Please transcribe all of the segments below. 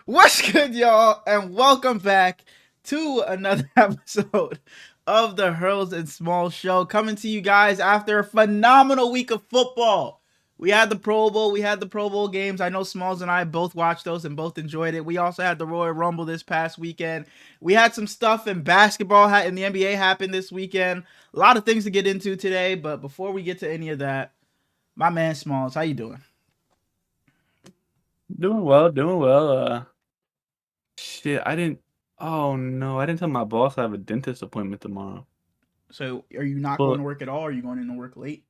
What's good, y'all? And welcome back to another episode of the Hurls and Small Show, coming to you guys after a phenomenal week of football. We had the Pro Bowl, we had the Pro Bowl games. I know Smalls and I both watched those and both enjoyed it. We also had the Royal Rumble this past weekend. We had some stuff in basketball in the NBA happen this weekend. A lot of things to get into today, but before we get to any of that, my man Smalls, how you doing? Doing well, doing well. Shit, I didn't. Oh no, I didn't tell my boss I have a dentist appointment tomorrow. So, are you not going Well, to work at all? Or are you going into work late?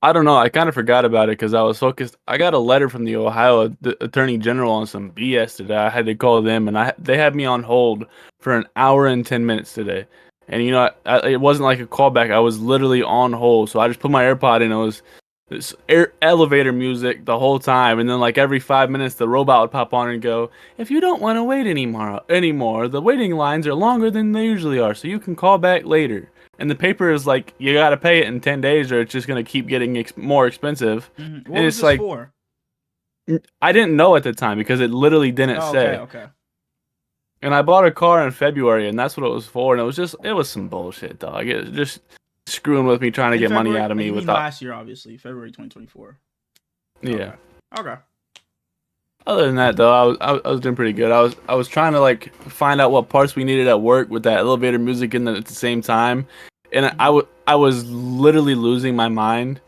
I don't know. I kind of forgot about it because I was focused. I got a letter from the Ohio Attorney General on some BS today. I had to call them, and they had me on hold for an hour and 10 minutes today. And it wasn't like a callback. I was literally on hold, so I just put my AirPod in. It was this elevator music the whole time, and then like every 5 minutes, the robot would pop on and go, "If you don't want to wait anymore, the waiting lines are longer than they usually are, so you can call back later." And the paper is like, you gotta pay it in 10 days, or it's just gonna keep getting more expensive. Mm-hmm. What And was it's this like, for? I didn't know at the time because it literally didn't Oh, okay, say. okay. And I bought a car in February, and that's what it was for. And it was some bullshit, dog. It was just screwing with me, trying to In get money February, out of me you mean without. last year, obviously, February 2024. Yeah. Okay. Okay. Other than that, though, I was doing pretty good. I was trying to like find out what parts we needed at work with that elevator music at the same time, and Mm-hmm. I was literally losing my mind.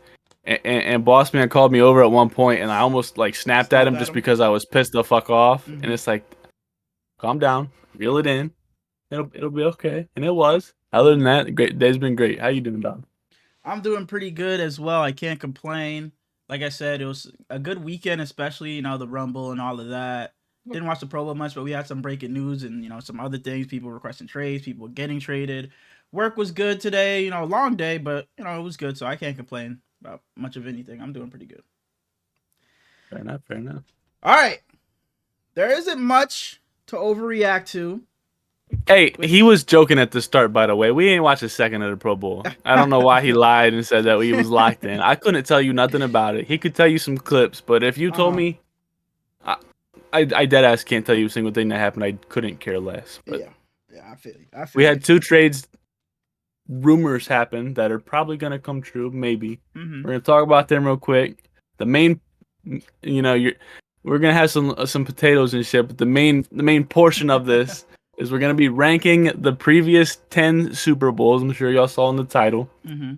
And boss man called me over at one point, and I almost like snapped at Snapped him at just him. because I was pissed the fuck off. And Mm-hmm. it's like, calm down, reel it in. It'll be okay. And it was. Other than that, great day's been great. How you doing, Dom? I'm doing pretty good as well. I can't complain. Like I said, it was a good weekend, especially, the Rumble and all of that. Didn't watch the Pro Bowl much, but we had some breaking news and, some other things. People requesting trades, people getting traded. Work was good today, long day, but, it was good. So I can't complain about much of anything. I'm doing pretty good. Fair enough. Fair enough. All right. There isn't much to overreact to. Hey, he was joking at the start, by the way. We ain't watched a second of the Pro Bowl. I don't know why he lied and said that he was locked in. I couldn't tell you nothing about it. He could tell you some clips, but if you told Uh-huh. me, I dead ass can't tell you a single thing that happened. I couldn't care less. But Yeah. Yeah, I feel you. I we feel you. had two trades rumors happen that are probably gonna come true. Maybe Mm-hmm. we're gonna talk about them real quick. The main, we're gonna have some potatoes and shit. But the main portion of this is we're gonna be ranking the previous 10 Super Bowls. I'm sure y'all saw in the title, Mm-hmm.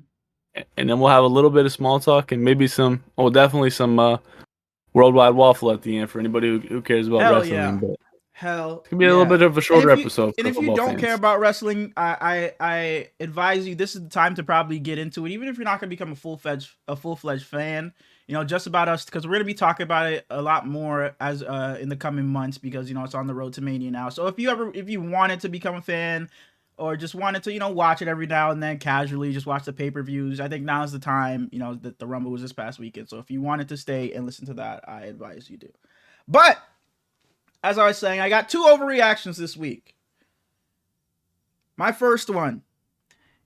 and then we'll have a little bit of small talk and maybe definitely some worldwide waffle at the end for anybody who cares about Hell wrestling. yeah. But Hell it's gonna be a little yeah. bit of a And shorter if you episode and for if you football don't care fans. about wrestling, I advise you, this is the time to probably get into it. Even if you're not gonna become a full fledged fan, just about us, because we're gonna be talking about it a lot more as in the coming months, because it's on the road to Mania now. So if you wanted to become a fan, or just wanted to watch it every now and then casually, just watch the pay-per-views, I think now is the time. That the Rumble was this past weekend, so if you wanted to stay and listen to that, I advise you do. But as I was saying, I got two overreactions this week. My first one,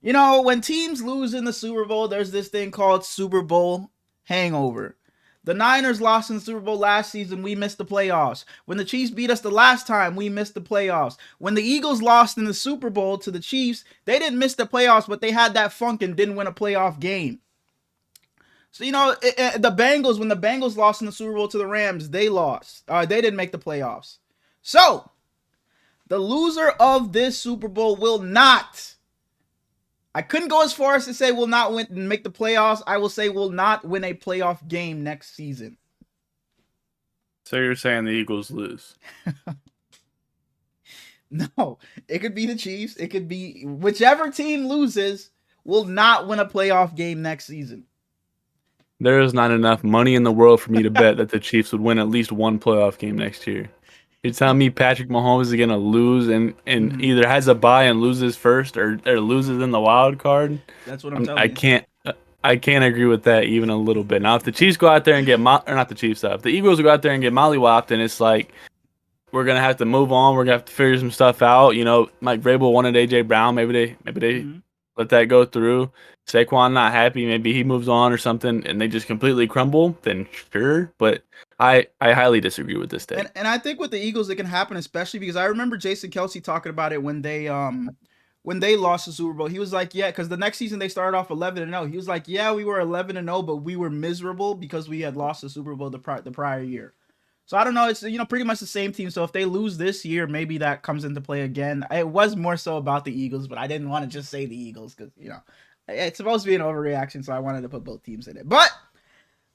when teams lose in the Super Bowl, there's this thing called Super Bowl hangover. The Niners lost in the Super Bowl last season. We missed the playoffs. When the Chiefs beat us the last time, we missed the playoffs. When the Eagles lost in the Super Bowl to the Chiefs, they didn't miss the playoffs, but they had that funk and didn't win a playoff game. So, the Bengals, when the Bengals lost in the Super Bowl to the Rams, they lost. They didn't make the playoffs. So, the loser of this Super Bowl will not. I couldn't go as far as to say will not win and make the playoffs. I will say will not win a playoff game next season. So you're saying the Eagles lose? No, it could be the Chiefs. It could be whichever team loses will not win a playoff game next season. There is not enough money in the world for me to bet that the Chiefs would win at least one playoff game next year. You're telling me Patrick Mahomes is gonna lose and Mm-hmm. either has a bye and loses first or loses in the wild card? That's what I'm I telling you. can't agree with that even a little bit. Now if the Chiefs go out there and or not the Chiefs if the Eagles go out there and get mollywopped, and it's like we're gonna have to move on. We're gonna have to figure some stuff out. Mike Vrabel wanted AJ Brown. Maybe they Mm-hmm. let that go through. Saquon not happy. Maybe he moves on or something, and they just completely crumble. Then sure, but I highly disagree with this take. And I think with the Eagles it can happen, especially because I remember Jason Kelsey talking about it when they lost the Super Bowl. He was like, yeah, because the next season they started off 11-0. He was like, yeah, we were 11-0, but we were miserable because we had lost the Super Bowl the prior year. So I don't know. It's pretty much the same team. So if they lose this year, maybe that comes into play again. It was more so about the Eagles, but I didn't want to just say the Eagles because it's supposed to be an overreaction. So I wanted to put both teams in it. But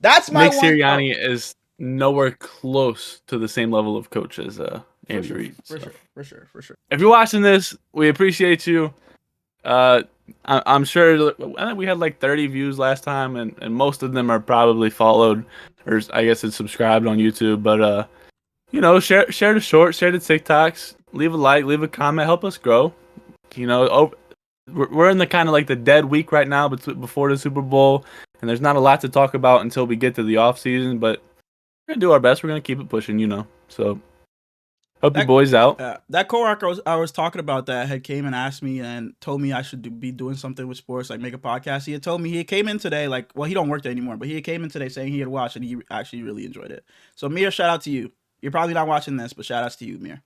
that's my Nick one. Sirianni is nowhere close to the same level of coach as Andy Reid. For sure. If you're watching this, we appreciate you. I'm sure I think we had like 30 views last time, and most of them are probably followed, or I guess it's subscribed on YouTube. But share the shorts, share the TikToks, leave a like, leave a comment, help us grow. We're in the kind of like the dead week right now, before the Super Bowl, and there's not a lot to talk about until we get to the off season. But we're gonna do our best. We're gonna keep it pushing, So hope you boys out. That coworker I was talking about that had came and asked me and told me I should be doing something with sports, like make a podcast. He had told me he came in today, he don't work there anymore, but he came in today saying he had watched and he actually really enjoyed it. So Mir, shout out to you. You're probably not watching this, but shout outs to you, Mir.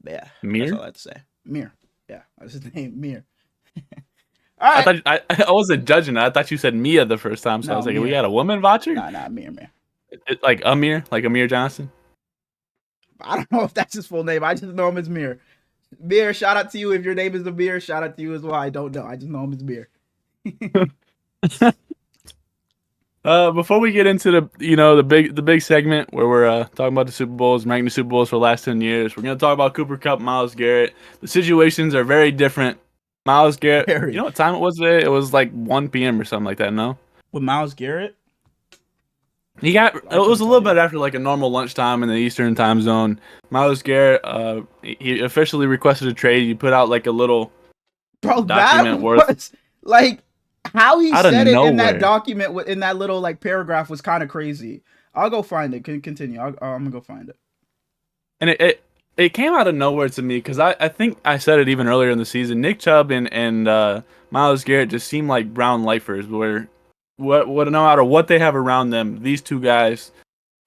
Yeah, Mir? That's all I have to say. Mir. Yeah, that's his name, Mir. All right. I wasn't judging it. I thought you said Mia the first time, so I was like, Mir. we got a woman watcher? Nah, Mir. Like Amir Johnson? I don't know if that's his full name. I just know him as Mir. Mir, shout out to you. If your name is Amir, shout out to you as well. I don't know. I just know him as Mir. Before we get into the big segment where we're talking about the Super Bowls, ranking the Super Bowls for the last 10 years, we're gonna talk about Cooper Kupp, Myles Garrett. The situations are very different. Myles Garrett, you know what time it was today? It was like 1 p.m. or something like that. No, with Myles Garrett, it was a little bit after like a normal lunchtime in the Eastern time zone. Myles Garrett, he officially requested a trade. He put out like a little document worth like. How he said it nowhere. In that document, in that little like paragraph, was kind of crazy. I'll go find it. Continue. I'm gonna go find it. And it came out of nowhere to me because I think I said it even earlier in the season. Nick Chubb and Myles Garrett just seem like brown lifers, where no matter what they have around them, these two guys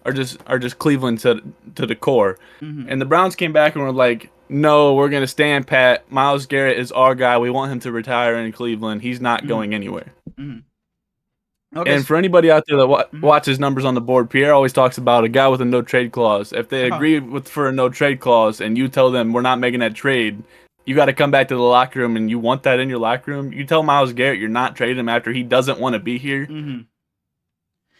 are just Cleveland to the core. Mm-hmm. And the Browns came back and were like, no, we're going to stand pat. Myles Garrett is our guy. We want him to retire in Cleveland. He's not going anywhere. Mm-hmm. Okay. And for anybody out there that watches numbers on the board, Pierre always talks about a guy with a no trade clause. If they agree for a no trade clause and you tell them we're not making that trade, you got to come back to the locker room and you want that in your locker room. You tell Myles Garrett you're not trading him after he doesn't want to be here. Mm-hmm.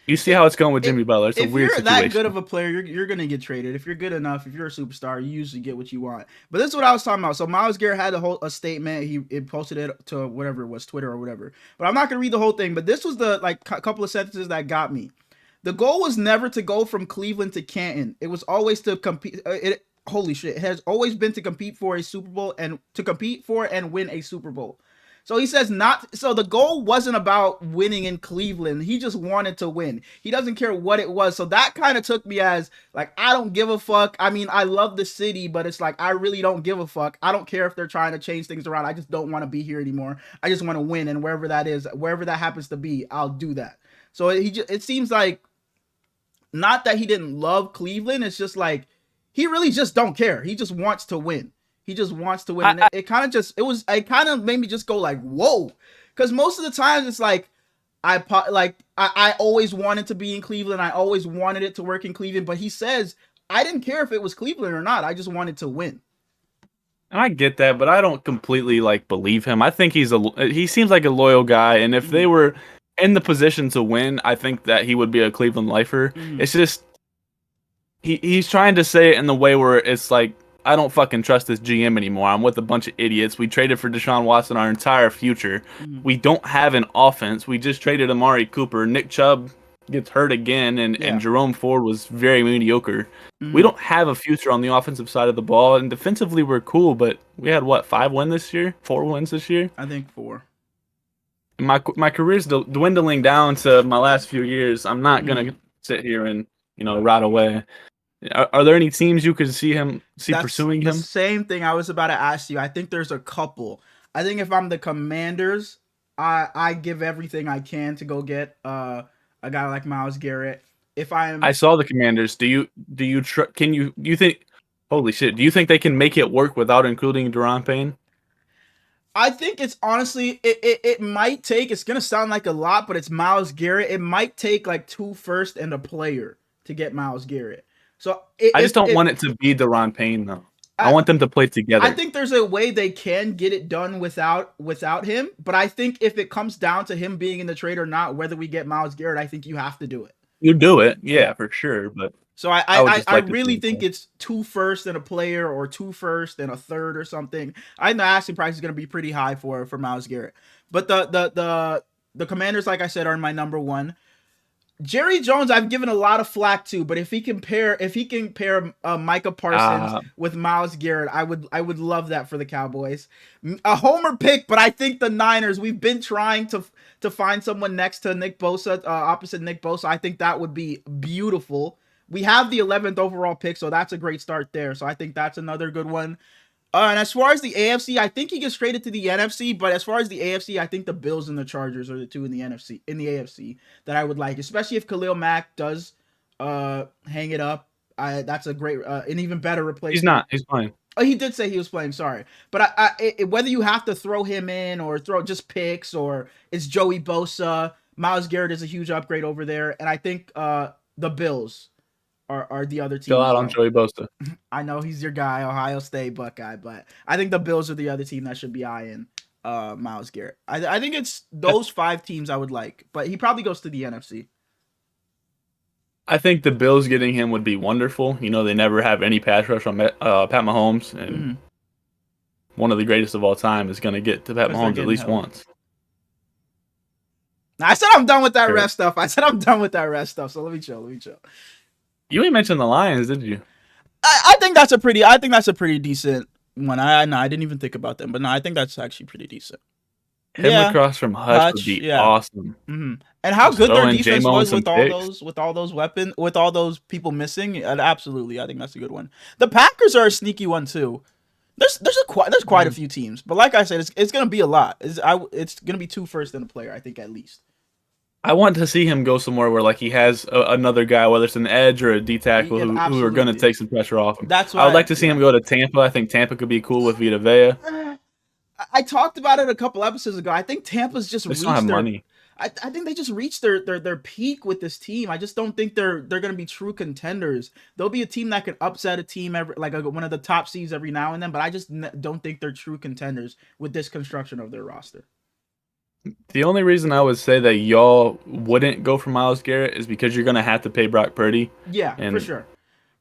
You see how it's going with Jimmy Butler. It's a weird situation. If you're that good of a player, you're going to get traded. If you're good enough, if you're a superstar, you usually get what you want. But this is what I was talking about. So Myles Garrett had a statement. He posted it to whatever it was, Twitter or whatever. But I'm not going to read the whole thing. But this was the couple of sentences that got me. The goal was never to go from Cleveland to Canton. It was always to compete. Holy shit. It has always been to compete for a Super Bowl and win a Super Bowl. So he says so the goal wasn't about winning in Cleveland. He just wanted to win. He doesn't care what it was. So that kind of took me as like, I don't give a fuck. I mean, I love the city, but it's like, I really don't give a fuck. I don't care if they're trying to change things around. I just don't want to be here anymore. I just want to win. And wherever that is, wherever that happens to be, I'll do that. So it seems like not that he didn't love Cleveland. It's just like, he really just don't care. He just wants to win. He just wants to win. And it kind of made me just go like, whoa. Because most of the times it's like, I always wanted to be in Cleveland. I always wanted it to work in Cleveland. But he says, I didn't care if it was Cleveland or not. I just wanted to win. And I get that, but I don't completely believe him. I think he seems like a loyal guy. And if they were in the position to win, I think that he would be a Cleveland lifer. It's just, he's trying to say it in the way where it's like, I don't fucking trust this GM anymore. I'm with a bunch of idiots. We traded for Deshaun Watson our entire future. We don't have an offense. We just traded Amari Cooper. Nick Chubb gets hurt again, and Jerome Ford was very mediocre. We don't have a future on the offensive side of the ball, and defensively we're cool, but we had, 5 wins this year? 4 wins this year? I think 4. My career's dwindling down to my last few years. I'm not going to sit here and, rot away. Are there any teams you could see pursuing him? The same thing I was about to ask you. I think there's a couple. I think if I'm the Commanders, I give everything I can to go get a guy like Myles Garrett. If I I'm saw the Commanders. Can you think? Holy shit! Do you think they can make it work without including Deron Payne? I think it's honestly it might take, it's gonna sound like a lot, but it's Myles Garrett. It might take like 2 first and a player to get Myles Garrett. So I just don't if want it to be Deron Payne though. I I, want them to play I together. think there's a way they can get it done without him, but I think if it comes down to him being in the trade or not, whether we get Myles Garrett, I think you have to do it. You do it, yeah, Yeah. for sure. But So I I would I, just I like to see really him think play. it's 2 first and a player, or 2 first and a third or something. I think the asking price is going to be pretty high for Myles Garrett. But the Commanders, like I said, are my number one. Jerry Jones, I've given a lot of flack to, but if he can pair Micah Parsons Uh, with Myles Garrett, I would love that for the Cowboys. A homer pick, but I think the Niners. We've been trying to find someone next to Nick Bosa, opposite Nick Bosa. I think that would be beautiful. We have the 11th overall pick, so that's a great start there. So I think that's another good one. And as far as the AFC, I think he gets traded to the NFC. But as far as the AFC, I think the Bills and the Chargers are the two in the NFC, in the AFC, that I would like, especially if Khalil Mack does hang it up. That's a great, an even better he's replacement. not. He's fine. Oh, he did say he was playing. Sorry, but whether you have to throw him in or throw just picks, or it's Joey Bosa, Myles Garrett is a huge upgrade over there, and I think the Bills are the other team Chill as out on well. Joey Bosa. I know he's your guy, Ohio State Buckeye, but I think the Bills are the other team that should be eyeing Myles Garrett. I think it's those 5 teams I would like, but he probably goes to the NFC. I think the Bills getting him would be wonderful. You know, they never have any pass rush on Pat Mahomes, and Mm-hmm. one of the greatest of all time is going to get to Pat Because they're Mahomes at getting least help. once. Now, I said I'm done with that Sure. ref stuff. I said I'm done with that ref stuff. So let me chill. Let me chill. You ain't mentioned the Lions, did you? I think that's a pretty. I think that's a pretty decent one. No, I didn't even think about them, but no, I think that's actually pretty decent. Him Yeah, across from Hutch would Hutch. be Yeah. awesome. Mm-hmm. And how Just good throw their in defense J-Mo and was some picks. with all those weapons, with all those people missing. Absolutely, I think that's a good one. The Packers are a sneaky one too. There's quite a few teams, but like I said, it's gonna be a lot. It's gonna be 2 first and a player, I think, at least. I want to see him go somewhere where like he has another guy, whether it's an edge or a D tackle, Yeah, who are going to absolutely. take some pressure off him. That's I would like why. to see Yeah. him go to Tampa. I think Tampa could be cool with Vita Vea. I talked about it a couple episodes ago. I think Tampa's just They just don't have reached their. money. I think they just reached their peak with this team. I just don't think they're gonna be true contenders. They'll be a team that can upset a team every, like one of the top seeds every now and then. But I just don't think they're true contenders with this construction of their roster. The only reason I would say that y'all wouldn't go for Myles Garrett is because you're going to have to pay Brock Purdy. Yeah, for And sure.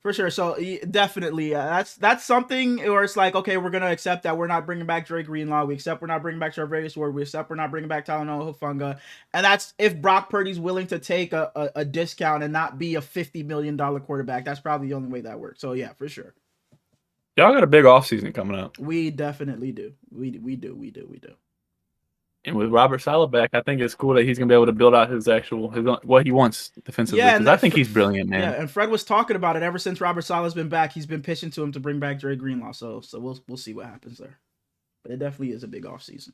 For sure. So definitely, that's something where it's like, okay, we're gonna accept that we're not bringing back Dre Greenlaw. We accept we're not bringing back Charvarius Ward. We accept we're not bringing back Talanoa Hufanga. And that's if Brock Purdy's willing to take a discount and not be a $50 million quarterback. That's probably the only way that works. So yeah, for sure. y'all got a big offseason coming up. We definitely do. We do. And with Robert Saleh back, I think it's cool that he's going to be able to build out his what he wants defensively, Yeah, because I think he's brilliant, yeah, man. and Fred was talking about it ever since Robert Sala's been back. He's been pitching to him to bring back Dre Greenlaw. So we'll see what happens there. But it definitely is a big offseason.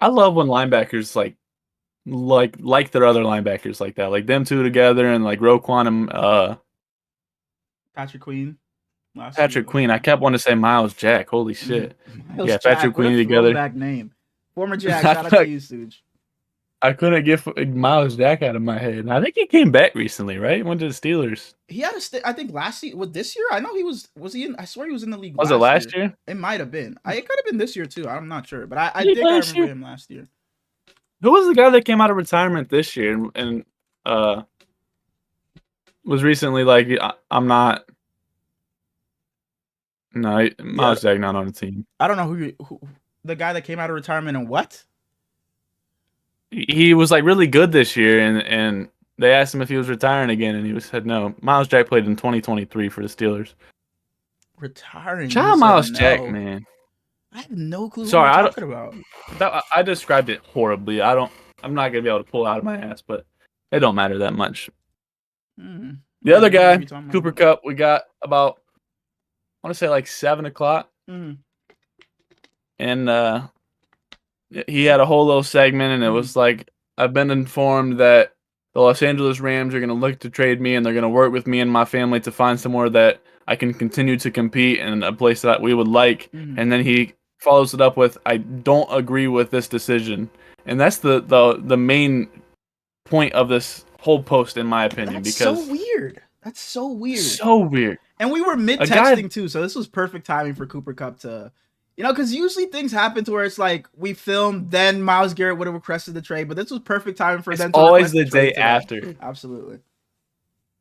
I love when linebackers like their other linebackers like that, like them two together, and like Roquan and Patrick Queen. Patrick Queen. I kept wanting to say Miles Jack. Holy shit. Myles Yeah, Jack, Patrick what a Queen together. throwback name. Former Jack, shout out to you, Stooge. I couldn't get Miles Jack out of my head. And I think he came back recently, right? He went to the Steelers. He had I think last year, what, this year? I know he was he in, I swear he was in the league Was it last year? It might have been. It could have been this year too. I'm not sure, but I Did he think play I this remember year? him last year. Who was the guy that came out of retirement this year and was recently like, I'm not. No, Miles Jack not on the team. I don't know who the guy that came out of retirement and what? He was like really good this year, and they asked him if he was retiring again, and he said no. Miles Jack played in 2023 for the Steelers. Retiring? Shout out Miles Jack, man. I have no clue Sorry, what you're talking about. I described it horribly. I'm not gonna be able to pull it out of my ass, but it don't matter that much. The other guy, Cooper Kupp, we got about, I want to say like 7:00, and he had a whole little segment, and it was like, I've been informed that the Los Angeles Rams are going to look to trade me, and they're going to work with me and my family to find somewhere that I can continue to compete in a place that we would like. Mhm. And then he follows it up with, I don't agree with this decision. And that's the main point of this whole post, in my opinion, That's so because weird. That's so weird. so weird. And we were mid A guy, texting too, so this was perfect timing for Cooper Kupp to, because usually things happen to where it's like we filmed, then Myles Garrett would have requested the trade, but this was perfect timing for it's them to always request the the trade day today. after. Absolutely.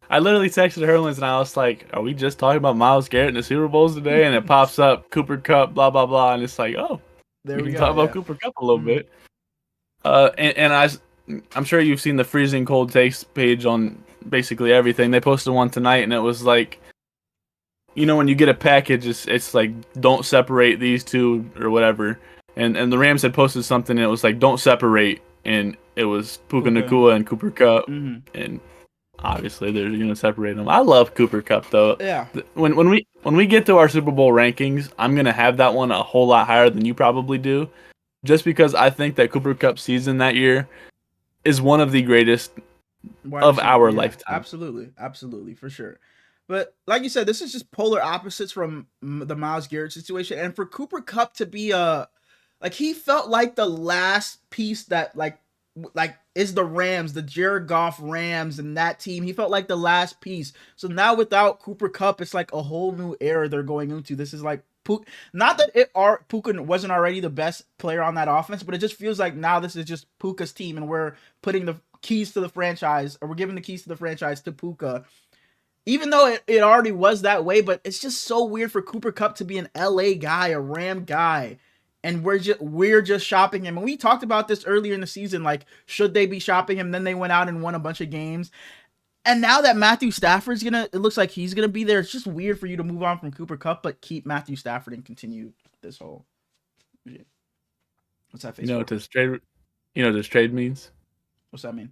I literally texted Herlins and I was like, "Are we just talking about Myles Garrett in the Super Bowls today?" And it pops up Cooper Kupp, blah blah blah, and it's like, "Oh, There we we can go. talk about Yeah. Cooper Kupp a little Mhm. bit." I'm sure you've seen the freezing cold takes page on basically everything. They posted one tonight, and it was like, when you get a package, it's like, don't separate these two or whatever. And the Rams had posted something, and it was like, don't separate, and it was Puka Puka. Nacua and Cooper Kupp, Mhm. and obviously they're gonna separate them. I love Cooper Kupp though. Yeah. When we get to our Super Bowl rankings, I'm gonna have that one a whole lot higher than you probably do, just because I think that Cooper Kupp season that year is one of the greatest Wide of receiver, our yeah, lifetime. absolutely, for sure. But like you said, this is just polar opposites from the Myles Garrett situation, and for Cooper Kupp to be he felt like the last piece that like is the Rams, the Jared Goff Rams, and that team. He felt like the last piece. So now without Cooper Kupp, it's like a whole new era they're going into. This is like not that Puka wasn't already the best player on that offense, but it just feels like now this is just Puka's team, and we're putting the keys to the franchise, or we're giving the keys to the franchise to Puka. Even though it already was that way, but it's just so weird for Cooper Kupp to be an LA guy, a Ram guy, and we're just shopping him. And we talked about this earlier in the season, like should they be shopping him? Then they went out and won a bunch of games. And now that Matthew Stafford's it looks like he's gonna be there. It's just weird for you to move on from Cooper Kupp, but keep Matthew Stafford and continue this whole. What's that face You know for? what this trade? You know what this trade means? What's that mean?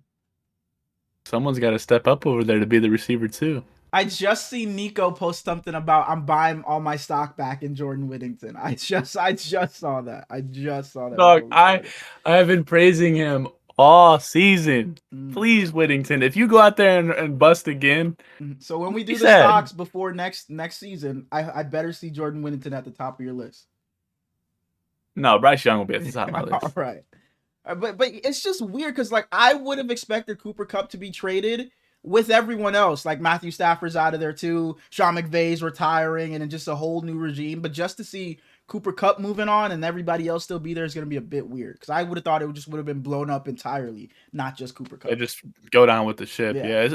Someone's got to step up over there to be the receiver too. I just seen Nico post something about I'm buying all my stock back in Jordan Whittington. I just saw that. I just saw that Dog, before we I started. have been praising him all season. Mm. Please, Whittington, if you go out there and bust again, So when we be do the sad. stocks before next season, I better see Jordan Whittington at the top of your list. No, Bryce Young will be at the top of my list. All right. But it's just weird because like I would have expected Cooper Kupp to be traded with everyone else. Like Matthew Stafford's out of there too. Sean McVay's retiring, and then just a whole new regime. But just to see Cooper Kupp moving on and everybody else still be there is going to be a bit weird because I would have thought it would have been blown up entirely, not just Cooper They Kupp. just go down with the ship. Yeah,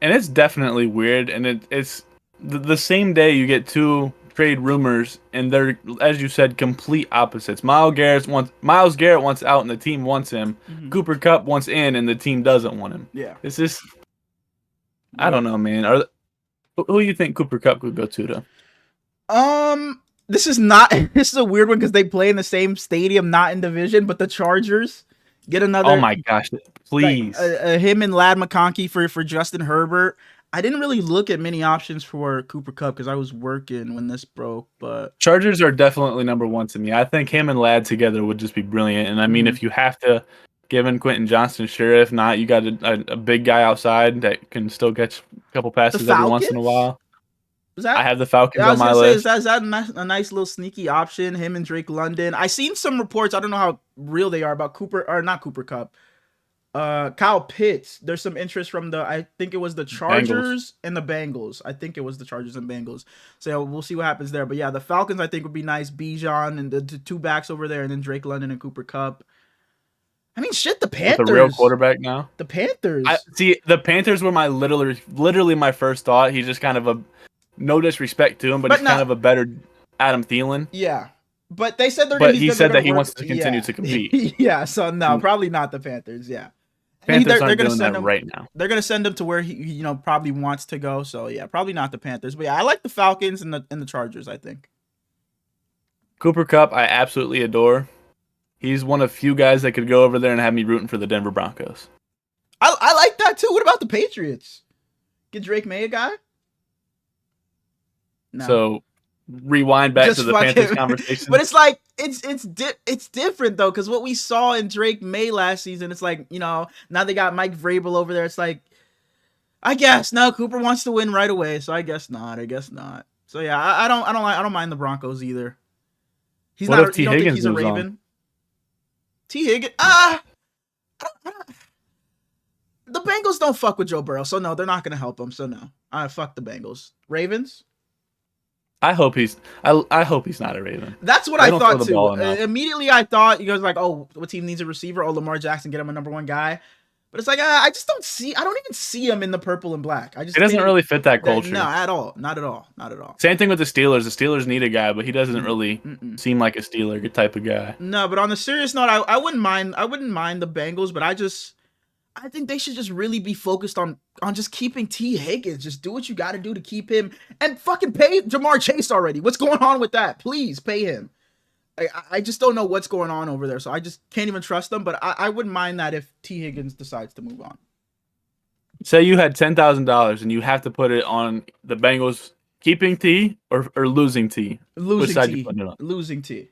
it's definitely weird, and it's the same day you get two trade rumors, and they're, as you said, complete opposites. Myles Garrett wants out, and the team wants him. Mm-hmm. Cooper Kupp wants in, and the team doesn't want him. Yeah, It's just, I don't know, man. Who do you think Cooper Kupp could go to? This is not. This is a weird one because they play in the same stadium, not in division. But the Chargers get another. Oh my gosh, please! Him and Lad McConkey for Justin Herbert. I didn't really look at many options for Cooper Kupp because I was working when this broke. But Chargers are definitely number one to me. I think him and Ladd together would just be brilliant. And I mean, if you have to give in Quentin Johnston, sure. If not, you got a big guy outside that can still catch a couple passes every once in a while. I have the Falcons on my list. Is that a nice little sneaky option? Him and Drake London. I seen some reports. I don't know how real they are about not Cooper Kupp. Kyle Pitts. There's some interest from I think it was the Chargers and the Bengals. I think it was the Chargers and Bengals. So we'll see what happens there. But yeah, the Falcons I think would be nice. Bijan and the two backs over there, and then Drake London and Cooper Kupp. I mean, shit, the Panthers. With a real quarterback now. The Panthers. The Panthers were my literally my first thought. He's just kind of a, no disrespect to him, but he's kind of a better Adam Thielen. Yeah. But they said he said that he wants to continue to compete. Yeah, so no, probably not the Panthers. Yeah. Panthers aren't doing that right now. They're gonna send him to where he probably wants to go. So yeah, probably not the Panthers. But yeah, I like the Falcons and the Chargers, I think. Cooper Kupp, I absolutely adore. He's one of few guys that could go over there and have me rooting for the Denver Broncos. I like that too. What about the Patriots? Get Drake May a guy? No. So rewind back Just to the fuck Panthers him. conversation. But it's like it's different though, because what we saw in Drake May last season, it's like, you know, now they got Mike Vrabel over there. It's like, I guess no, Cooper wants to win right away, so I guess not. I guess not. So yeah, I don't mind the Broncos either. He's What if not. T You don't think Higgins he's a moves on? Raven? T Higgins. The Bengals don't fuck with Joe Burrow, so no, they're not gonna help him. So no, fuck the Bengals. Ravens. I hope he's not a Raven. That's what They I don't throw thought the too. ball enough. Immediately, I thought you guys like, oh, what team needs a receiver? Oh, Lamar Jackson, get him a number one guy. But it's like, I just don't see. I don't even see him in the purple and black. I just It doesn't really fit that culture. No, at all. Not at all. Not at all. Same thing with the Steelers. The Steelers need a guy, but he doesn't really seem like a Steeler type of guy. No, but on the serious note, I wouldn't mind. I wouldn't mind the Bengals, but I think they should just really be focused on just keeping T Higgins. Just do what you got to do to keep him, and fucking pay Jamar Chase already. What's going on with that? Please pay him. I just don't know what's going on over there, so I just can't even trust them. But I wouldn't mind that if T Higgins decides to move on. Say you had $10,000 and you have to put it on the Bengals keeping T or losing T. Which side you putting it on? Losing T.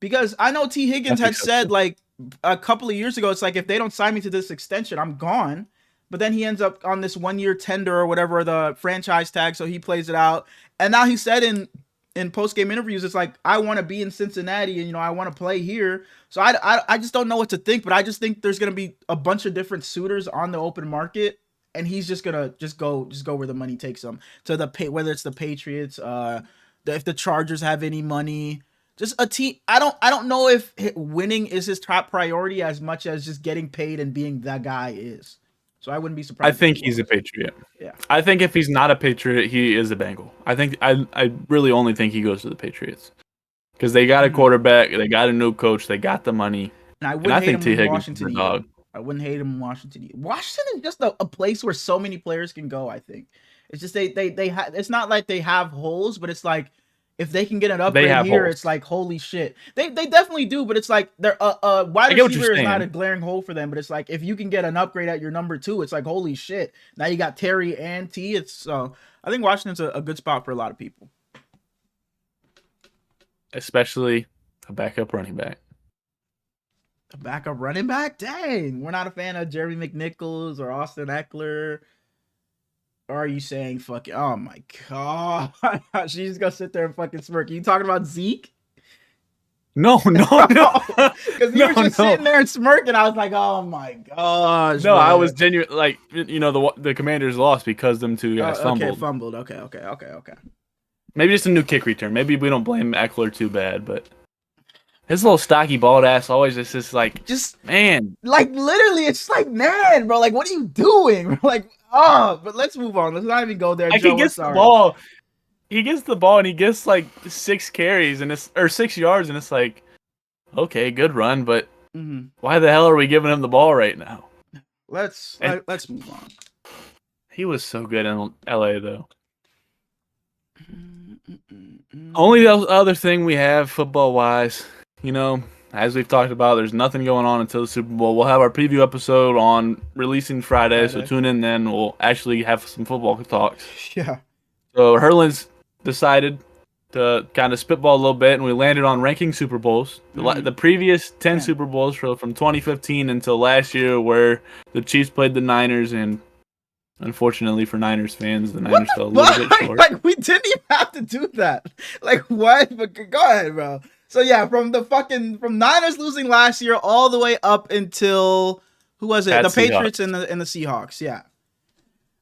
Because I know T Higgins had said like a couple of years ago, it's like, if they don't sign me to this extension, I'm gone. But then he ends up on this 1 year tender or whatever, the franchise tag, so he plays it out. And now he said in post-game interviews, it's like, I want to be in Cincinnati and, you know, I want to play here. So I just don't know what to think, but I just think there's going to be a bunch of different suitors on the open market, and he's just going to just go where the money takes him, to whether it's the Patriots, if the Chargers have any money, just a team. I don't know if winning is his top priority as much as just getting paid and being that guy is. So I wouldn't be surprised. I think he's a Patriot. Yeah. I think if he's not a Patriot, he is a Bengal. I really only think he goes to the Patriots because they got a quarterback, they got a new coach, they got the money. And I wouldn't hate him in Washington. Dog. I wouldn't hate him in Washington. Washington is just a place where so many players can go. I think it's just it's not like they have holes, but it's like, if they can get an upgrade here, holes. It's like, holy shit. They definitely do, but it's like they're wide receiver is not a glaring hole for them, but it's like, if you can get an upgrade at your number 2, it's like, holy shit. Now you got Terry and T. I think Washington's a good spot for a lot of people. Especially a backup running back. A backup running back? Dang. We're not a fan of Jeremy McNichols or Austin Eckler. Or are you saying fucking, oh my god, she's gonna sit there and fucking smirk. Are you talking about Zeke? No. Because you were just sitting there and smirking. I was like, oh my gosh. No, man. I was genuine. Like, you know, the Commanders lost because them two guys fumbled. Okay, fumbled. Okay. Maybe just a new kick return. Maybe we don't blame Eckler too bad, but his little stocky bald ass always just like, man. Like, literally, it's just like, man, bro. Like, what are you doing? Like, but let's move on. Let's not even go there. Like, Joe, he gets the ball. He gets the ball and he gets like 6 carries and 6 yards, and it's like, okay, good run, but why the hell are we giving him the ball right now? Let's move on. He was so good in LA though. Only the other thing we have football wise, you know, as we've talked about, there's nothing going on until the Super Bowl. We'll have our preview episode on releasing Friday, so tune in then. We'll actually have some football talks. Yeah. So Herlin's decided to kind of spitball a little bit, and we landed on ranking Super Bowls. The previous 10 Super Bowls from 2015 until last year, where the Chiefs played the Niners, and unfortunately for Niners fans, the Niners fell a little bit short. Like, we didn't even have to do that. Like, what? But go ahead, bro. So yeah, from Niners losing last year all the way up until, who was it? The Patriots and the Seahawks. Yeah.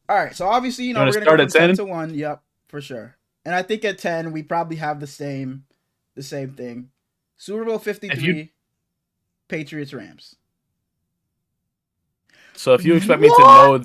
All right. So obviously, you know, we're gonna go from 10 to 1. Yep, for sure. And I think at 10 we probably have the same thing. Super Bowl 53, Patriots Rams. So if you expect me to know.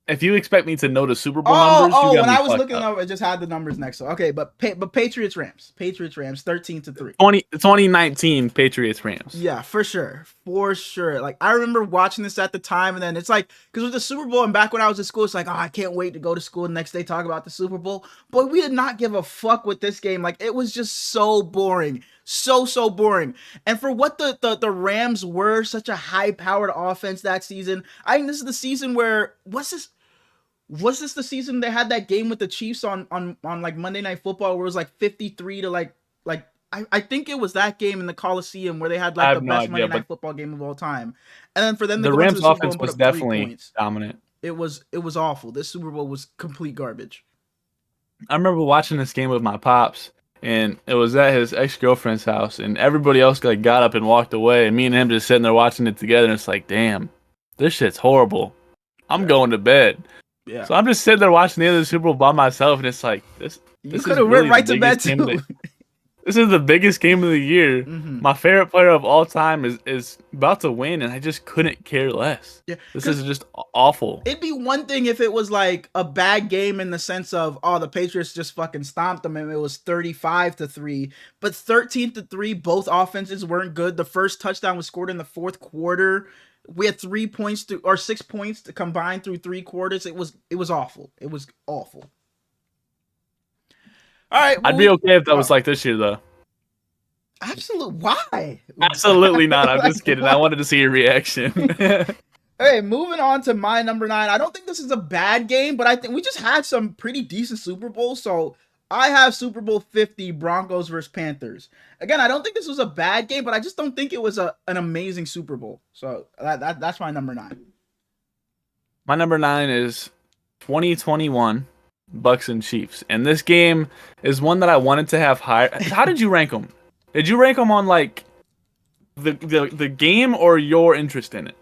If you expect me to know the Super Bowl numbers, you got when me I was looking up, it just had the numbers next. So okay, but Patriots Rams, 13-3. 2019 Patriots Rams. Yeah, for sure. Like, I remember watching this at the time, and then it's like, because with the Super Bowl, and back when I was at school, it's like, oh, I can't wait to go to school the next day, talk about the Super Bowl. But we did not give a fuck with this game. Like, it was just so boring. So boring. And for what the Rams were, such a high-powered offense that season, I think this is the season where, Was this the season they had that game with the Chiefs on like Monday Night Football where it was like 53 to like I think it was that game in the Coliseum where they had I like the have no best idea, Monday but Night Football game of all time, and then for them to the go into Rams the Super Bowl offense and put was up three definitely points, dominant. it was awful. This Super Bowl was complete garbage. I remember watching this game with my pops, and it was at his ex-girlfriend's house, and everybody else like got up and walked away, and me and him just sitting there watching it together, and it's like, damn, this shit's horrible. I'm Yeah, going to bed. yeah. So I'm just sitting there watching the end of the Super Bowl by myself, and it's like You this could is have went really the right to bed biggest game of the too. this is the biggest game of the year. Mm-hmm. My favorite player of all time is about to win, and I just couldn't care less. Yeah, This because is just awful. it'd be one thing if it was like a bad game in the sense of, oh, the Patriots just fucking stomped them and it was 35-3, but 13-3, both offenses weren't good. The first touchdown was scored in the fourth quarter. We had 3 points or 6 points to combine through 3 quarters. It was awful. It was awful. All right, I'd well be okay if that oh, was like this year, though. absolute why? Absolutely not. I'm Like just kidding. I what? wanted to see your reaction. Hey, moving on to my number 9. I don't think this is a bad game, but I think we just had some pretty decent Super Bowls. So I have Super Bowl 50 Broncos versus Panthers. Again, I don't think this was a bad game, but I just don't think it was an amazing Super Bowl. So that's my number 9. My number 9 is 2021 Bucks and Chiefs, and this game is one that I wanted to have higher. How did you rank them? Did you rank them on like the game or your interest in it?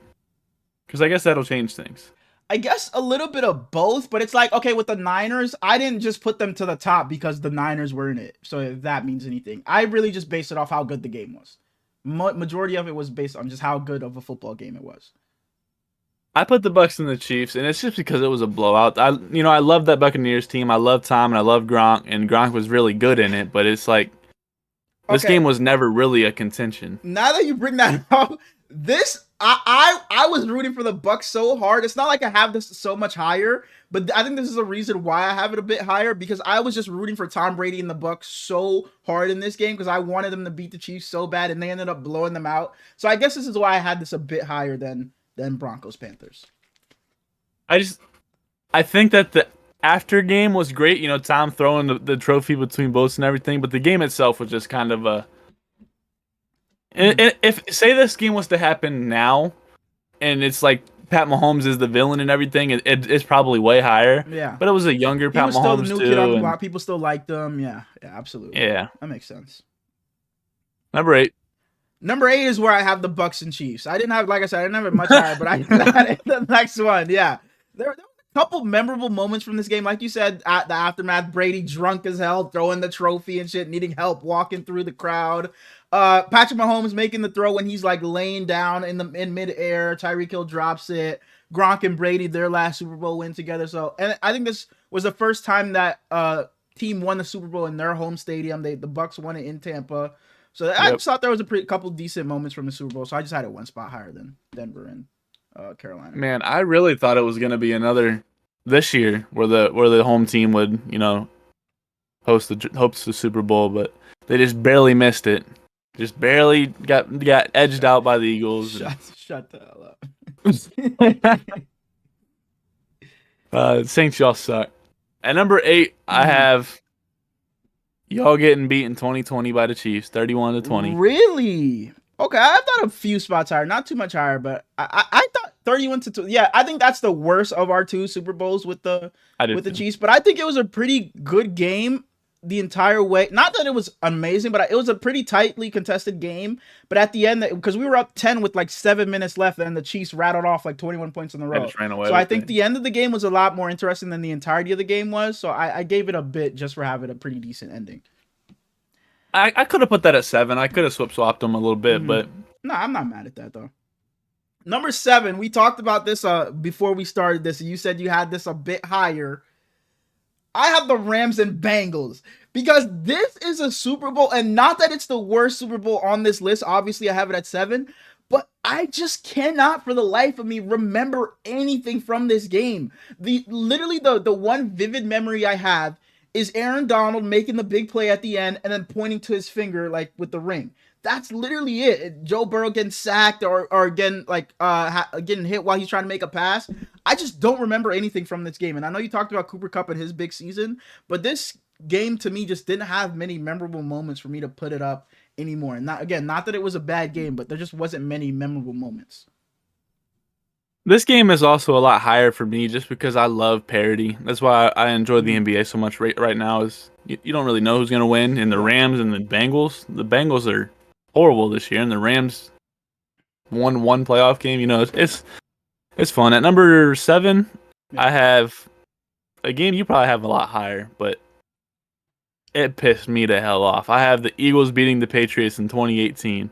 Because I guess that'll change things. I guess a little bit of both, but it's like, okay, with the Niners, I didn't just put them to the top because the Niners were in it. So if that means anything, I really just based it off how good the game was. Majority of it was based on just how good of a football game it was. I put the Bucks and the Chiefs, and it's just because it was a blowout. I love that Buccaneers team. I love Tom and I love Gronk, and Gronk was really good in it. But it's like this Okay, game was never really a contention. now that you bring that up, this I was rooting for the Bucks so hard. It's not like I have this so much higher, but I think this is a reason why I have it a bit higher because I was just rooting for Tom Brady and the Bucks so hard in this game because I wanted them to beat the Chiefs so bad, and they ended up blowing them out. So I guess this is why I had this a bit higher than Broncos Panthers. I think that the after game was great. You know, Tom throwing the trophy between boats and everything, but the game itself was just kind of a. And if say this game was to happen now, and it's like Pat Mahomes is the villain and everything, it's probably way higher. Yeah, But it was a younger he Pat was still the Mahomes new too. kid on the And, block. People still liked him. Yeah, absolutely. yeah, That makes sense. number 8. Number 8 is where I have the Bucks and Chiefs. I didn't have, like I said, I didn't have it much higher, but I had it the next one. Yeah, there were a couple memorable moments from this game, like you said. At the aftermath, Brady drunk as hell, throwing the trophy and shit, needing help walking through the crowd. Patrick Mahomes making the throw when he's like laying down in midair. Tyreek Hill drops it. Gronk and Brady, their last Super Bowl win together. So, and I think this was the first time that team won the Super Bowl in their home stadium. The Bucks won it in Tampa. So I just thought there was a couple decent moments from the Super Bowl. So I just had it one spot higher than Denver and Carolina. Man, I really thought it was gonna be another this year where the home team would host the Super Bowl, but they just barely missed it. Just barely got edged out by the Eagles. Shut the hell up. Saints, y'all suck. At number 8, I have y'all getting beat in 2020 by the Chiefs, 31-20. Really? Okay, I thought a few spots higher, not too much higher, but I thought 31-2. Yeah, I think that's the worst of our 2 Super Bowls with the Chiefs, but I think it was a pretty good game the entire way. Not that it was amazing, but it was a pretty tightly contested game. But at the end, because we were up 10 with like 7 minutes left, and the Chiefs rattled off like 21 points in a row. Just ran away so I think the end of the game was a lot more interesting than the entirety of the game was. So I gave it a bit just for having a pretty decent ending. I could have put that at 7. I could have swapped them a little bit, but no, I'm not mad at that though. Number 7, we talked about this before we started this, and you said you had this a bit higher. I have the Rams and Bengals because this is a Super Bowl, and not that it's the worst Super Bowl on this list. Obviously, I have it at 7, but I just cannot for the life of me remember anything from this game. Literally the one vivid memory I have is Aaron Donald making the big play at the end and then pointing to his finger like with the ring. That's literally it. Joe Burrow getting sacked or getting like getting hit while he's trying to make a pass. I just don't remember anything from this game. And I know you talked about Cooper Kupp and his big season, but this game to me just didn't have many memorable moments for me to put it up anymore. And not that it was a bad game, but there just wasn't many memorable moments. This game is also a lot higher for me just because I love parity. That's why I enjoy the NBA so much right now. Is you don't really know who's going to win. And the Rams and the Bengals are horrible this year, and the Rams won one playoff game. You know, it's fun. At number 7, I have a game you probably have a lot higher, but it pissed me the hell off. I have the Eagles beating the Patriots in 2018.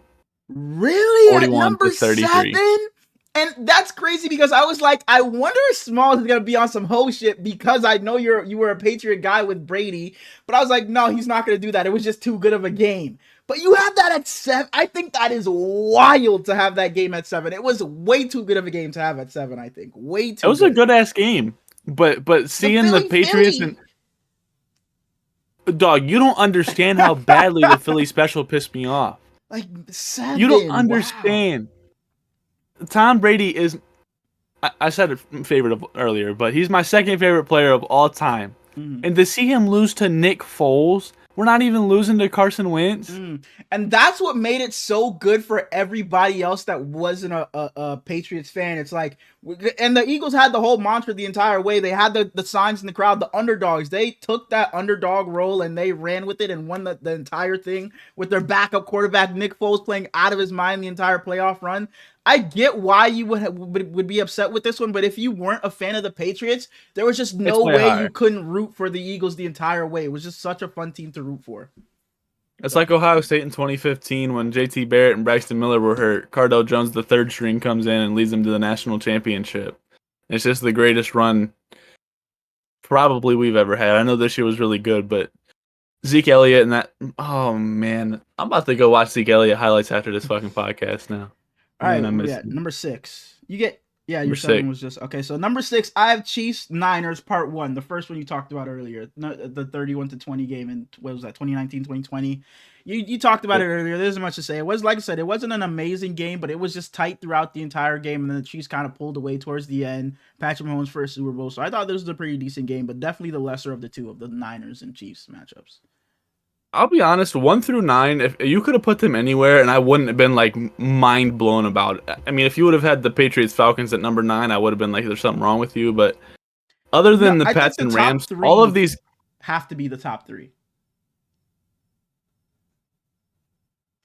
Really? At 41 number to 33. 7? And that's crazy because I was like, I wonder if Smalls is gonna be on some hoe shit because I know you were a Patriot guy with Brady, but I was like, no, he's not gonna do that. It was just too good of a game. But you have that at 7. I think that is wild to have that game at 7. It was way too good of a game to have at 7. I think way too. It was a good ass game, but seeing the Patriots and dog, you don't understand how badly the Philly special pissed me off. Like 7. You don't understand. Wow. Tom Brady is, I said it favorite earlier, but he's my second favorite player of all time. And to see him lose to Nick Foles, we're not even losing to Carson Wentz. And that's what made it so good for everybody else that wasn't a Patriots fan. It's like, and the Eagles had the whole mantra the entire way. They had the signs in the crowd, the underdogs. They took that underdog role and they ran with it and won the entire thing with their backup quarterback, Nick Foles, playing out of his mind the entire playoff run. I get why you would be upset with this one, but if you weren't a fan of the Patriots, there was just no way you couldn't root for the Eagles the entire way. It was just such a fun team to root for. It's like Ohio State in 2015 when J.T. Barrett and Braxton Miller were hurt. Cardell Jones, the third string, comes in and leads them to the national championship. It's just the greatest run probably we've ever had. I know this year was really good, but Zeke Elliott and that, oh man, I'm about to go watch Zeke Elliott highlights after this fucking podcast now. All right, number 6. You get, your 7 was just, okay, so number 6, I have Chiefs Niners part 1, the first one you talked about earlier, the 31-20 game in, what was that, 2019, 2020? You talked about it earlier. There isn't much to say. It was, like I said, it wasn't an amazing game, but it was just tight throughout the entire game, and then the Chiefs kind of pulled away towards the end. Patrick Mahomes' first Super Bowl, so I thought this was a pretty decent game, but definitely the lesser of the two of the Niners and Chiefs matchups. I'll be honest, 1 through 9, if you could have put them anywhere and I wouldn't have been like mind blown about it. I mean, if you would have had the Patriots Falcons at number 9, I would have been like, there's something wrong with you. But other than the Pats and Rams, all of these have to be the top 3.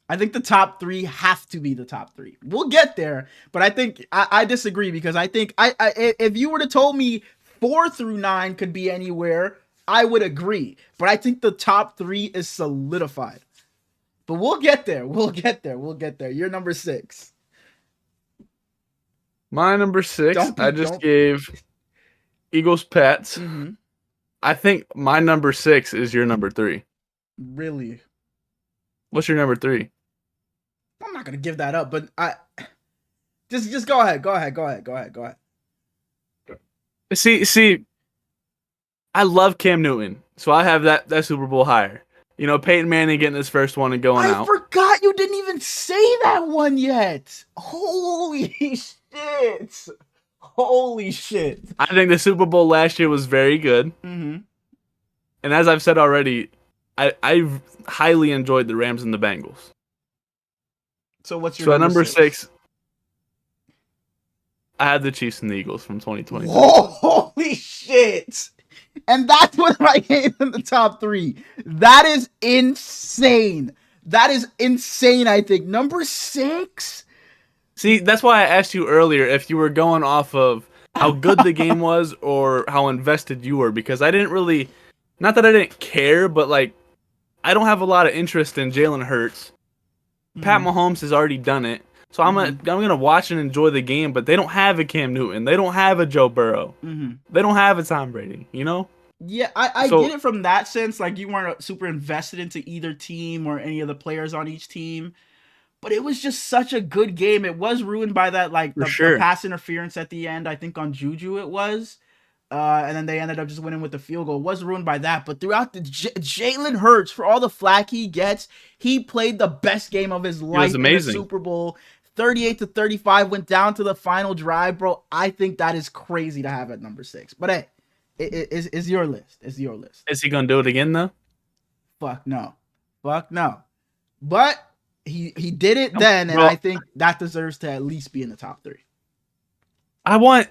I think the top 3 have to be the top 3. We'll get there, but I think I disagree because I think if you were to told me 4 through 9 could be anywhere, I would agree, but I think the top 3 is solidified. But we'll get there. We'll get there. You're number 6. My number 6, I just gave Eagles Pats. I think my number 6 is your number 3. Really? What's your number 3? I'm not gonna give that up, but I just go ahead. Go ahead. See. I love Cam Newton, so I have that Super Bowl higher. You know, Peyton Manning getting his first one and going out. I forgot you didn't even say that one yet. Holy shit. I think the Super Bowl last year was very good. And as I've said already, I highly enjoyed the Rams and the Bengals. So what's your number 6? I had the Chiefs and the Eagles from 2020. Holy shit. And that's what I gave in the top 3. That is insane. I think. Number 6? See, that's why I asked you earlier if you were going off of how good the game was or how invested you were, because I didn't really, not that I didn't care, but like, I don't have a lot of interest in Jalen Hurts. Pat Mahomes has already done it. So I'm gonna watch and enjoy the game, but they don't have a Cam Newton. They don't have a Joe Burrow. They don't have a Tom Brady, you know? Yeah, I get it from that sense. Like, you weren't super invested into either team or any of the players on each team. But it was just such a good game. It was ruined by that, like, the pass interference at the end, I think on Juju it was. And then they ended up just winning with the field goal. It was ruined by that, but throughout the Jalen Hurts, for all the flack he gets, he played the best game of his He was life in a amazing. Super Bowl. 38-35, went down to the final drive, bro. I think that is crazy to have at number 6. But hey, it's your list. It's your list. Is he gonna do it again though? Fuck no. Fuck no. But he did it then, and Bro, I think that deserves to at least be in the top 3. I want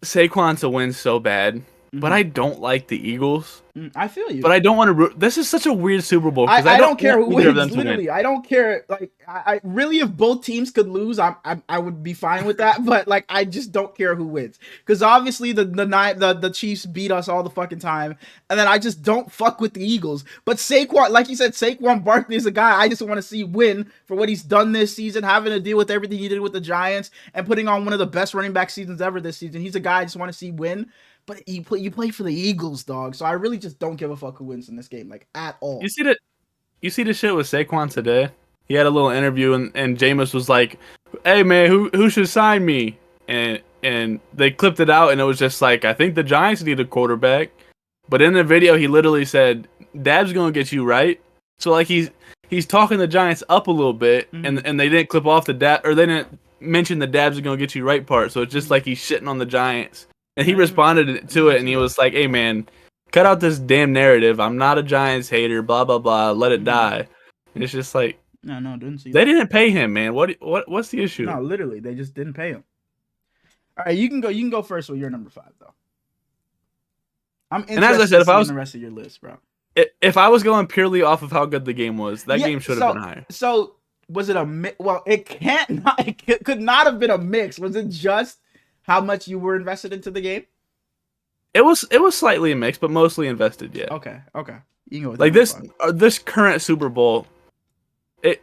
Saquon to win so bad, but I don't like the Eagles. I feel you. But I don't want to. This is such a weird Super Bowl because I don't care who want wins. Literally, I don't care. Like, I really, if both teams could lose, I would be fine with that. But like, I just don't care who wins because obviously the Chiefs beat us all the fucking time, and then I just don't fuck with the Eagles. But Saquon, like you said, Saquon Barkley is a guy I just want to see win for what he's done this season, having to deal with everything he did with the Giants, and putting on one of the best running back seasons ever this season. He's a guy I just want to see win. But you play for the Eagles, dog. So I really just don't give a fuck who wins in this game, like at all. You see the shit with Saquon today? He had a little interview and Jameis was like, "Hey man, who should sign me?" And they clipped it out and it was just like, "I think the Giants need a quarterback." But in the video, he literally said, "Dab's gonna get you right." So like he's talking the Giants up a little bit, and they didn't clip off the Dab, or they didn't mention the Dab's gonna get you right part. So it's just like he's shitting on the Giants. And he responded to it, and he was like, "Hey, man, cut out this damn narrative. I'm not a Giants hater, blah, blah, blah. Let it die." And it's just like, no, didn't see they didn't pay him, man. What's the issue? No, literally, they just didn't pay him. All right, you can go first with your number 5, though. I'm interested as I said, if I was the rest of your list, bro. If I was going purely off of how good the game was, that game should have been higher. So, was it a mix? Well, it could not have been a mix. Was it just how much you were invested into the game? It was slightly a mix, but mostly invested. Yeah. Okay. You can go with like this current Super Bowl, it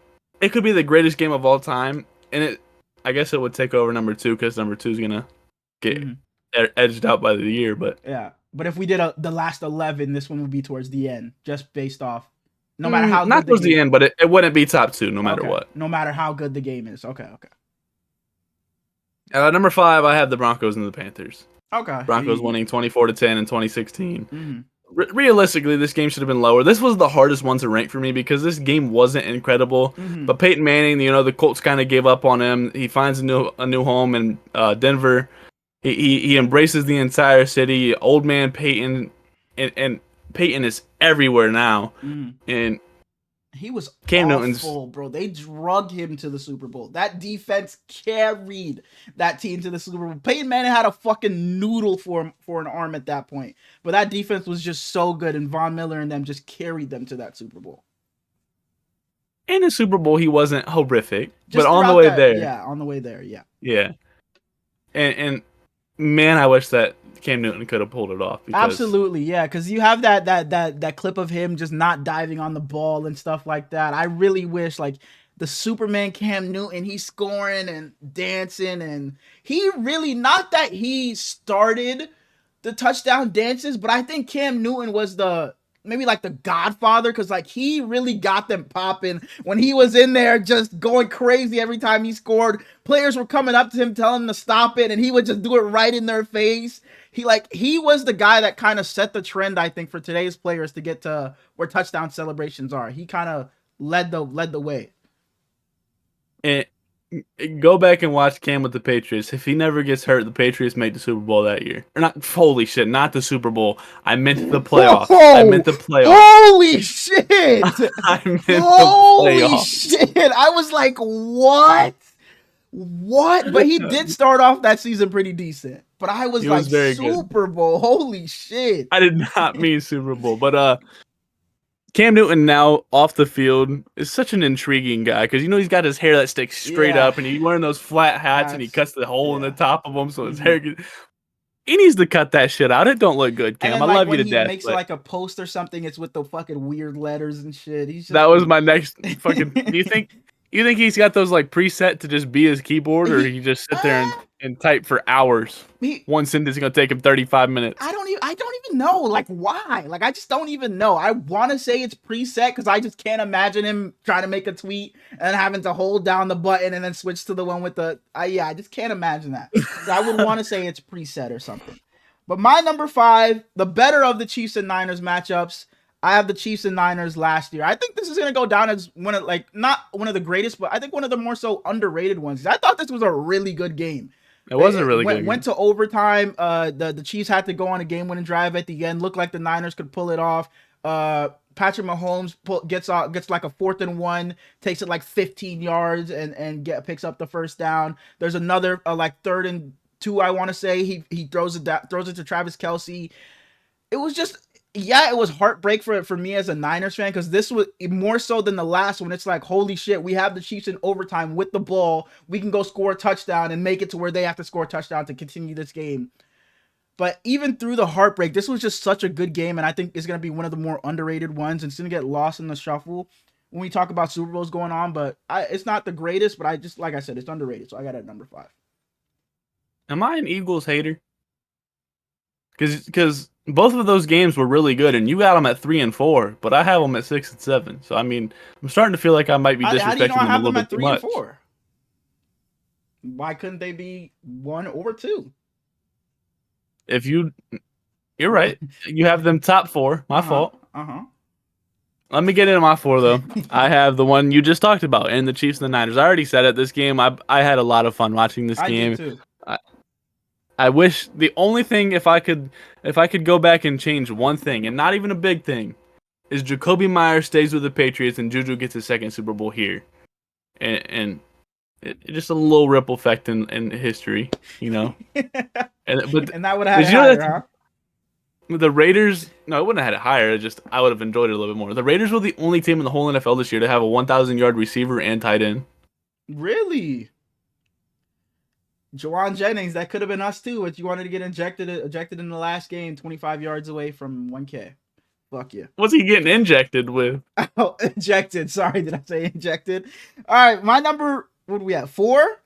could be the greatest game of all time, and I guess it would take over number 2 because number 2 is gonna get edged out by the year. But yeah, but if we did the last 11, this one would be towards the end, just based off. No matter how not towards the end, but it wouldn't be top 2 no matter what. No matter how good the game is. Okay. Number 5, I have the Broncos and the Panthers. Okay. Broncos winning 24-10 in 2016. Realistically, this game should have been lower. This was the hardest one to rank for me because this game wasn't incredible. But Peyton Manning, the Colts kind of gave up on him. He finds a new home in Denver. He embraces the entire city. Old man Peyton, and Peyton is everywhere now. And he was Cam awful, Newton's, bro. They drugged him to the Super Bowl. That defense carried that team to the Super Bowl. Peyton Manning had a fucking noodle for an arm at that point. But that defense was just so good, and Von Miller and them just carried them to that Super Bowl. In the Super Bowl, he wasn't horrific, but on the way there. Yeah, on the way there, yeah. Yeah. And man, I wish that Cam Newton could have pulled it off. Absolutely, yeah, because you have that clip of him just not diving on the ball and stuff like that. I really wish, like, the Superman Cam Newton, he's scoring and dancing, and he really, not that he started the touchdown dances, but I think Cam Newton was maybe like the godfather, because like he really got them popping when he was in there just going crazy every time he scored. Players were coming up to him telling him to stop it, and he would just do it right in their face. He was the guy that kind of set the trend, I think, for today's players to get to where touchdown celebrations are. He kind of led the way. And go back and watch Cam with the Patriots. If he never gets hurt, the Patriots make the Super Bowl that year. Or not, holy shit, not the Super Bowl. I meant the playoffs. I meant the playoffs. Holy shit! I meant the playoffs. Holy shit! I was like, what? What? But he did start off that season pretty decent. But I was like, very Super Bowl. Holy shit. I did not mean Super Bowl. But Cam Newton now off the field is such an intriguing guy because he's got his hair that sticks straight up, and he's wearing those flat hats, and he cuts the hole in the top of them so his hair gets... He needs to cut that shit out. It don't look good, Cam. I love you to death. When he makes like a post or something, it's with the fucking weird letters and shit. That was my next fucking... Do you think he's got those like preset to just be his keyboard, or he just sit there and type for hours? One sentence is gonna take him 35 minutes. I don't even know. Like, why? Like, I just don't even know. I want to say it's preset because I just can't imagine him trying to make a tweet and having to hold down the button and then switch to the one with the. I just can't imagine that. I would want to say it's preset or something. But my number 5, the better of the Chiefs and Niners matchups, I have the Chiefs and Niners last year. I think this is gonna go down as one of not one of the greatest, but I think one of the more so underrated ones. I thought this was a really good game. It was a really went good went game. to overtime. The Chiefs had to go on a game-winning drive at the end. Looked like the Niners could pull it off. Patrick Mahomes gets like a 4th and 1, takes it like 15 yards and picks up the first down. There's another like 3rd and 2, I want to say. He throws it to Travis Kelce. It was just, yeah, it was heartbreak for me as a Niners fan, because this was more so than the last one. It's like, holy shit, we have the Chiefs in overtime with the ball. We can go score a touchdown and make it to where they have to score a touchdown to continue this game. But even through the heartbreak, this was just such a good game, and I think it's going to be one of the more underrated ones. And it's going to get lost in the shuffle when we talk about Super Bowls going on. But it's not the greatest, but I just, like I said, it's underrated. So I got it at number 5. Am I an Eagles hater? Because both of those games were really good, and you got them at 3 and 4, but I have them at 6 and 7. So I mean, I'm starting to feel like I might be How do you know disrespecting I them a have little them at bit too 3 and much. 4? Why couldn't they be 1 or 2? If you're right. You have them top 4. My fault. Let me get into my 4 though. I have the one you just talked about, and the Chiefs and the Niners. I already said it. This game, I had a lot of fun watching this I game. did too. I wish the only thing, if I could go back and change one thing, and not even a big thing, is Jacoby Myers stays with the Patriots and Juju gets his 2nd Super Bowl here, and it just a little ripple effect in history, you know. And that would have had you know higher, huh? the Raiders? No, it wouldn't have had it higher. I would have enjoyed it a little bit more. The Raiders were the only team in the whole NFL this year to have a 1,000-yard receiver and tight end. Really? Jawan Jennings, that could have been us too. If you wanted to get ejected in the last game, 25 yards away from 1K. Fuck you. What's he getting injected with? Oh, injected. Sorry, did I say injected? All right, my number, what do we have? 4?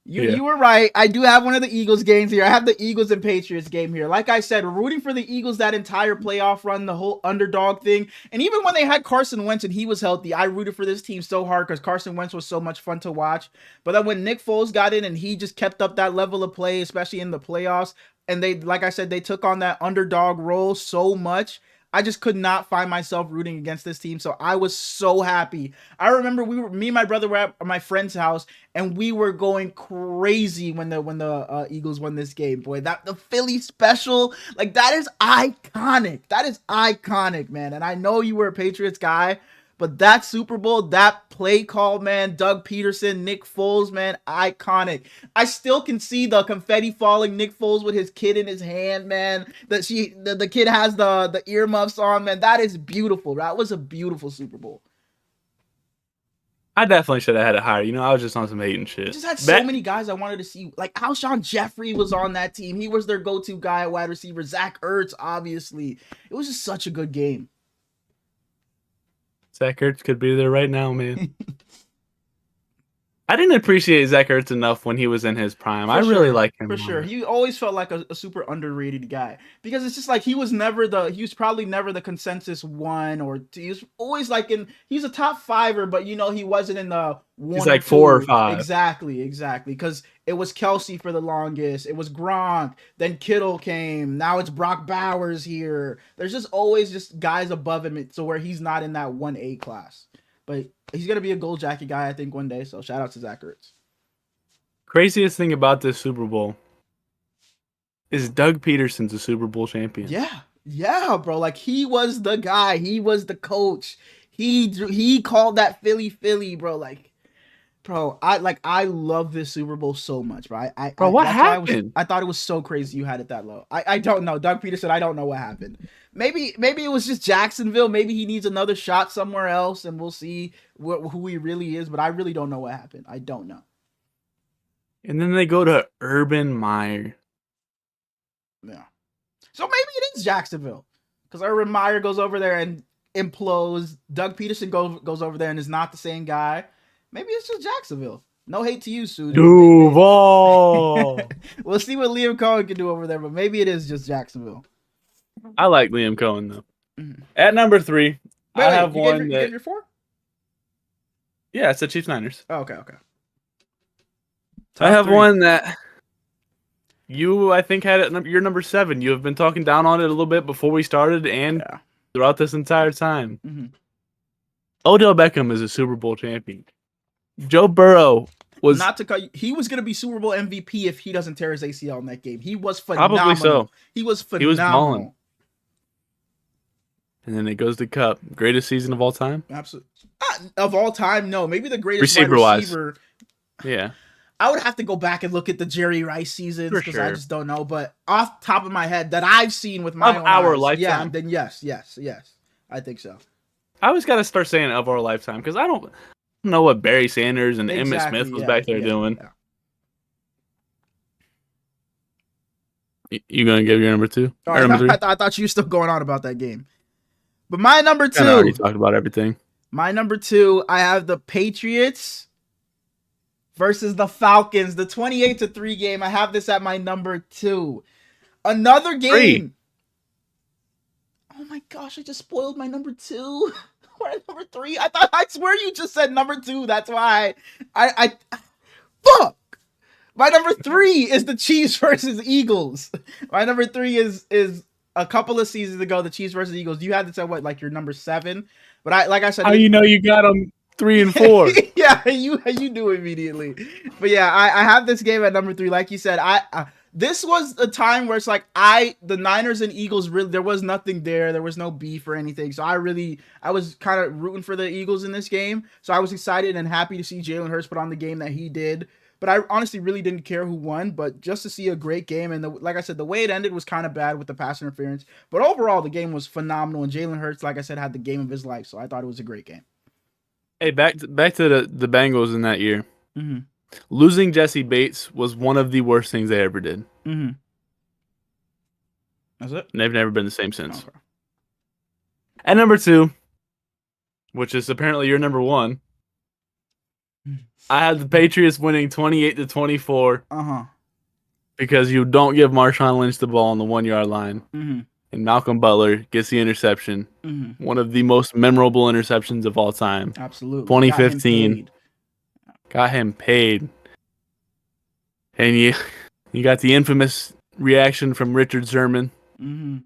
You were right. I do have one of the Eagles games here. I have the Eagles and Patriots game here. Like I said, rooting for the Eagles that entire playoff run, the whole underdog thing. And even when they had Carson Wentz and he was healthy, I rooted for this team so hard because Carson Wentz was so much fun to watch. But then when Nick Foles got in and he just kept up that level of play, especially in the playoffs, and they, like I said, they took on that underdog role so much, I just could not find myself rooting against this team. So I was so happy. I remember me and my brother were at my friend's house and we were going crazy when the Eagles won this game. Boy, that the Philly special, like, that is iconic. That is iconic, man. And I know you were a Patriots guy, but that Super Bowl, that play call, man, Doug Peterson, Nick Foles, man, iconic. I still can see the confetti falling, Nick Foles with his kid in his hand, man. The kid has the earmuffs on, man. That is beautiful. That was a beautiful Super Bowl. I definitely should have had it higher. You know, I was just on some hating shit. I just had so many guys I wanted to see. Like, Alshon Jeffrey was on that team. He was their go-to guy at wide receiver. Zach Ertz, obviously. It was just such a good game. Zach Ertz could be there right now, man. I didn't appreciate Zach Ertz enough when he was in his prime. I really like him. For sure. He always felt like a super underrated guy. Because it's just like he was probably never the consensus 1 or 2. He was always like he's a top 5er, but you know, he wasn't in the 1 He's like 4 or 5. Exactly. Because it was Kelce for the longest. It was Gronk. Then Kittle came. Now it's Brock Bowers here. There's just always just guys above him so where he's not in that 1A class. But he's going to be a gold jacket guy, I think, one day. So shout out to Zach Ertz. Craziest thing about this Super Bowl is Doug Peterson's a Super Bowl champion. Yeah, bro. Like, he was the guy. He was the coach. He called that Philly, bro. Like, bro, I love this Super Bowl so much, bro. What happened? I thought it was so crazy you had it that low. I don't know. Doug Peterson, I don't know what happened. Maybe it was just Jacksonville. Maybe he needs another shot somewhere else, and we'll see who he really is. But I really don't know what happened. I don't know. And then they go to Urban Meyer. Yeah. So maybe it is Jacksonville, because Urban Meyer goes over there and implodes. Doug Peterson goes over there and is not the same guy. Maybe it's just Jacksonville. No hate to you, Sue. Duval. We'll see what Liam Cohen can do over there, but maybe it is just Jacksonville. I like Liam Cohen though. Mm-hmm. At number 3, I have one. You gave your 4? Yeah, it's the Chiefs Niners. Oh, okay. I have one that You, I think, had it. You're number 7. You have been talking down on it a little bit before we started and throughout this entire time. Mm-hmm. Odell Beckham is a Super Bowl champion. Joe Burrow was not to cut. He was going to be Super Bowl MVP if he doesn't tear his ACL in that game. He was phenomenal. Probably so. He was phenomenal. He was balling. And then it goes to Kupp. Greatest season of all time? Absolutely. Of all time, no. Maybe the greatest receiver. Yeah. I would have to go back and look at the Jerry Rice seasons because I just don't know. But off the top of my head, that I've seen with my own eyes, lifetime. Yeah, then yes. I think so. I always got to start saying of our lifetime because I don't know what Barry Sanders and Emmitt Smith was back there doing. Yeah. You gonna give your number 2? Right, number 3? I thought you were still going on about that game. But my number 2. I already talked about everything. My number 2, I have the Patriots versus the Falcons, the 28-3 game. I have this at my number 2. Another game. 3. Oh my gosh, I just spoiled my number 2. What number 3? I swear you just said number 2. That's why I fuck. My number 3 is the Chiefs versus Eagles. My number 3 is a couple of seasons ago, the Chiefs versus Eagles. You had to say what, like your number 7? But like I said, how you know you got them 3 and 4? Yeah, you do immediately. But yeah, I have this game at number 3. Like you said, this was a time where it's like the Niners and Eagles really, there was nothing there. There was no beef or anything. So I was kind of rooting for the Eagles in this game. So I was excited and happy to see Jalen Hurts put on the game that he did. But I honestly really didn't care who won. But just to see a great game, and like I said, the way it ended was kind of bad with the pass interference. But overall, the game was phenomenal, and Jalen Hurts, like I said, had the game of his life. So I thought it was a great game. Hey, back to the Bengals in that year. Mm-hmm. Losing Jesse Bates was one of the worst things they ever did. Mm-hmm. That's it? And they've never been the same since. Okay. And number 2, which is apparently your number 1, I had the Patriots winning 28-24. Uh-huh. Because you don't give Marshawn Lynch the ball on the 1-yard line. Mm-hmm. And Malcolm Butler gets the interception. Mm-hmm. One of the most memorable interceptions of all time. Absolutely. 2015. Got him paid. And you got the infamous reaction from Richard Sherman. Mm-hmm.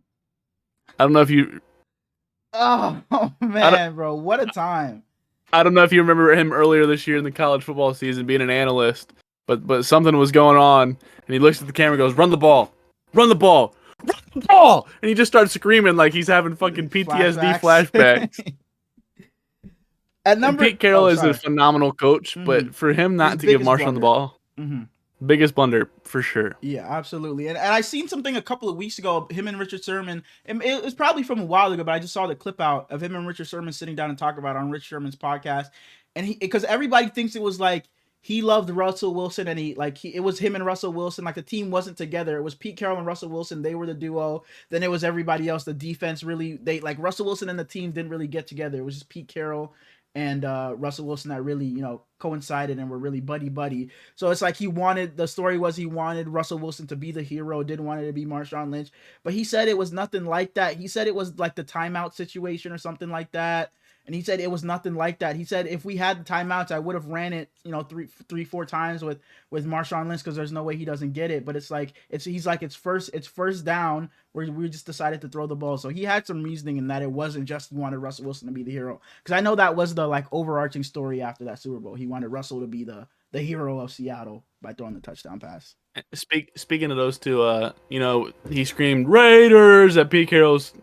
I don't know if you... Oh man, bro. What a time. I don't know if you remember him earlier this year in the college football season being an analyst, but something was going on, and he looks at the camera and goes, "Run the ball! Run the ball! Run the ball!" And he just starts screaming like he's having fucking PTSD flashbacks. And Pete Carroll is a phenomenal coach, but for him not to give Marshawn the ball, biggest blunder for sure. Yeah, absolutely. And I seen something a couple of weeks ago, him and Richard Sherman, and it was probably from a while ago, but I just saw the clip out of him and Richard Sherman sitting down and talking about it on Rich Sherman's podcast. And because everybody thinks it was like he loved Russell Wilson, and it was him and Russell Wilson. Like the team wasn't together. It was Pete Carroll and Russell Wilson. They were the duo. Then it was everybody else. The defense really, Russell Wilson and the team didn't really get together. It was just Pete Carroll and Russell Wilson that really, coincided and were really buddy. So it's like the story was he wanted Russell Wilson to be the hero, didn't want it to be Marshawn Lynch. But he said it was nothing like that. He said it was like the timeout situation or something like that. And he said it was nothing like that. He said if we had the timeouts, I would have ran it, 3-4 times with Marshawn Lynch because there's no way he doesn't get it. But it's first down where we just decided to throw the ball. So he had some reasoning in that it wasn't just he wanted Russell Wilson to be the hero. Because I know that was the overarching story after that Super Bowl. He wanted Russell to be the hero of Seattle by throwing the touchdown pass. Speaking of those two, he screamed Raiders at Pete Carroll's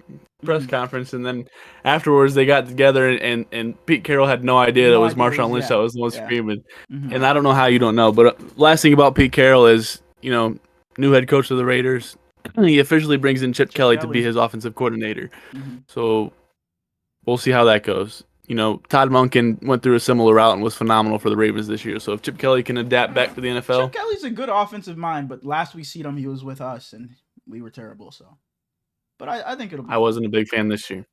press conference, and then afterwards they got together, and Pete Carroll had no idea that was Marshawn Lynch that was the one screaming. And I don't know how you don't know, but last thing about Pete Carroll is, new head coach of the Raiders, he officially brings in Chip Kelly to be his offensive coordinator. So we'll see how that goes. Todd Monken went through a similar route and was phenomenal for the Ravens this year. So if Chip Kelly can adapt back to the NFL. Chip Kelly's a good offensive mind, but last we seen him, he was with us, and we were terrible. So, but I think it'll be. I wasn't a big fan this year.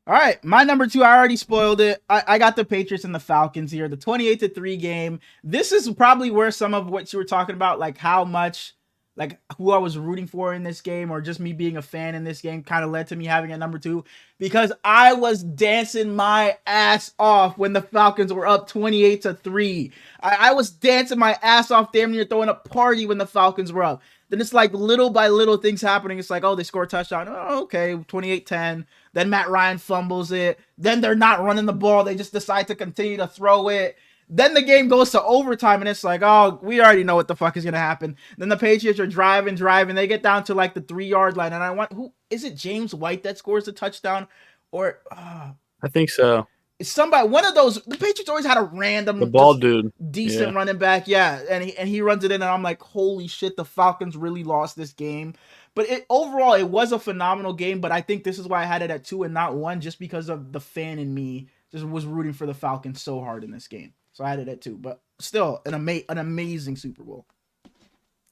All right, my number 2, I already spoiled it. I got the Patriots and the Falcons here, the 28-3 game. This is probably where some of what you were talking about, like how much like who I was rooting for in this game, or just me being a fan in this game, kind of led to me having a number 2, because I was dancing my ass off when the Falcons were up 28-3. I was dancing my ass off, damn near throwing a party when the Falcons were up. Then it's like little by little things happening. It's like, oh, they score a touchdown. Oh, okay, 28-10. Then Matt Ryan fumbles it. Then they're not running the ball. They just decide to continue to throw it. Then the game goes to overtime, and it's like, oh, we already know what the fuck is going to happen. Then the Patriots are driving. They get down to like the 3-yard line, and who is it? James White that scores the touchdown? Or I think so. Somebody, one of those. The Patriots always had a random, the bald dude, decent running back, yeah, and he runs it in, and I'm like, holy shit, the Falcons really lost this game. But overall, it was a phenomenal game. But I think this is why I had it at 2 and not 1, just because of the fan in me just was rooting for the Falcons so hard in this game. So I had it at 2, but still an amazing Super Bowl.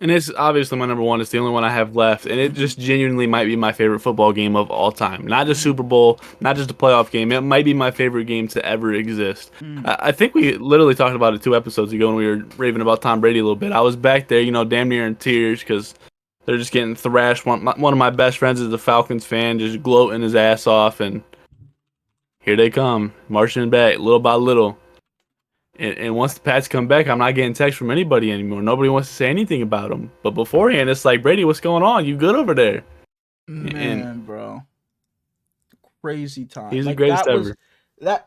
And it's obviously my number 1. It's the only one I have left, and it just genuinely might be my favorite football game of all time. Not just Super Bowl, not just a playoff game. It might be my favorite game to ever exist. I think we literally talked about it 2 episodes ago when we were raving about Tom Brady a little bit. I was back there, damn near in tears because they're just getting thrashed. One of my best friends is a Falcons fan, just gloating his ass off, and here they come, marching back little by little. And once the Pats come back, I'm not getting text from anybody anymore. Nobody wants to say anything about them. But beforehand, it's like, Brady, what's going on? You good over there? Man, bro. Crazy time. He's the greatest ever.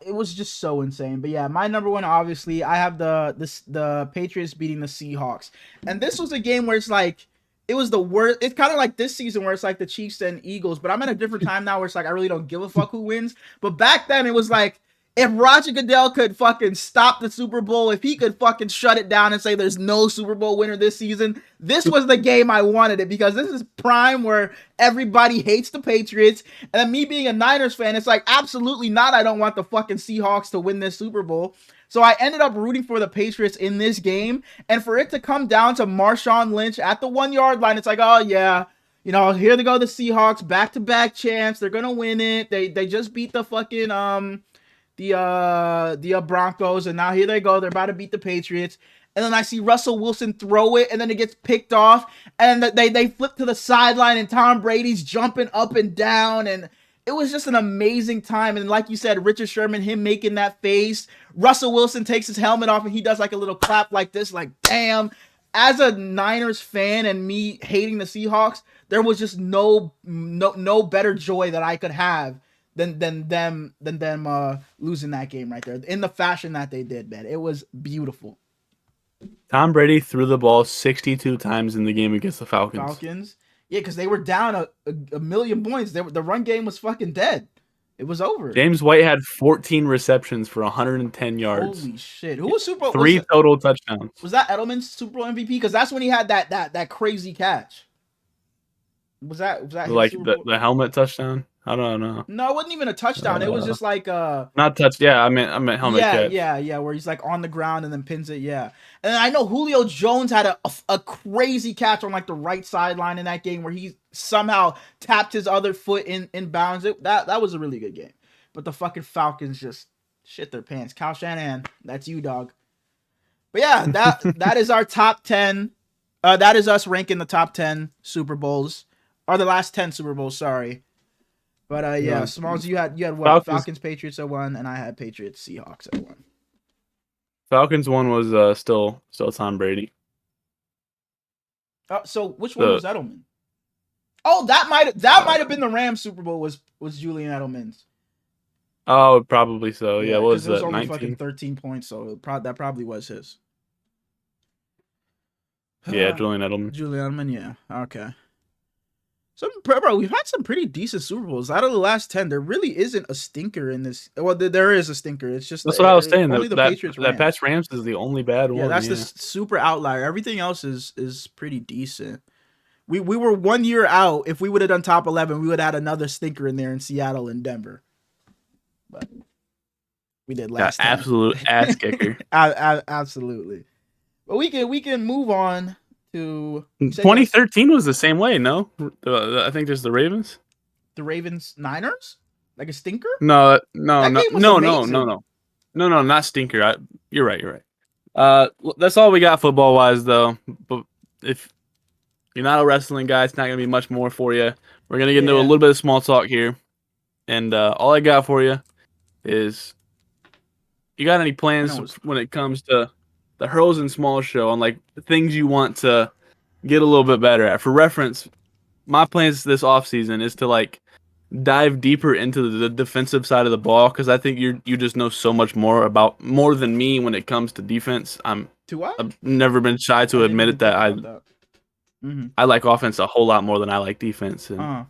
It was just so insane. But yeah, my number 1, obviously, I have the Patriots beating the Seahawks. And this was a game where it's like, it was the worst. It's kind of like this season where it's like the Chiefs and Eagles. But I'm at a different time now where it's like, I really don't give a fuck who wins. But back then, it was like, if Roger Goodell could fucking stop the Super Bowl, if he could fucking shut it down and say there's no Super Bowl winner this season, this was the game I wanted it, because this is prime where everybody hates the Patriots. And then me being a Niners fan, it's like, absolutely not. I don't want the fucking Seahawks to win this Super Bowl. So I ended up rooting for the Patriots in this game. And for it to come down to Marshawn Lynch at the 1-yard line, it's like, oh yeah, here they go, the Seahawks, back-to-back champs. They're gonna win it. They just beat the fucking the Broncos, and now here they go. They're about to beat the Patriots. And then I see Russell Wilson throw it, and then it gets picked off, and they flip to the sideline, and Tom Brady's jumping up and down, and it was just an amazing time. And like you said, Richard Sherman, him making that face. Russell Wilson takes his helmet off, and he does like a little clap like this, like, damn. As a Niners fan and me hating the Seahawks, there was just no better joy that I could have than them losing that game right there in the fashion that they did, man. It was beautiful. Tom Brady threw the ball 62 times in the game against the Falcons. Yeah, because they were down a million points. The run game was fucking dead. It was over. James White had 14 receptions for 110 yards. Holy shit! Who was Super Bowl? 3 total touchdowns. Was that Edelman's Super Bowl MVP? Because that's when he had that crazy catch. Was that like the helmet touchdown? I don't know. No, it wasn't even a touchdown. It was just like not touch. Yeah, I meant helmet catch. Yeah, where he's like on the ground and then pins it. Yeah, and I know Julio Jones had a crazy catch on like the right sideline in that game where he somehow tapped his other foot in bounds. That was a really good game. But the fucking Falcons just shit their pants. Kyle Shanahan, that's you, dog. But yeah, that is our top 10. That is us ranking the top 10 Super Bowls. Or the last 10 Super Bowls, sorry. But yeah, Smalls, you had what? Falcons, Patriots at 1, and I had Patriots, Seahawks at 1. Falcons 1 was still Tom Brady. So which one was Edelman? Oh, that might have been the Rams Super Bowl was Julian Edelman's. Oh, probably so. Yeah, it was only 19? fucking 13 points, so that probably was his. Yeah, Julian Edelman. Julian Edelman, yeah. Okay. So, bro, we've had some pretty decent Super Bowls. Out of the last 10, there really isn't a stinker in this. Well, there is a stinker. It's just that's what I was saying. Only the Patriots. That Pats Rams is the only bad one. Yeah, that's the super outlier. Everything else is pretty decent. We were 1 year out. If we would have done top 11, we would have had another stinker in there in Seattle and Denver. But we did last time. Absolute ass kicker. Absolutely. But we can move on to 2013 was the same way, no? I think there's the Ravens. The Ravens Niners? Like a stinker? No, not stinker. You're right. That's all we got football wise, though. But if You're not a wrestling guy. It's not gonna be much more for you. We're gonna get into a Yeah. little bit of small talk here, and all I got for you is, you got any I plans know it's when it comes to the Hurls and Small show on like things you want to get a little bit better at? For reference, my plans this offseason is to like dive deeper into the defensive side of the ball, because I think you just know so much more than me when it comes to defense. to what? I've never been shy I to didn't admit even it that think I about that. Mm-hmm. I like offense a whole lot more than I like defense. And Uh.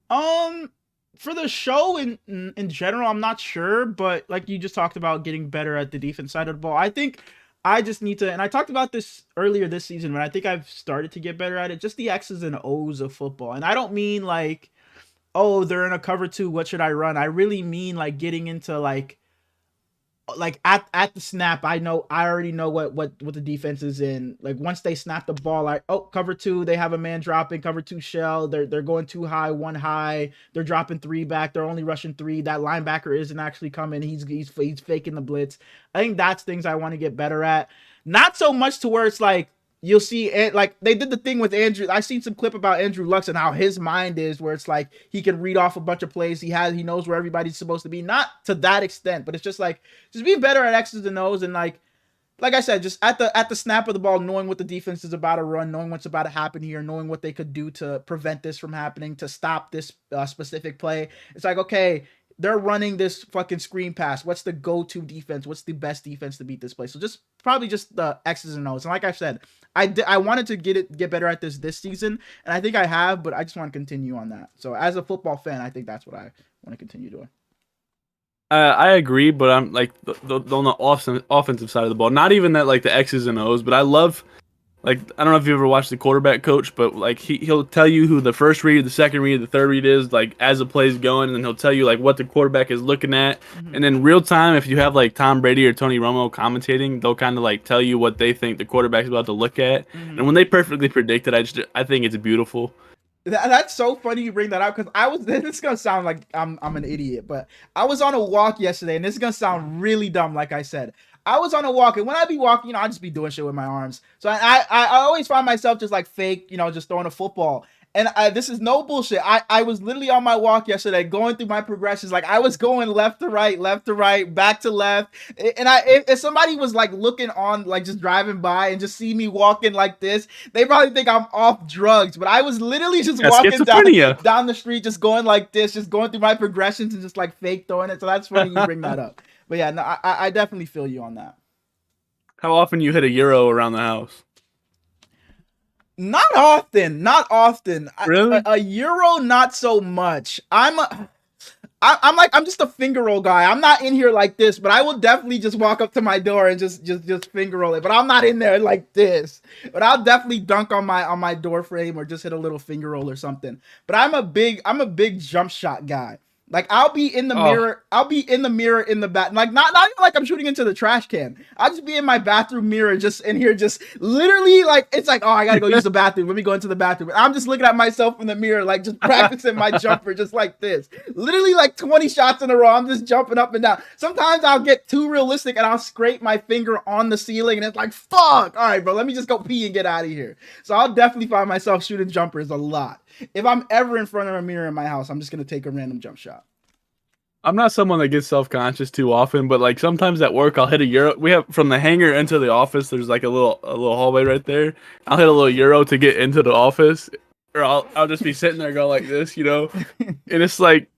Um, for the show in general, I'm not sure, but like you just talked about getting better at the defense side of the ball. I think I just need to, and I talked about this earlier this season when I think I've started to get better at it. Just the X's and O's of football, and I don't mean like, oh, they're in a cover two, what should I run? I really mean like getting into like at the snap, I already know what the defense is in. Like once they snap the ball, like, oh, cover two, they have a man dropping, cover two shell, they're going too high, one high, they're dropping three back, they're only rushing three. That linebacker isn't actually coming. He's faking the blitz. I think that's things I want to get better at. Not so much to where it's like you'll see, like they did the thing with Andrew. I seen some clip about Andrew Luck and how his mind is, where it's like he can read off a bunch of plays. He knows where everybody's supposed to be. Not to that extent, but it's just like just being better at X's and O's, and like I said, just at the snap of the ball, knowing what the defense is about to run, knowing what's about to happen here, knowing what they could do to prevent this from happening, to stop this specific play. It's like, okay, they're running this fucking screen pass. What's the go-to defense? What's the best defense to beat this play? So just probably just the X's and O's. And like I said, I wanted to get better at this season, and I think I have, but I just want to continue on that. So as a football fan, I think that's what I want to continue doing. I agree, but I'm like on the offensive side of the ball. Not even that like the X's and O's, but I love, like, I don't know if you ever watched the quarterback coach, but like he'll tell you who the first read, the second read, the third read is, like as the play's going, and then he'll tell you like what the quarterback is looking at. And then real time, if you have like Tom Brady or Tony Romo commentating, they'll kind of like tell you what they think the quarterback's about to look at. And when they perfectly predict it, I think it's beautiful. That's so funny you bring that up, because I was. This is gonna sound like I'm an idiot, but I was on a walk yesterday, and this is gonna sound really dumb. Like I said, I was on a walk, and when I be walking, I just be doing shit with my arms. So I always find myself just like fake, just throwing a football. And this is no bullshit. I was literally on my walk yesterday, going through my progressions. Like I was going left to right, back to left. And if somebody was like looking on, like just driving by and just see me walking like this, they probably think I'm off drugs. But I was literally just walking down the street, just going like this, just going through my progressions and just like fake throwing it. So that's funny you bring that up. But yeah, no, I definitely feel you on that. How often you hit a euro around the house? Not often. Really? A euro, not so much. I'm just a finger roll guy. I'm not in here like this, but I will definitely just walk up to my door and just finger roll it. But I'm not in there like this. But I'll definitely dunk on my door frame or just hit a little finger roll or something. But I'm a big jump shot guy. Like I'll be in the mirror. I'll be in the mirror in the bath. Like not even like I'm shooting into the trash can. I'll just be in my bathroom mirror, just in here, just literally like it's like, oh, I gotta go use the bathroom. Let me go into the bathroom. And I'm just looking at myself in the mirror, like just practicing my jumper, just like this. Literally like 20 shots in a row. I'm just jumping up and down. Sometimes I'll get too realistic and I'll scrape my finger on the ceiling, and it's like, fuck. All right, bro. Let me just go pee and get out of here. So I'll definitely find myself shooting jumpers a lot. If I'm ever in front of a mirror in my house, I'm just gonna take a random jump shot. I'm not someone that gets self-conscious too often, but like sometimes at work I'll hit a euro. We have, from the hangar into the office, there's like a little hallway right there. I'll hit a little euro to get into the office, or I'll just be sitting there going like this, and it's like,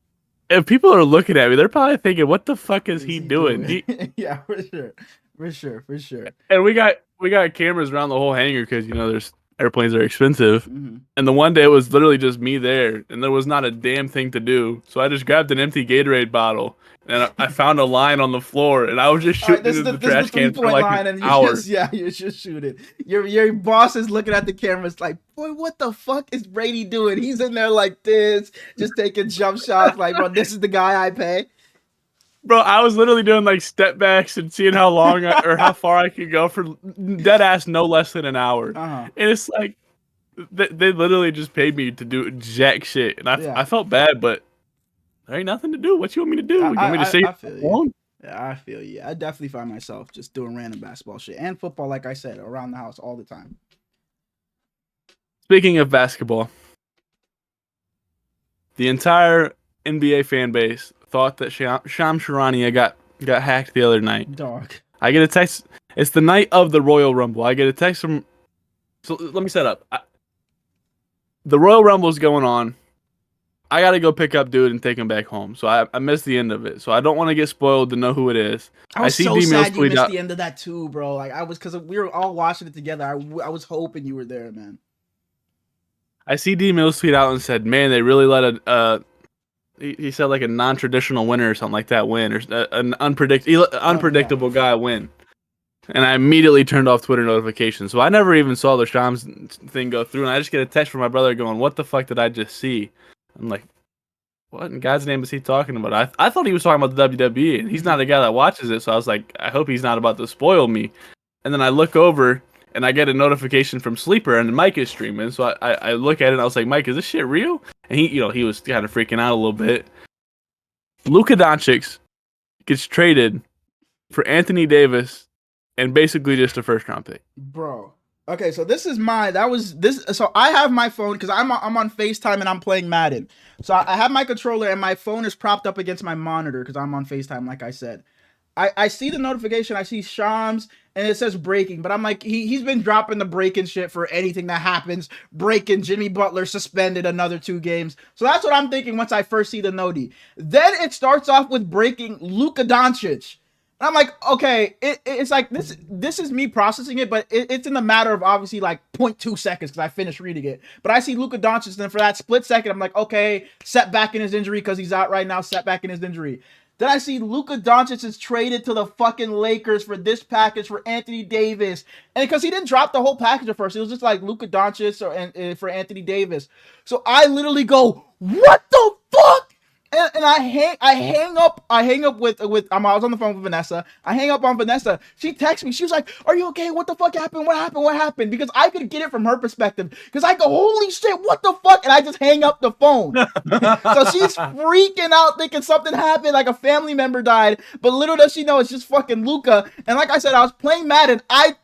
if people are looking at me, they're probably thinking, what the fuck is he doing? Yeah, for sure. And we got cameras around the whole hangar because there's airplanes are expensive. Mm-hmm. And the one day it was literally just me there, and there was not a damn thing to do. So I just grabbed an empty Gatorade bottle, and I found a line on the floor, and I was just shooting into the trash can for like an hour. You just shoot it. Your boss is looking at the camera. It's like, boy, what the fuck is Brady doing? He's in there like this, just taking jump shots. Like, bro, this is the guy I pay. Bro, I was literally doing like step backs and seeing how long or how far I could go for dead ass no less than an hour. And it's like they literally just paid me to do jack shit, and I felt bad, but there ain't nothing to do. What you want me to do? You want me to say? I feel you. Yeah, I feel you. I definitely find myself just doing random basketball shit and football, like I said, around the house all the time. Speaking of basketball, the entire NBA fan base thought that Shams Charania got hacked the other night. Dog. I get a text. It's the night of the Royal Rumble. I get a text from. So let me set up. The Royal Rumble's going on. I gotta go pick up dude and take him back home. So I missed the end of it. So I don't want to get spoiled to know who it is. I was see so D-Mills sad you tweet missed out. the end of that too, bro. Like I was, because we were all watching it together. I was hoping you were there, man. I see D-Mills tweet out and said, "Man, they really let a." He said like a non-traditional winner or something like that win, or an unpredictable guy win. And I immediately turned off Twitter notifications. So I never even saw the Shams thing go through. And I just get a text from my brother going, "What the fuck did I just see?" I'm like, what in God's name is he talking about? I thought he was talking about the WWE. And he's not a guy that watches it. So I was like, I hope he's not about to spoil me. And then I look over and I get a notification from Sleeper and Mike is streaming. So I look at it and I was like, Mike, is this shit real? And he was kind of freaking out a little bit. Luka Doncic gets traded for Anthony Davis and basically just a first round pick. Bro. Okay, so this is so I have my phone because I'm on FaceTime and I'm playing Madden. So I have my controller and my phone is propped up against my monitor because I'm on FaceTime, like I said. I see the notification, I see Shams, and it says breaking, but I'm like, he's been dropping the breaking shit for anything that happens. Breaking, Jimmy Butler suspended another 2 games. So that's what I'm thinking once I first see the noti. Then it starts off with breaking Luka Doncic. And I'm like, okay, it's like this is me processing it, but it's in the matter of obviously like 0.2 seconds because I finished reading it. But I see Luka Doncic, and then for that split second, I'm like, okay, setback in his injury because he's out right now, setback in his injury. Then I see Luka Doncic is traded to the fucking Lakers for this package for Anthony Davis. And because he didn't drop the whole package at first, it was just like Luka Doncic for Anthony Davis. So I literally go, what the fuck? And I hang up with I was on the phone with Vanessa. I hang up on Vanessa. She texts me. She was like, "Are you okay? What the fuck happened? What happened? What happened?" Because I could get it from her perspective. Because I go, "Holy shit, what the fuck?" And I just hang up the phone. So she's freaking out, thinking something happened, like a family member died. But little does she know it's just fucking Luka. And like I said, I was playing Madden. I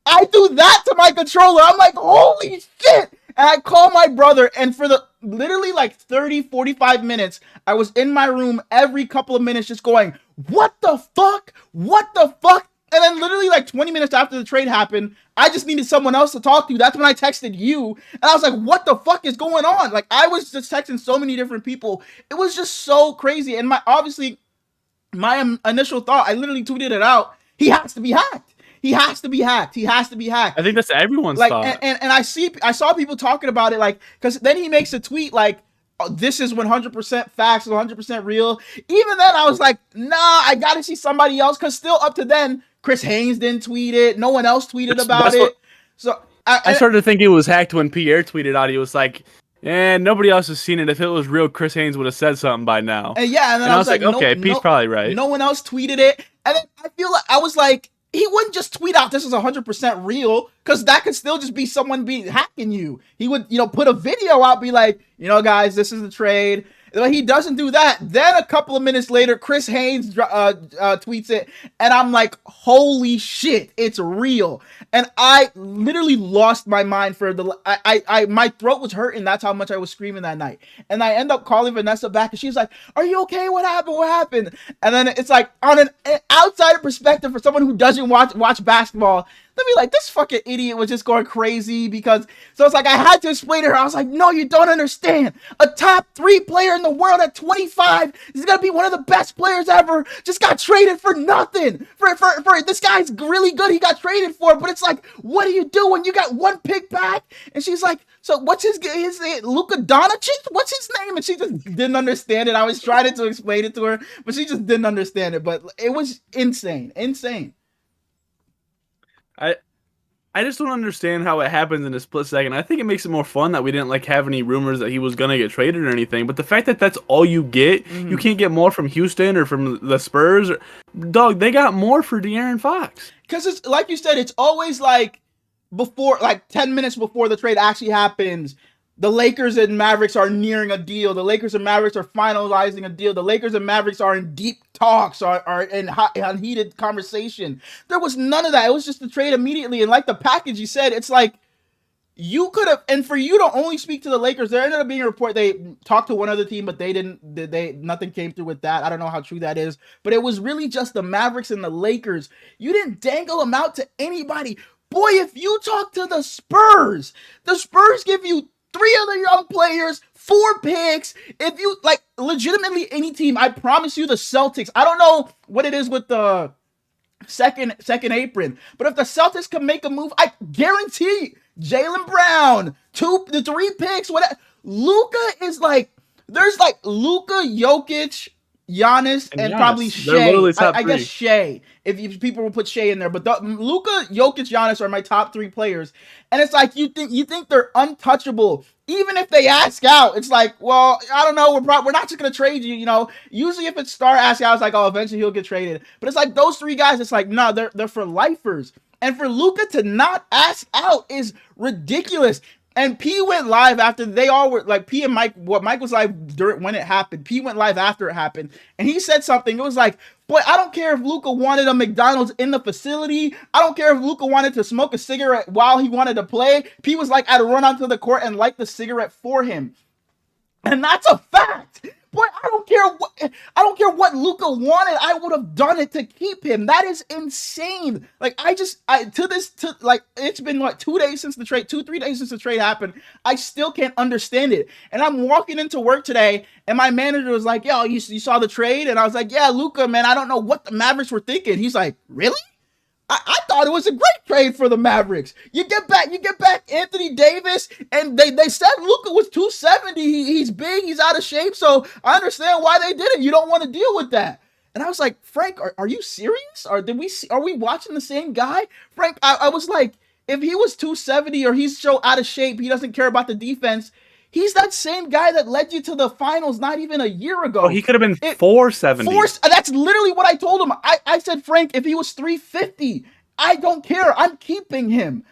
do that to my controller. I'm like, holy shit. And I call my brother, and for the literally like 30, 45 minutes, I was in my room every couple of minutes just going, what the fuck? What the fuck? And then literally like 20 minutes after the trade happened, I just needed someone else to talk to. That's when I texted you. And I was like, what the fuck is going on? Like, I was just texting so many different people. It was just so crazy. And my initial thought, I literally tweeted it out. He has to be hacked. He has to be hacked. He has to be hacked. I think that's everyone's thought. And I saw people talking about it, like, because then he makes a tweet like, oh, this is 100% facts, 100% real. Even then, I was like, nah, I gotta see somebody else, because still up to then, Chris Haynes didn't tweet it. No one else tweeted about it. So I started to think it was hacked when Pierre tweeted out. He was like, and nobody else has seen it. If it was real, Chris Haynes would have said something by now. And yeah, and then I was like, okay, Pete's probably right. No one else tweeted it. And then I was like, he wouldn't just tweet out this is 100% real, because that could still just be someone hacking you. He would, put a video out, be like, guys, this is the trade. But he doesn't do that. Then a couple of minutes later, Chris Haynes tweets it, and I'm like, holy shit, it's real. And I literally lost my mind for my throat was hurting. That's how much I was screaming that night. And I end up calling Vanessa back, and she's like, are you okay? What happened? What happened? And then it's like, on an outsider perspective, for someone who doesn't watch basketball, they'll be like, this fucking idiot was just going crazy so it's like, I had to explain to her. I was like, no, you don't understand. A top 3 player in the world at 25 is going to be one of the best players ever. Just got traded for nothing. For this guy's really good. He got traded for, but it's like, what do you do when you got 1 pick back? And she's like, so what's his Luka Doncic? What's his name? And she just didn't understand it. I was trying to explain it to her, but she just didn't understand it. But it was insane. I just don't understand how it happens in a split second. I think it makes it more fun that we didn't have any rumors that he was gonna get traded or anything. But the fact that that's all you get, you can't get more from Houston or from the Spurs. Dog, they got more for De'Aaron Fox. Because it's like you said, it's always like 10 minutes before the trade actually happens. The Lakers and Mavericks are nearing a deal. The Lakers and Mavericks are finalizing a deal. The Lakers and Mavericks are in deep talks, are in heated conversation. There was none of that. It was just the trade immediately. And like the package you said, it's like, You could have, and for you to only speak to the Lakers, there ended up being a report they talked to one other team, but they didn't. They nothing came through with that. I don't know how true that is, but it was really just the Mavericks and the Lakers. You didn't dangle them out to anybody, boy. If you talk to the Spurs give you three other young players, four picks. If you like, legitimately any team, I promise you, the Celtics. I don't know what it is with the second apron. But if the Celtics can make a move, I guarantee Jaylen Brown, the three picks, whatever. Luka is like, there's like Luka, Jokic, Giannis, And and probably Giannis, they're literally Shea. top I guess three. Shea, if people will put Shea in there. But Luka, Jokic, Giannis are my top three players. And it's like you think they're untouchable. Even if they ask out, it's like, well, I don't know. We're not just gonna trade you. You know, usually if it's star ask out, it's like, oh, eventually he'll get traded. But it's like those three guys. It's like, no, they're for lifers. And for Luka to not ask out is ridiculous. And P went live after they all were like P and Mike. What Mike was live during when it happened. P went live after it happened, and he said something. It was like, "Boy, I don't care if Luka wanted a McDonald's in the facility. I don't care if Luka wanted to smoke a cigarette while he wanted to play." P was like, "I'd run onto the court and light the cigarette for him," and that's a fact. Boy, I don't care what Luka wanted. I would have done it to keep him. That is insane. Like it's been what 2 days since the trade, 2 3 days since the trade happened. I still can't understand it. And I'm walking into work today, and my manager was like, "Yo, you saw the trade?" And I was like, "Yeah, Luka, man. I don't know what the Mavericks were thinking." He's like, "Really?" I thought it was a great trade for the Mavericks. You get back Anthony Davis, and they said Luka was 270. He's big, he's out of shape, so I understand why they did it. You don't want to deal with that. And I was like, Frank, are you serious? Are we watching the same guy? Frank, I was like, if he was 270 or he's so out of shape, he doesn't care about the defense. He's that same guy that led you to the finals not even a year ago. Oh, he could have been 470. That's literally what I told him. I said, Frank, if he was 350, I don't care. I'm keeping him.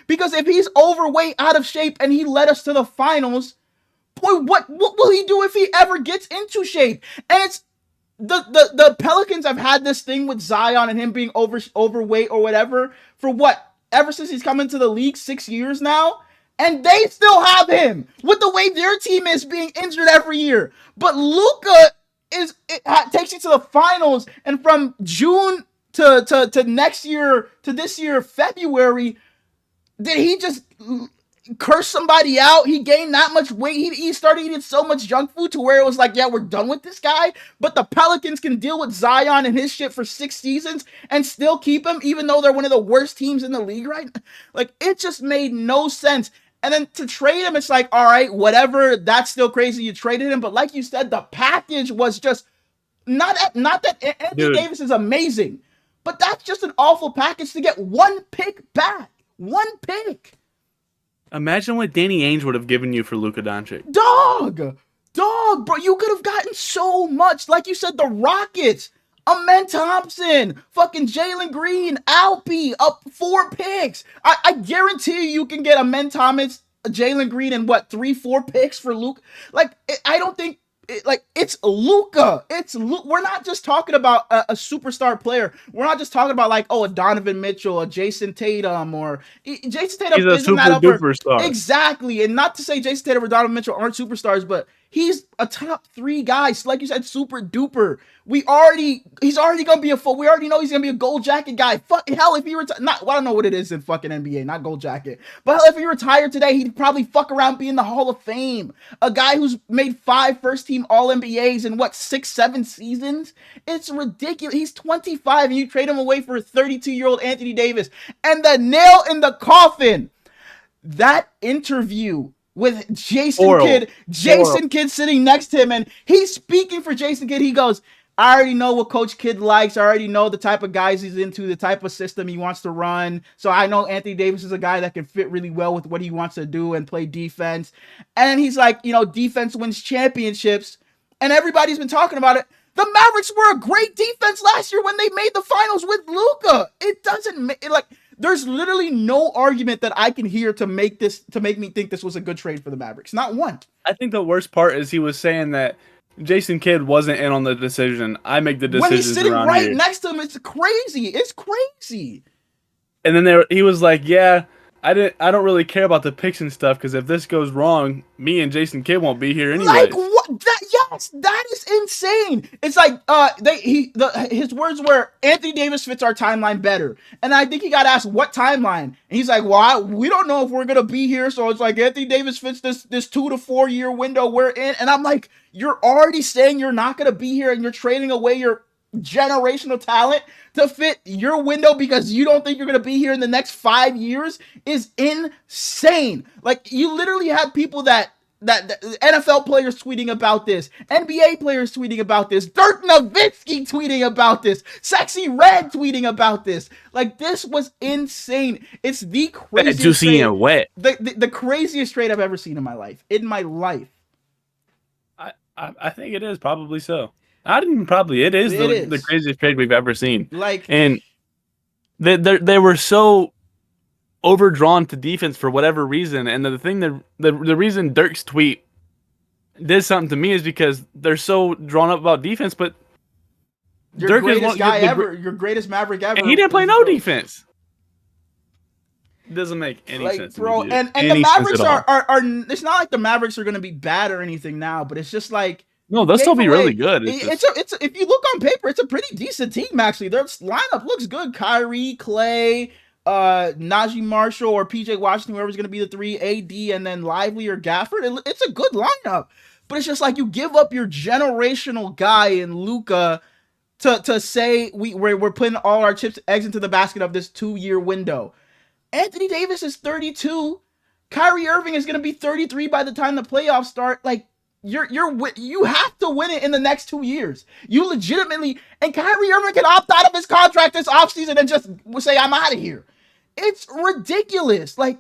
Because if he's overweight, out of shape, and he led us to the finals, boy, what will he do if he ever gets into shape? And it's the Pelicans have had this thing with Zion and him being overweight or whatever for what? Ever since he's come into the league, 6 years now. And they still have him with the way their team is being injured every year. But Luka takes you to the finals, and from June to next year to this year February, did he just curse somebody out? He gained that much weight. He started eating so much junk food to where it was like, yeah, we're done with this guy. But the Pelicans can deal with Zion and his shit for 6 seasons and still keep him, even though they're one of the worst teams in the league right now. Like, it just made no sense. And then to trade him, it's like, all right, whatever. That's still crazy. You traded him, but like you said, the package was just not that Anthony Davis is amazing, but that's just an awful package to get one pick back. One pick. Imagine what Danny Ainge would have given you for Luka Doncic. Dog, bro, you could have gotten so much. Like you said, the Rockets, Amen Thompson, fucking Jalen Green, Alpi, up 4 picks. I guarantee you can get Amen Thomas, Jalen Green, and what, 3-4 picks for Luke? Like, I don't think. It's Luka. We're not just talking about a superstar player. We're not just talking about like, oh, a Donovan Mitchell, a Jason Tatum, or Jason Tatum. He's a super duper star. Exactly, and not to say Jason Tatum or Donovan Mitchell aren't superstars, but he's a top 3 guy. Like you said, super duper. He's already gonna be we already know he's gonna be a gold jacket guy. Fuck hell, if he retired, I don't know what it is in fucking NBA, not gold jacket. But hell, if he retired today, he'd probably fuck around being the Hall of Fame. A guy who's made 5 first-team All-NBAs in what, 6-7 seasons? It's ridiculous. He's 25, and you trade him away for a 32-year-old Anthony Davis. And the nail in the coffin, that interview with Jason Kidd sitting next to him, and he's speaking for Jason Kidd. He goes, I already know what Coach Kidd likes. I already know the type of guys he's into, the type of system he wants to run. So I know Anthony Davis is a guy that can fit really well with what he wants to do and play defense. And he's like, defense wins championships. And everybody's been talking about it. The Mavericks were a great defense last year when they made the finals with Luka. It doesn't there's literally no argument that I can hear to make me think this was a good trade for the Mavericks. Not one. I think the worst part is he was saying that Jason Kidd wasn't in on the decision. I make the decisions. When he's sitting right here next to him, it's crazy. It's crazy. And then he was like, "Yeah, I don't really care about the picks and stuff because if this goes wrong, me and Jason Kidd won't be here Like anyways. what? Yes, that is insane. It's like his words were Anthony Davis fits our timeline better, and I think he got asked what timeline, and he's like, well, we don't know if we're gonna be here, so it's like Anthony Davis fits this 2 to 4 year window we're in, and I'm like, you're already saying you're not gonna be here, and you're trading away your generational talent to fit your window because you don't think you're going to be here in the next 5 years is insane. Like, you literally had people that NFL players tweeting about this, NBA players tweeting about this, Dirk Nowitzki tweeting about this, Sexy Red tweeting about this. Like, this was insane. It's the craziest juicy trade, and wet. the craziest trade I've ever seen in my life. I think it is probably so. Not even probably. It is the craziest trade we've ever seen. Like, and they were so overdrawn to defense for whatever reason. And the thing that the reason Dirk's tweet did something to me is because they're so drawn up about defense. But your Dirk greatest guy ever, your greatest Maverick ever, and he didn't play no defense. It doesn't make any sense, bro. to me, and the Mavericks are. It's not like the Mavericks are going to be bad or anything now, but it's just like. No, they'll still be really good. It's if you look on paper, it's a pretty decent team actually. Their lineup looks good. Kyrie, Clay, Najee Marshall or PJ Washington, whoever's going to be the 3, AD, and then Lively or Gafford. It's a good lineup, but it's just like you give up your generational guy in Luka to say we're putting all our eggs into the basket of this 2-year window. Anthony Davis is 32. Kyrie Irving is going to be 33 by the time the playoffs start. Like. You have to win it in the next 2 years. You legitimately, and Kyrie Irving can opt out of his contract this offseason and just say, I'm out of here. It's ridiculous. Like,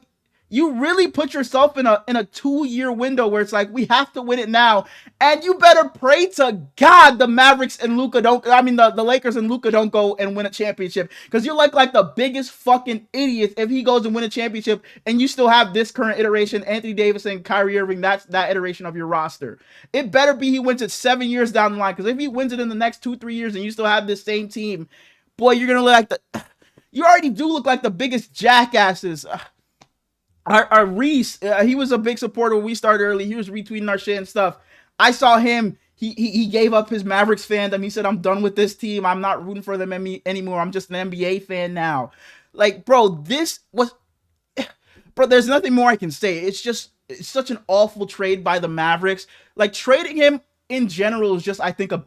you really put yourself in a 2-year window where it's like, we have to win it now. And you better pray to God the Mavericks and Luka the Lakers and Luka don't go and win a championship. Because you're like the biggest fucking idiot if he goes and win a championship and you still have this current iteration, Anthony Davis and Kyrie Irving, that's that iteration of your roster. It better be he wins it 7 years down the line. Because if he wins it in the next 2-3 years and you still have this same team, boy, you're going to look like you already do look like the biggest jackasses. Our Reese, he was a big supporter when we started early. He was retweeting our shit and stuff. I saw him. He gave up his Mavericks fandom. He said, I'm done with this team. I'm not rooting for them anymore. I'm just an NBA fan now. Like, bro, there's nothing more I can say. It's such an awful trade by the Mavericks. Like, trading him in general is just, I think, we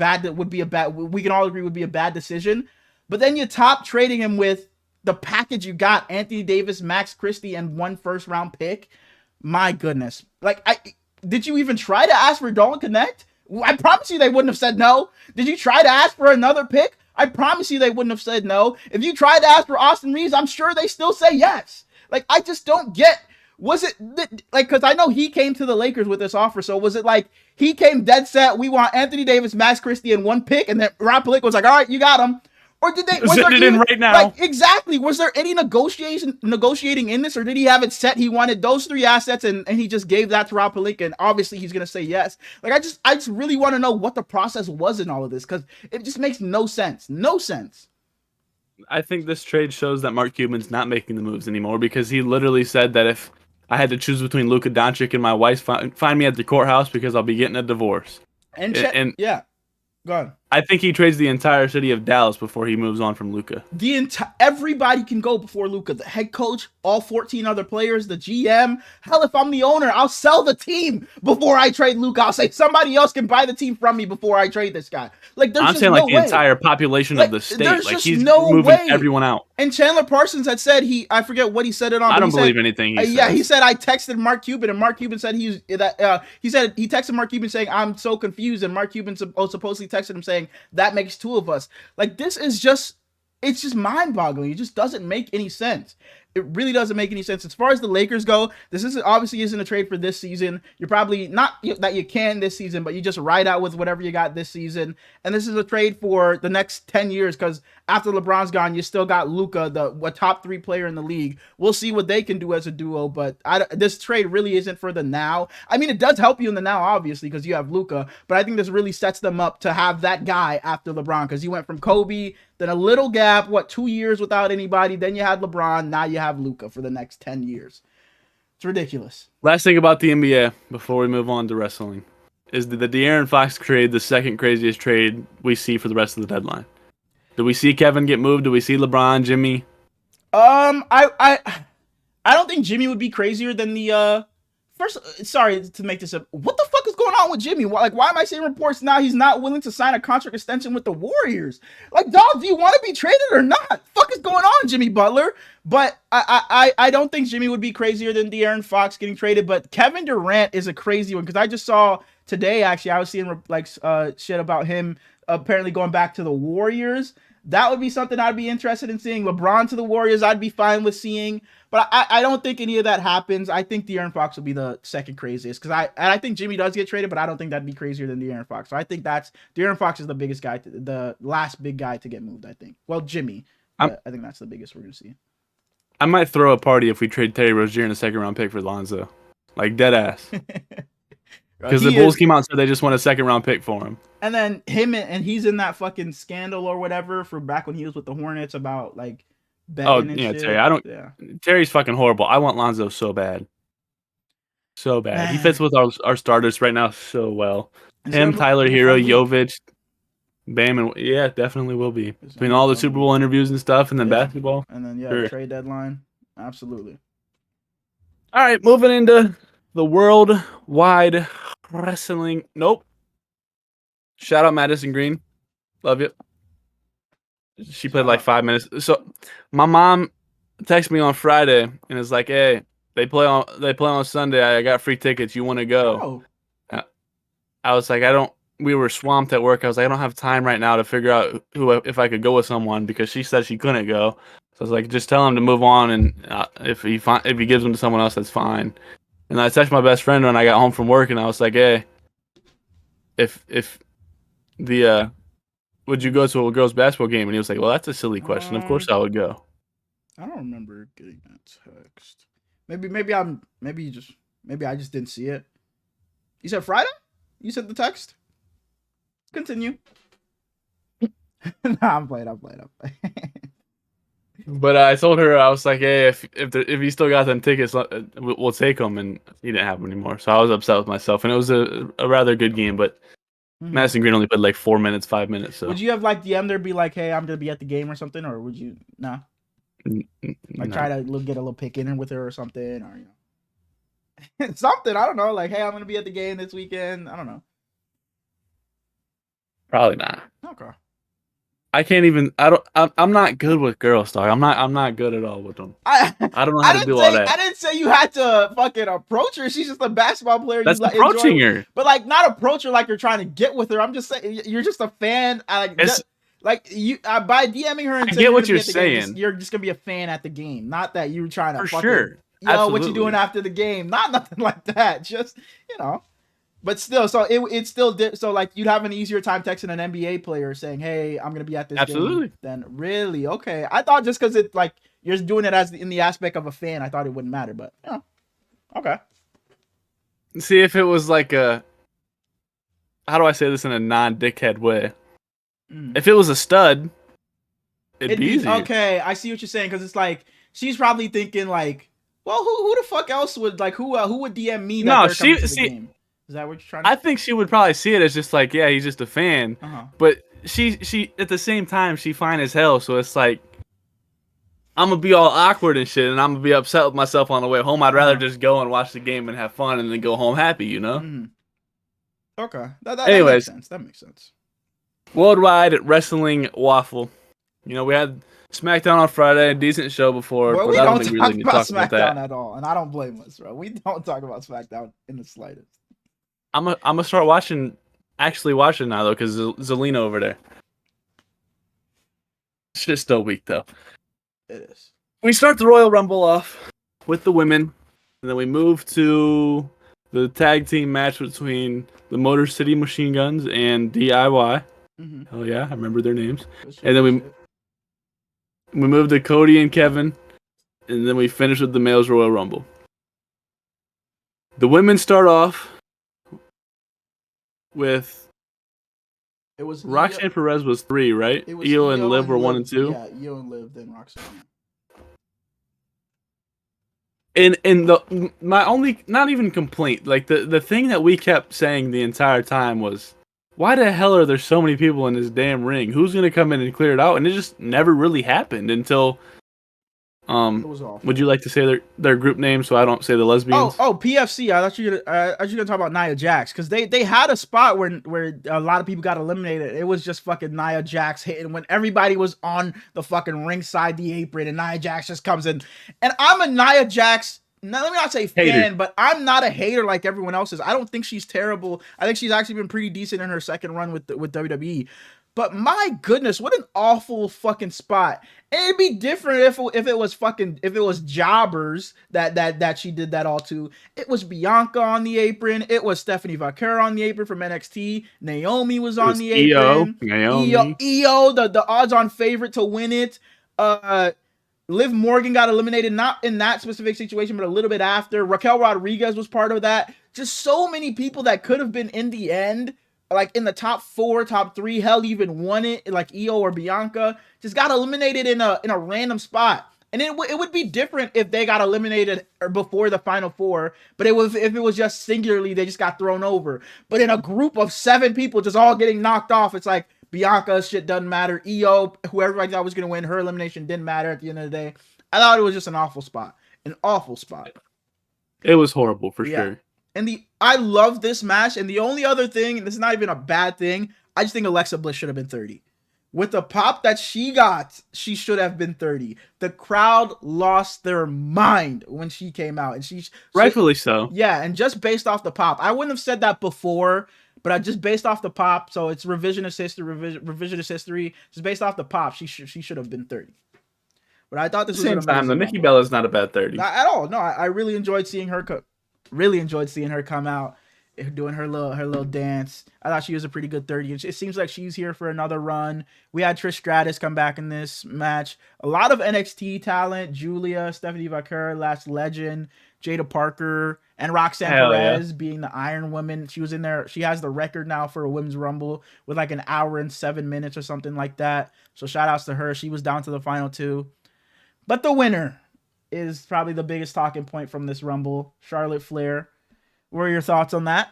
can all agree would be a bad decision. But then you top trading him with the package you got, Anthony Davis, Max Christie, and 1 first-round pick. My goodness. Like, did you even try to ask for Dalton Connect? I promise you they wouldn't have said no. Did you try to ask for another pick? I promise you they wouldn't have said no. If you tried to ask for Austin Reeves, I'm sure they still say yes. Like, I just don't get, was it, like, because I know he came to the Lakers with this offer, so was it like, he came dead set, we want Anthony Davis, Max Christie, and 1 pick, and then Rob Pelinka was like, all right, you got him. Or did they send it in right now? Like, exactly. Was there any negotiating in this, or did he have it set? He wanted those 3 assets, and he just gave that to Rob Pelinka, and obviously he's gonna say yes. Like, I just really want to know what the process was in all of this, because it just makes no sense. No sense. I think this trade shows that Mark Cuban's not making the moves anymore because he literally said that if I had to choose between Luka Doncic and my wife, find me at the courthouse because I'll be getting a divorce. And yeah. Go on. I think he trades the entire city of Dallas before he moves on from Luka. Everybody can go before Luka. The head coach, all 14 other players, the GM. Hell, if I'm the owner, I'll sell the team before I trade Luka. I'll say somebody else can buy the team from me before I trade this guy. Like, there's just no way. I'm saying the entire population of the state. There's like, just he's no moving way. Everyone out. And Chandler Parsons had said I forget what he said it on. I don't believe anything he said. Yeah, he said I texted Mark Cuban, and Mark Cuban said he said he texted Mark Cuban saying I'm so confused, and Mark Cuban supposedly texted him saying that makes 2 of us. Like, this is just, it's just mind-boggling. It just doesn't make any sense. It really doesn't make any sense. As far as the Lakers go, this obviously isn't a trade for this season. You're probably not that you can this season, but you just ride out with whatever you got this season. And this is a trade for the next 10 years because after LeBron's gone, you still got Luka, the top 3 player in the league. We'll see what they can do as a duo, but this trade really isn't for the now. I mean, it does help you in the now, obviously, because you have Luka, but I think this really sets them up to have that guy after LeBron because you went from Kobe, then a little gap, 2 years without anybody, then you had LeBron, now you have Luka for the next 10 years. It's ridiculous. Last thing about the NBA before we move on to wrestling is the De'Aaron Fox trade the second craziest trade we see for the rest of the deadline. Do we see Kevin get moved? Do we see LeBron, Jimmy? I don't think Jimmy would be crazier than the first. Sorry to make this up. What the fuck is going on with Jimmy? Why am I seeing reports now he's not willing to sign a contract extension with the Warriors? Like, dog, do you want to be traded or not? Fuck is going on, Jimmy Butler? But I don't think Jimmy would be crazier than De'Aaron Fox getting traded. But Kevin Durant is a crazy one because I just saw today, actually, I was seeing like shit about him apparently going back to the Warriors. That would be something I'd be interested in seeing. LeBron to the Warriors, I'd be fine with seeing. But I don't think any of that happens. I think De'Aaron Fox will be the second craziest because I think Jimmy does get traded, but I don't think that'd be crazier than De'Aaron Fox. So I think De'Aaron Fox is the biggest guy, the last big guy to get moved. I think. Well, Jimmy, but I think that's the biggest we're gonna see. I might throw a party if we trade Terry Rozier in a second round pick for Lonzo, like dead ass. Because the Bulls came out and said they just want a second round pick for him. And then and he's in that fucking scandal or whatever for back when he was with the Hornets about like betting and shit. Terry. Terry's fucking horrible. I want Lonzo so bad. So bad. He fits with our starters right now so well. Him, Tyler Hero, Jovic, Bam, and yeah, definitely will be. Between all the Super Bowl interviews and stuff and then basketball. And then trade deadline. Absolutely. All right, moving into the worldwide wrestling. Nope. Shout out Madison Green. Love you. She played like 5 minutes. So my mom texted me on Friday and is like, "Hey, they play on Sunday. I got free tickets. You want to go?" Oh. I was like, we were swamped at work. I was like, I don't have time right now to figure out if I could go with someone because she said she couldn't go. So I was like, just tell him to move on, and if he gives them to someone else, that's fine. And I texted my best friend when I got home from work, and I was like, "Hey, if the would you go to a girls' basketball game?" And he was like, "Well, that's a silly question. Of course I would go." I don't remember getting that text. Maybe I just didn't see it. You said Friday? You sent the text? Continue. Nah, I'm playing. But I told her, I was like, "Hey, if he still got them tickets, we'll take them." And he didn't have them anymore, so I was upset with myself. And it was a rather good game, but Madison Green only played like 4 minutes, 5 minutes. So would you have like DM'd her, be like, "Hey, I'm gonna be at the game" or something, or would you nah? Like try to get a little pick in with her or something, or something. I don't know. Like, "Hey, I'm gonna be at the game this weekend." I don't know. Probably not. Okay. I can't even. I'm not good with girls, dog. I'm not good at all with them. I don't know how to do all that. I didn't say you had to fucking approach her. She's just a basketball player. That's approaching her. But like, not approach her like you're trying to get with her. I'm just saying you're just a fan. By DMing her and I get what you're saying. You're just gonna be a fan at the game, not that you're trying to. For sure. Yo, what you doing after the game? Not nothing like that. Just But still, so it's still so like you'd have an easier time texting an NBA player saying, "Hey, I'm gonna be at this game." Then really, okay. I thought just because it like you're doing it as in the aspect of a fan, I thought it wouldn't matter. But okay. See, if it was like how do I say this in a non-dickhead way? If it was a stud, it'd be easier. Okay, I see what you're saying because it's like she's probably thinking like, well, who the fuck else would like who would DM me? That they're coming to the game? Is that what you're trying to I think she would probably see it as just like, yeah, he's just a fan. But she at the same time, she fine as hell. So it's like, I'm going to be all awkward and shit, and I'm going to be upset with myself on the way home. I'd rather just go and watch the game and have fun and then go home happy, you know? Okay. Anyways, that makes sense. Worldwide Wrestling Waffle. We had SmackDown on Friday, a decent show before, but I don't think we really need to talk SmackDown about that at all. And I don't blame us, bro. We don't talk about SmackDown in the slightest. I'm gonna start actually watching now though, because Zelina over there. It's just still weak though. It is. We start the Royal Rumble off with the women, and then we move to the tag team match between the Motor City Machine Guns and DIY. Hell yeah, I remember their names. And then we move to Cody and Kevin, and then we finish with the males Royal Rumble. The women start off with Roxanne Perez was 3, right? Io and Liv were 1 and 2. Yeah, Io and Liv, then Roxanne. And my only not even complaint, like the thing that we kept saying the entire time was, why the hell are there so many people in this damn ring? Who's gonna come in and clear it out? And it just never really happened until It was awful. would you like to say their group name so I don't say the lesbians? PFC. I thought you were gonna talk about Nia Jax because they had a spot where a lot of people got eliminated. It was just fucking Nia Jax hitting when everybody was on the fucking ringside the apron, and Nia Jax just comes in. And I'm a Nia Jax. Now, let me not say fan, but I'm not a hater like everyone else is. I don't think she's terrible. I think she's actually been pretty decent in her second run with WWE. But my goodness, what an awful fucking spot. And it'd be different if it was jobbers that she did that all to. It was Bianca on the apron. It was Stephanie Vaquer on the apron from NXT. Naomi was on the apron. Naomi. EO, the odds-on favorite to win it. Liv Morgan got eliminated, not in that specific situation, but a little bit after. Raquel Rodriguez was part of that. Just so many people that could have been in the end, like in the top 4, top 3, hell, even won it, like EO or Bianca, just got eliminated in a random spot. And it would be different if they got eliminated before the final 4, but if it was just singularly, they just got thrown over. But in a group of 7 people just all getting knocked off, it's like, Bianca, shit doesn't matter. EO, whoever I thought was going to win, her elimination didn't matter at the end of the day. I thought it was just an awful spot. An awful spot. It was horrible for sure. And I love this match. And the only other thing, and this is not even a bad thing, I just think Alexa Bliss should have been 30. With the pop that she got, she should have been 30. The crowd lost their mind when she came out. And rightfully so. Yeah, and just based off the pop. I wouldn't have said that before, but I just based off the pop, so it's revisionist history. Just based off the pop, she should have been 30. But I thought this was same time. The Nikki Bella's not a bad 30. Not at all. No, I really enjoyed seeing her. Really enjoyed seeing her come out, doing her little dance. I thought she was a pretty good 30. It seems like she's here for another run. We had Trish Stratus come back in this match. A lot of NXT talent: Julia, Stephanie Vaquer, Last Legend, Jada Parker, and Roxanne Perez being the Iron Woman. She was in there. She has the record now for a Women's Rumble with like an hour and 7 minutes or something like that. So shout outs to her. She was down to the final 2. But the winner is probably the biggest talking point from this Rumble, Charlotte Flair. What are your thoughts on that?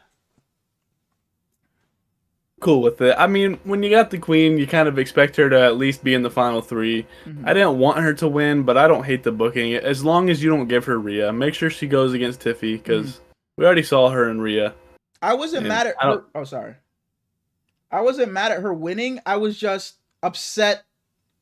Cool with it. I mean, when you got the queen, you kind of expect her to at least be in the final 3. I didn't want her to win, but I don't hate the booking. As long as you don't give her Rhea, make sure she goes against Tiffy, because we already saw her in Rhea. I wasn't mad at her. Oh, sorry. I wasn't mad at her winning. I was just upset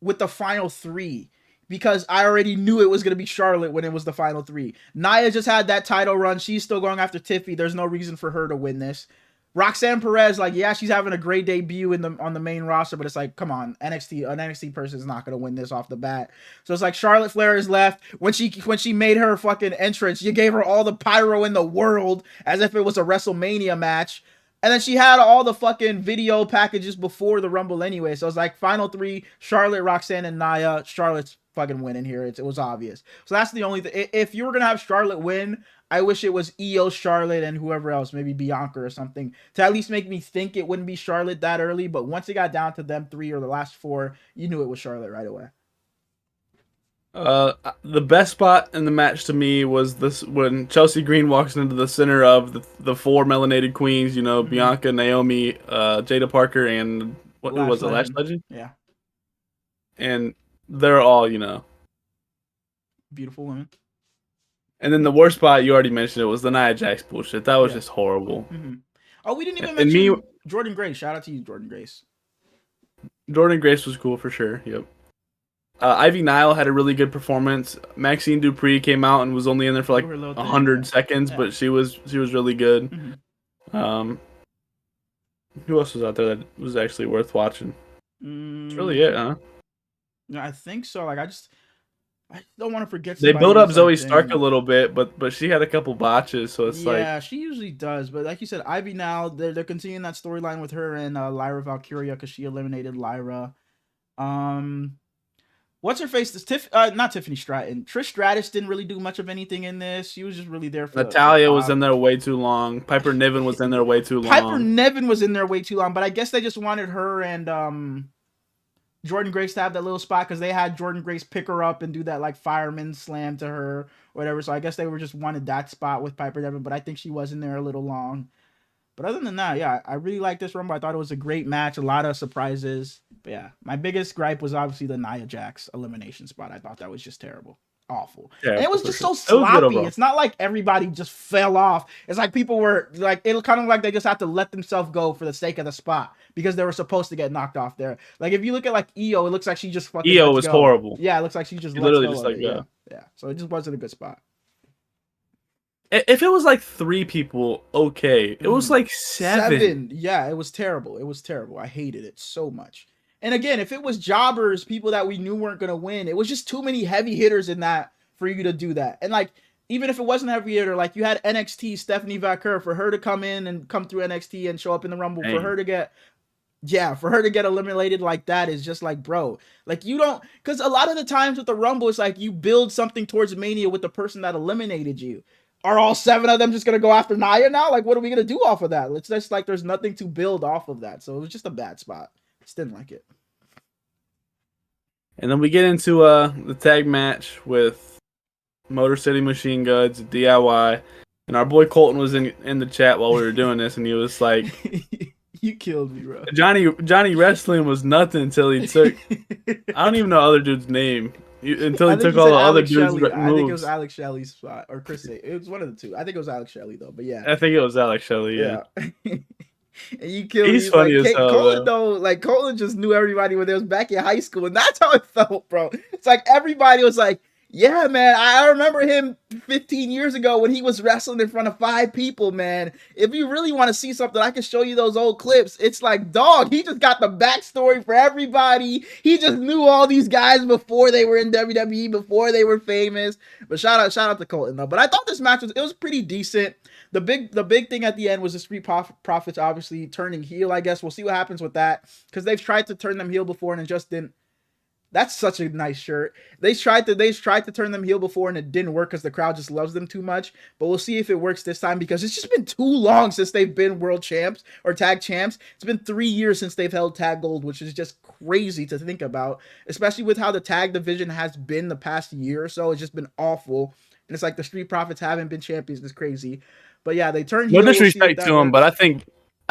with the final 3. Because I already knew it was going to be Charlotte when it was the final 3. Nia just had that title run. She's still going after Tiffy. There's no reason for her to win this. Roxanne Perez, like, yeah, she's having a great debut on the main roster, but it's like, come on, an NXT person is not going to win this off the bat. So it's like Charlotte Flair is left. When she made her fucking entrance, you gave her all the pyro in the world as if it was a WrestleMania match. And then she had all the fucking video packages before the Rumble anyway. So it's like final 3, Charlotte, Roxanne, and Nia. Charlotte's fucking winning here. It was obvious. So that's the only thing. If you were going to have Charlotte win, I wish it was EO, Charlotte, and whoever else, maybe Bianca or something, to at least make me think it wouldn't be Charlotte that early. But once it got down to them 3 or the last 4, you knew it was Charlotte right away. The best spot in the match to me was this when Chelsea Green walks into the center of the 4 melanated queens, Bianca, Naomi, Jada Parker, and who was it, Last Legend? Yeah. And they're all, beautiful women. And then the worst spot, you already mentioned it, was the Nia Jax bullshit. That was just horrible. Oh, we didn't even mention Jordan Grace. Shout out to you, Jordan Grace. Jordan Grace was cool for sure. Yep. Ivy Nile had a really good performance. Maxine Dupree came out and was only in there for like 100 seconds, but she was really good. Who else was out there that was actually worth watching? That's really it, huh? No, I think so. Like I don't want to forget. They built up Zoe Stark a little bit, but she had a couple botches, so it's yeah, she usually does. But like you said, Ivy now they're continuing that storyline with her and Lyra Valkyria because she eliminated Lyra. What's her face? Not Tiffany Stratton. Trish Stratus didn't really do much of anything in this. She was just really there for. Natalya was in there way too long. Piper Niven was in there way too long. Piper Niven was in there way too long, but I guess they just wanted her and Jordan Grace to have that little spot because they had Jordan Grace pick her up and do that like fireman slam to her or whatever. So I guess they were just wanted that spot with Piper Devin, but I think she was in there a little long. But other than that, yeah, I really like this Rumble. I thought it was a great match, a lot of surprises. But yeah, my biggest gripe was obviously the Nia Jax elimination spot. I thought that was just terrible. Awful. And it was just so sloppy. It's not like everybody just fell off. It's like people were like, it kind of like they just had to let themselves go for the sake of the spot because they were supposed to get knocked off there. Like if you look at like Io, it looks like she just fucking Io was horrible. Yeah, it looks like she just literally just like yeah. So it just wasn't a good spot. If it was like 3 people, okay. It was like 7. Yeah, it was terrible. It was terrible. I hated it so much. And again, if it was jobbers, people that we knew weren't gonna win, it was just too many heavy hitters in that for you to do that. And like, even if it wasn't a heavy hitter, like you had NXT Stephanie Vaquer, for her to come in and come through NXT and show up in the Rumble, for her to get eliminated like that is just like, bro, like you don't, because a lot of the times with the Rumble, it's like you build something towards Mania with the person that eliminated you. Are all 7 of them just gonna go after Nia now? Like, what are we gonna do off of that? It's just like there's nothing to build off of that. So it was just a bad spot. Just didn't like it. And then we get into the tag match with Motor City Machine Guns, DIY, and our boy Colton was in the chat while we were doing this, and he was like, "You killed me, bro." Johnny Wrestling was nothing until he took. I don't even know other dude's name. Until he took all the other dudes' moves. I think it was Alex Shelley's spot or Chris. It was one of the two. I think it was Alex Shelley though. But yeah, I think it was Alex Shelley. Yeah. And you killed. He's funny like, as hell. Colin though, like Colin just knew everybody when they was back in high school, and that's how it felt, bro. It's like everybody was like, "Yeah, man, I remember him 15 years ago when he was wrestling in front of 5 people, man. If you really want to see something, I can show you those old clips." It's like, dog, he just got the backstory for everybody. He just knew all these guys before they were in WWE, before they were famous. But shout out to Colton though. But I thought this match was pretty decent. The big thing at the end was the Street Profits obviously turning heel. I guess we'll see what happens with that because they've tried to turn them heel before and it just didn't. That's such a nice shirt. They tried to turn them heel before and it didn't work because the crowd just loves them too much. But we'll see if it works this time because it's just been too long since they've been world champs or tag champs. It's been 3 years since they've held tag gold, which is just crazy to think about, especially with how the tag division has been the past year or so. It's just been awful. And it's like the Street Profits haven't been champions. It's crazy. But yeah, they turned heel. No disrespect to them, but I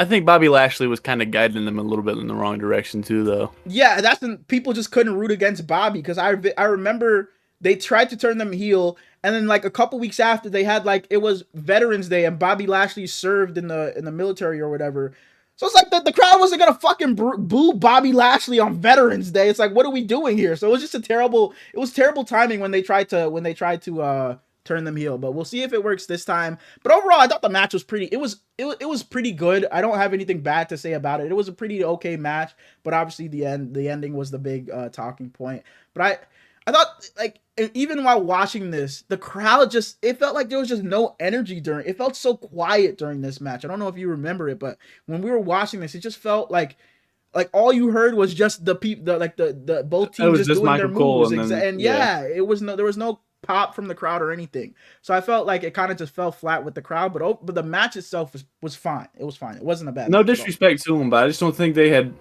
think Bobby Lashley was kind of guiding them a little bit in the wrong direction too, though. Yeah, that's when people just couldn't root against Bobby because I remember they tried to turn them heel, and then like a couple weeks after they had like it was Veterans Day and Bobby Lashley served in the military or whatever. So it's like the crowd wasn't gonna fucking boo Bobby Lashley on Veterans Day. It's like, what are we doing here? So it was just terrible timing when they tried to turn them heel, but we'll see if it works this time. But overall, I thought the match was pretty. It was pretty good. I don't have anything bad to say about it. It was a pretty okay match, but obviously the ending was the big talking point. But I thought like even while watching this, the crowd it felt like there was just no energy during. It felt so quiet during this match. I don't know if you remember it, but when we were watching this, it just felt like all you heard was just the both teams just doing their moves, and yeah, it was there was no pop from the crowd or anything. So I felt like it kind of just fell flat with the crowd, but the match itself was fine. It was fine. It wasn't a bad match. No disrespect to them, but I just don't think they had.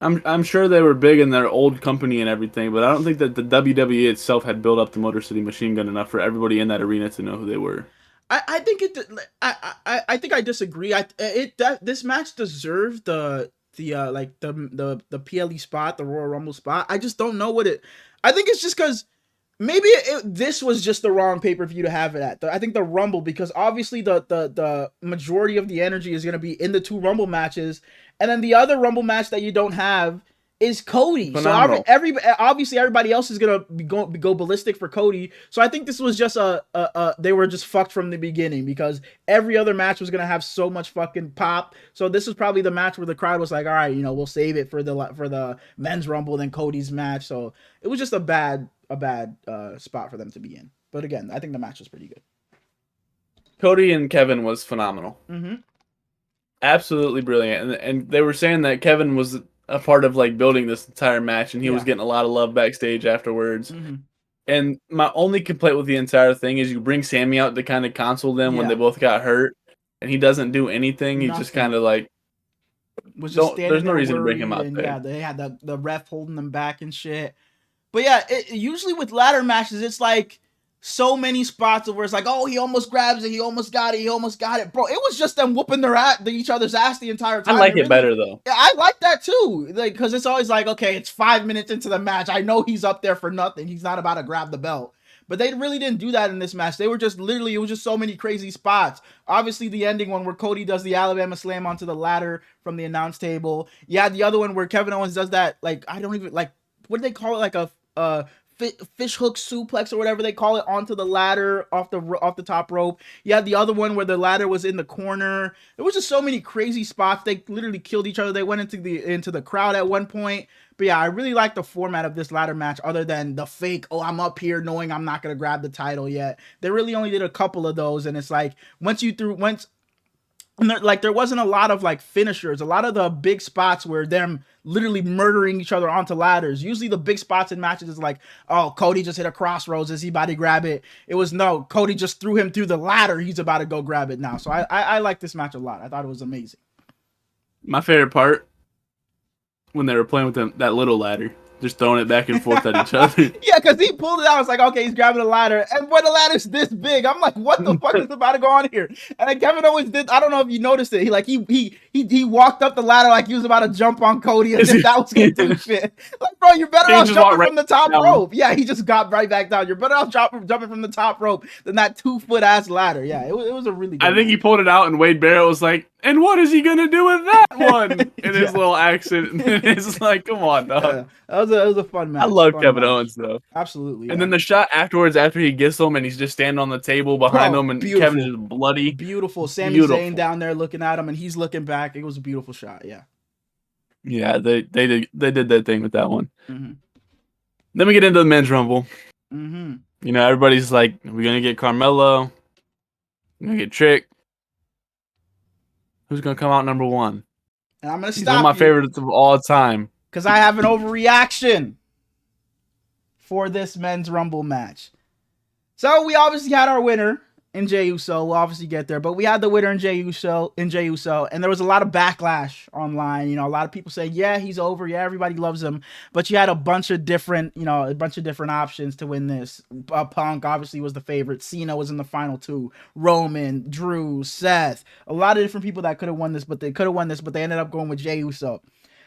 I'm sure they were big in their old company and everything, but I don't think that the WWE itself had built up the Motor City Machine Gun enough for everybody in that arena to know who they were. I think I think I disagree. This match deserved the PLE spot, the Royal Rumble spot. I just don't know what it. I think it's just because. Maybe this was just the wrong pay-per-view to have it at. I think the Rumble, because obviously the majority of the energy is going to be in the 2 Rumble matches. And then the other Rumble match that you don't have is Cody. Phenomenal. So obviously everybody else is going to go ballistic for Cody. So I think this was just they were just fucked from the beginning because every other match was going to have so much fucking pop. So this was probably the match where the crowd was like, all right, we'll save it for the men's Rumble, then Cody's match. So it was just a bad spot for them to be in. But again, I think the match was pretty good. Cody and Kevin was phenomenal. Mm-hmm. Absolutely brilliant. And they were saying that Kevin was a part of like building this entire match, and he was getting a lot of love backstage afterwards. Mm-hmm. And my only complaint with the entire thing is you bring Sammy out to kind of console them when they both got hurt, and he doesn't do anything. He's just kind of like, was just standing There's no there reason to bring him worried, out and there. yeah, they had the ref holding them back and shit. But yeah, usually with ladder matches, it's like so many spots where it's like, oh, he almost grabs it, he almost got it, he almost got it, bro. It was just them whooping each other's ass the entire I time. like It it really, better though. yeah, I like that too, like because it's always like, okay, it's 5 minutes into the match, I know he's up there for nothing, he's not about to grab the belt. But they really didn't do that in this match. They were just literally, it was just so many crazy spots. Obviously, the ending one where Cody does the Alabama slam onto the ladder from the announce table. Yeah, the other one where Kevin Owens does that, like, I don't even, like, what do they call it? Like a fish hook suplex or whatever they call it onto the ladder off the top rope. You had the other one where the ladder was in the corner. There was just so many crazy spots. They literally killed each other. They went into the crowd at one point. But yeah, I really like the format of this ladder match, other than the fake, oh, I'm up here knowing I'm not gonna grab the title yet. They really only did a couple of those, and it's like once and there wasn't a lot of like finishers. A lot of the big spots were them literally murdering each other onto ladders. Usually the big spots in matches is like, oh, Cody just hit a crossroads. Is he about to grab it? It was no, Cody just threw him through the ladder. He's about to go grab it now. So I like this match a lot. I thought it was amazing. My favorite part when they were playing with that little ladder, just throwing it back and forth at each other. Yeah, because he pulled it out. I was like, okay, he's grabbing a ladder. And when the ladder's this big, I'm like, what the fuck is about to go on here? And then Kevin Owens did, I don't know if you noticed it. He walked up the ladder like he was about to jump on Cody and then that was going to do shit. Like, bro, you're better off jumping from the top rope. Yeah, he just got right back down. You're better off jumping from the top rope than that 2-foot ass ladder. Yeah, it was a really good I think he pulled it out and Wade Barrett was like, and what is he going to do with that one? In his little accent. It's like, come on, dog. Yeah, it was a fun match. I love Kevin Owens, though. Absolutely. And then the shot afterwards, after he gets them and he's just standing on the table behind them and beautiful. Kevin's just bloody. Beautiful. Sami Zayn down there looking at him and he's looking back. It was a beautiful shot. Yeah. Yeah, they did that thing with that one. Mm-hmm. Then we get into the men's rumble. Mm-hmm. You know, everybody's like, we're going to get Carmelo. We're going to get Trick. Who's going to come out number one? And I'm going to stop. He's one of my favorites of all time. Because I have an overreaction for this men's rumble match. So we obviously had our winner in Jey Uso. We'll obviously get there, but we had the winner in Jey Uso, and there was a lot of backlash online. You know, a lot of people saying, yeah, he's over. Yeah, everybody loves him. But you had a bunch of different options to win this. Punk obviously was the favorite. Cena was in the final two. Roman, Drew, Seth. A lot of different people that could have won this, but they ended up going with Jey Uso.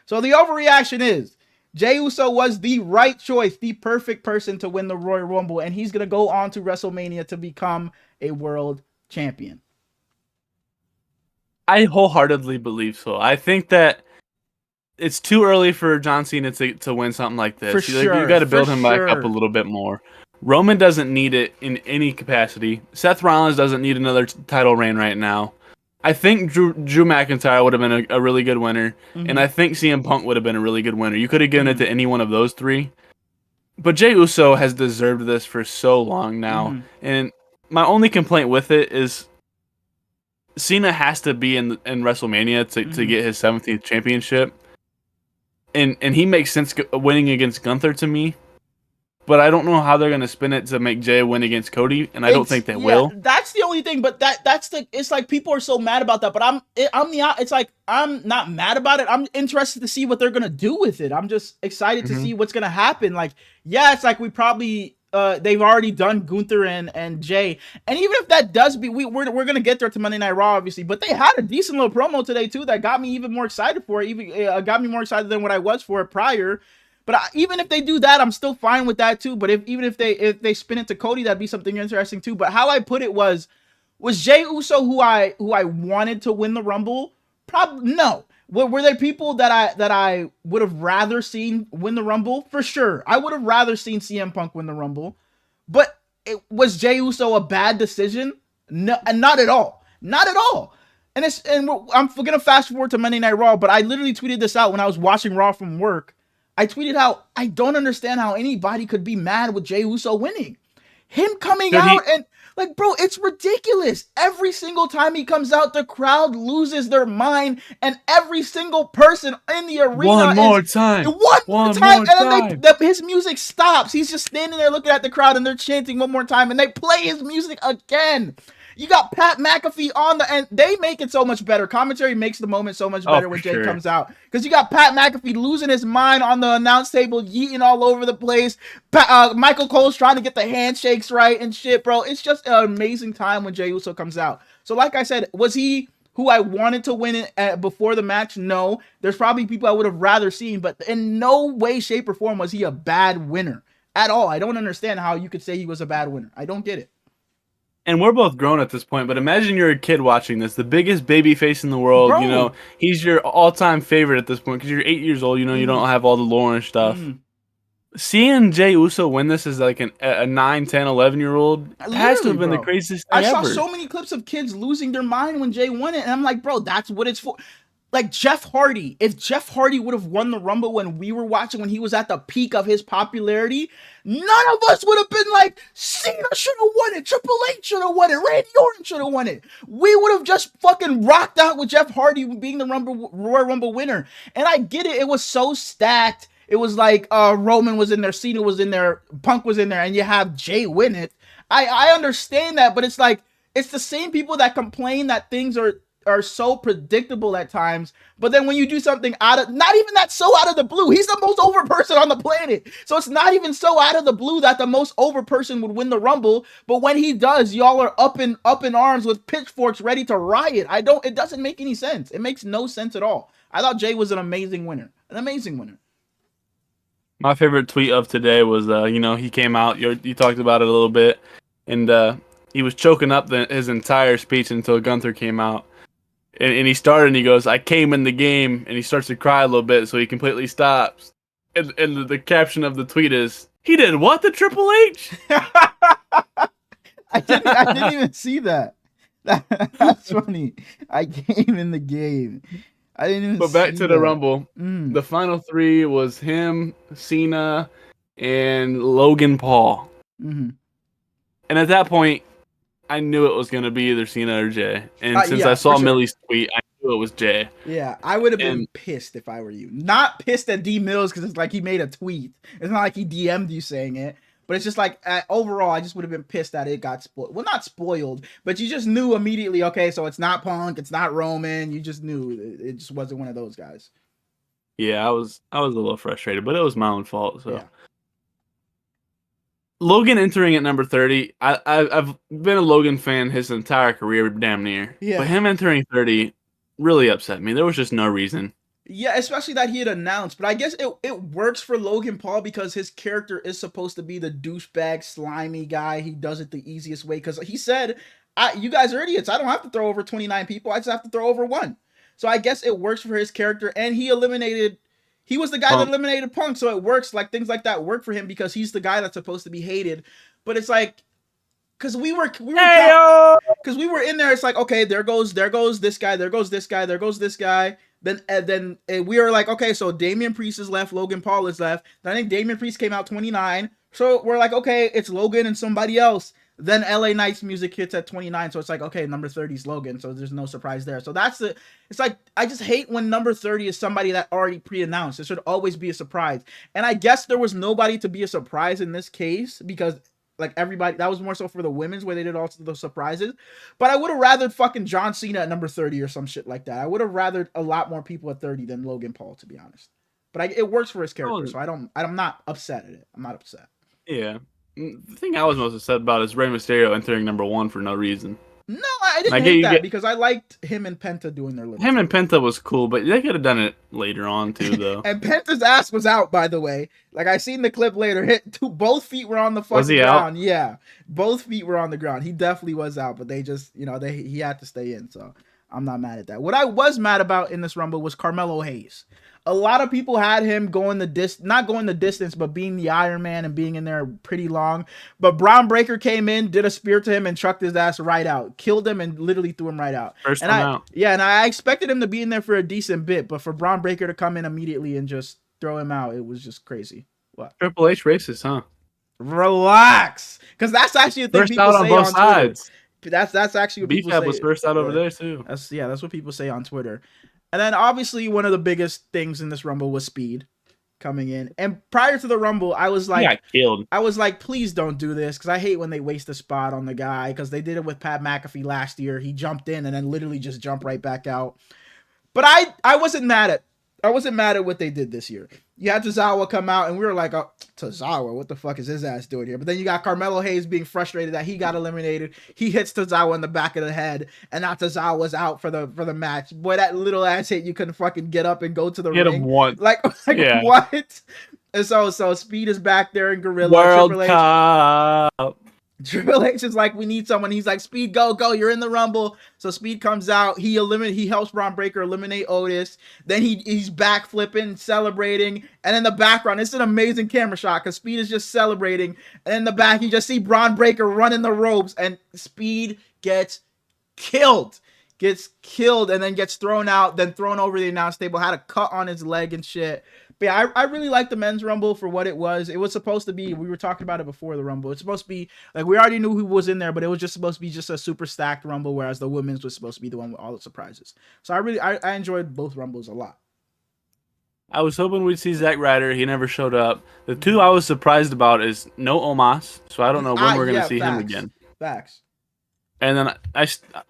So the overreaction is Jey Uso was the right choice, the perfect person to win the Royal Rumble, and he's going to go on to WrestleMania to become a world champion. I wholeheartedly believe so. I think that it's too early for John Cena to win something like this. For sure. You got to build him back up a little bit more. Roman doesn't need it in any capacity. Seth Rollins doesn't need another title reign right now. I think Drew McIntyre would have been a really good winner, and I think CM Punk would have been a really good winner. You could have given it to any one of those three. But Jey Uso has deserved this for so long now, and my only complaint with it is Cena has to be in WrestleMania to get his 17th championship, and he makes sense winning against Gunther to me. But I don't know how they're gonna spin it to make Jey win against Cody, and I don't think they will. That's the only thing. But it's like people are so mad about that. But it's like I'm not mad about it. I'm interested to see what they're gonna do with it. I'm just excited to see what's gonna happen. Like, yeah, it's like we probably they've already done Gunther and Jey, and even if that does be, we're gonna get there to Monday Night Raw, obviously. But they had a decent little promo today too that got me even more excited for it. Even got me more excited than what I was for it prior. But even if they do that, I'm still fine with that too. But even if they spin it to Cody, that'd be something interesting too. But how I put it was Jey Uso who I wanted to win the Rumble? Probably no. Were there people that I would have rather seen win the Rumble? For sure, I would have rather seen CM Punk win the Rumble. But was Jey Uso a bad decision? No, and not at all. Not at all. And I'm gonna fast forward to Monday Night Raw, but I literally tweeted this out when I was watching Raw from work. I tweeted how I don't understand how anybody could be mad with Jey Uso winning. Him coming out and like, bro, it's ridiculous. Every single time he comes out, the crowd loses their mind, and every single person in the arena one more time, and then his music stops. He's just standing there looking at the crowd, and they're chanting one more time, and they play his music again. You got Pat McAfee on the, and they make it so much better. Commentary makes the moment so much Oh, better for when Jay sure. comes out, because you got Pat McAfee losing his mind on the announce table, yeeting all over the place. Michael Cole's trying to get the handshakes right and shit, bro. It's just an amazing time when Jey Uso comes out. So, like I said, was he who I wanted to win it before the match? No. There's probably people I would have rather seen, but in no way, shape, or form was he a bad winner at all. I don't understand how you could say he was a bad winner. I don't get it. And we're both grown at this point, but imagine you're a kid watching this, the biggest baby face in the world. You know, Bro. he's your all-time favorite at this point because you're 8 years old. You know, you don't have all the lore and stuff. Seeing Jey Uso win this as like a 9, 10, 11-year-old has to have been the craziest thing I saw ever. so many clips of kids losing their mind when Jay won it, and I'm like, bro, that's what it's for. Like Jeff Hardy, if Jeff Hardy would have won the Rumble when we were watching, when he was at the peak of his popularity, none of us would have been like, Cena should have won it, Triple H should have won it, Randy Orton should have won it. We would have just fucking rocked out with Jeff Hardy being the Royal Rumble winner. And I get it, it was so stacked. It was like Roman was in there, Cena was in there, Punk was in there, and you have Jay win it. I understand that, but it's like, it's the same people that complain that things are so predictable at times, but then when you do something out of, not even that so out of the blue, he's the most over person on the planet, so it's not even so out of the blue that the most over person would win the Rumble, but when he does, y'all are up in arms with pitchforks ready to riot. It doesn't make any sense. It makes no sense at all. I thought Jay was an amazing winner. My favorite tweet of today was, he came out, you talked about it a little bit, and he was choking up his entire speech until Gunther came out. And he started and he goes, I came in the game, and he starts to cry a little bit, so he completely stops. And the caption of the tweet is, he did what to Triple H? I didn't even see that. That's funny. I came in the game. I didn't even But back to the Rumble. Mm. The final three was him, Cena, and Logan Paul. Mm-hmm. And at that point, I knew it was going to be either Cena or Jay. And since I saw Millie's tweet, I knew it was Jay. Yeah, I would have been pissed if I were you. Not pissed at D Mills because it's like he made a tweet. It's not like he DM'd you saying it. But it's just like, overall, I just would have been pissed that it got spoiled. Well, not spoiled, but you just knew immediately, okay, so it's not Punk, it's not Roman. You just knew it just wasn't one of those guys. Yeah, I was a little frustrated, but it was my own fault. So, yeah. Logan entering at number 30. I've been a Logan fan his entire career, damn near. Yeah. But him entering 30 really upset me. There was just no reason. Yeah, especially that he had announced. But I guess it works for Logan Paul because his character is supposed to be the douchebag, slimy guy. He does it the easiest way because he said, you guys are idiots. I don't have to throw over 29 people. I just have to throw over one. So I guess it works for his character. And he was the guy that eliminated Punk. So it works. Like, things like that work for him because he's the guy that's supposed to be hated. But it's like, because we were in there, it's like, okay, there goes this guy, there goes this guy, there goes this guy. Then we were like, okay, so Damian Priest is left, Logan Paul is left. Then I think Damian Priest came out 29. So we're like, okay, it's Logan and somebody else. Then LA Knight's music hits at 29. So it's like, okay, number 30 is Logan. So there's no surprise there. So it's like, I just hate when number 30 is somebody that already pre-announced. It should always be a surprise. And I guess there was nobody to be a surprise in this case because like everybody, that was more so for the women's where they did all the surprises. But I would have rathered fucking John Cena at number 30 or some shit like that. I would have rathered a lot more people at 30 than Logan Paul, to be honest. But it works for his character, so I'm not upset at it. I'm not upset. Yeah. The thing I was most upset about is Rey Mysterio entering number 1 for no reason. No, I didn't hate that because I liked him and Penta doing their little. Him and Penta was cool, but they could have done it later on too, though. And Penta's ass was out, by the way. Like, I seen the clip later. Both feet were on the fucking ground. Out? Yeah, both feet were on the ground. He definitely was out, but they just, he had to stay in. So I'm not mad at that. What I was mad about in this Rumble was Carmelo Hayes. A lot of people had him not going the distance, but being the Iron Man and being in there pretty long. But Braun Breaker came in, did a spear to him, and chucked his ass right out. Killed him and literally threw him right out. First time out. Yeah, and I expected him to be in there for a decent bit, but for Braun Breaker to come in immediately and just throw him out, it was just crazy. What? Triple H racist, huh? Relax. Because that's actually the thing people say on sides. Twitter. That's actually what people say. B-Fab was first out over there, too. That's what people say on Twitter. And then obviously one of the biggest things in this Rumble was speed. coming in. And prior to the Rumble, He got killed. I was like, please don't do this because I hate when they waste a spot on the guy because they did it with Pat McAfee last year. He jumped in and then literally just jumped right back out. But I wasn't mad at what they did this year. You had Tozawa come out and we were like, oh, Tozawa, what the fuck is his ass doing here? But then you got Carmelo Hayes being frustrated that he got eliminated. He hits Tozawa in the back of the head, and now Tozawa's out for the match. Boy, that little ass hit, you couldn't fucking get up and go to the Hit ring. him once. Like Yeah. what? And so Speed is back there in Gorilla. World Cup. Triple H is like, we need someone. He's like, Speed, go, you're in the Rumble. So Speed comes out. He helps Braun Breaker eliminate Otis. Then he's back flipping, celebrating. And in the background, it's an amazing camera shot because Speed is just celebrating. And in the back, you just see Braun Breaker running the ropes. And Speed gets killed. And then gets thrown out, then thrown over the announce table, had a cut on his leg and shit. But yeah, I really like the men's Rumble for what it was. It was supposed to be, we were talking about it before the Rumble. It's supposed to be, like, we already knew who was in there, but it was just supposed to be just a super stacked Rumble, whereas the women's was supposed to be the one with all the surprises. So I enjoyed both Rumbles a lot. I was hoping we'd see Zack Ryder. He never showed up. The two I was surprised about is no Omos, so I don't know when we're going to see him again. Facts. And then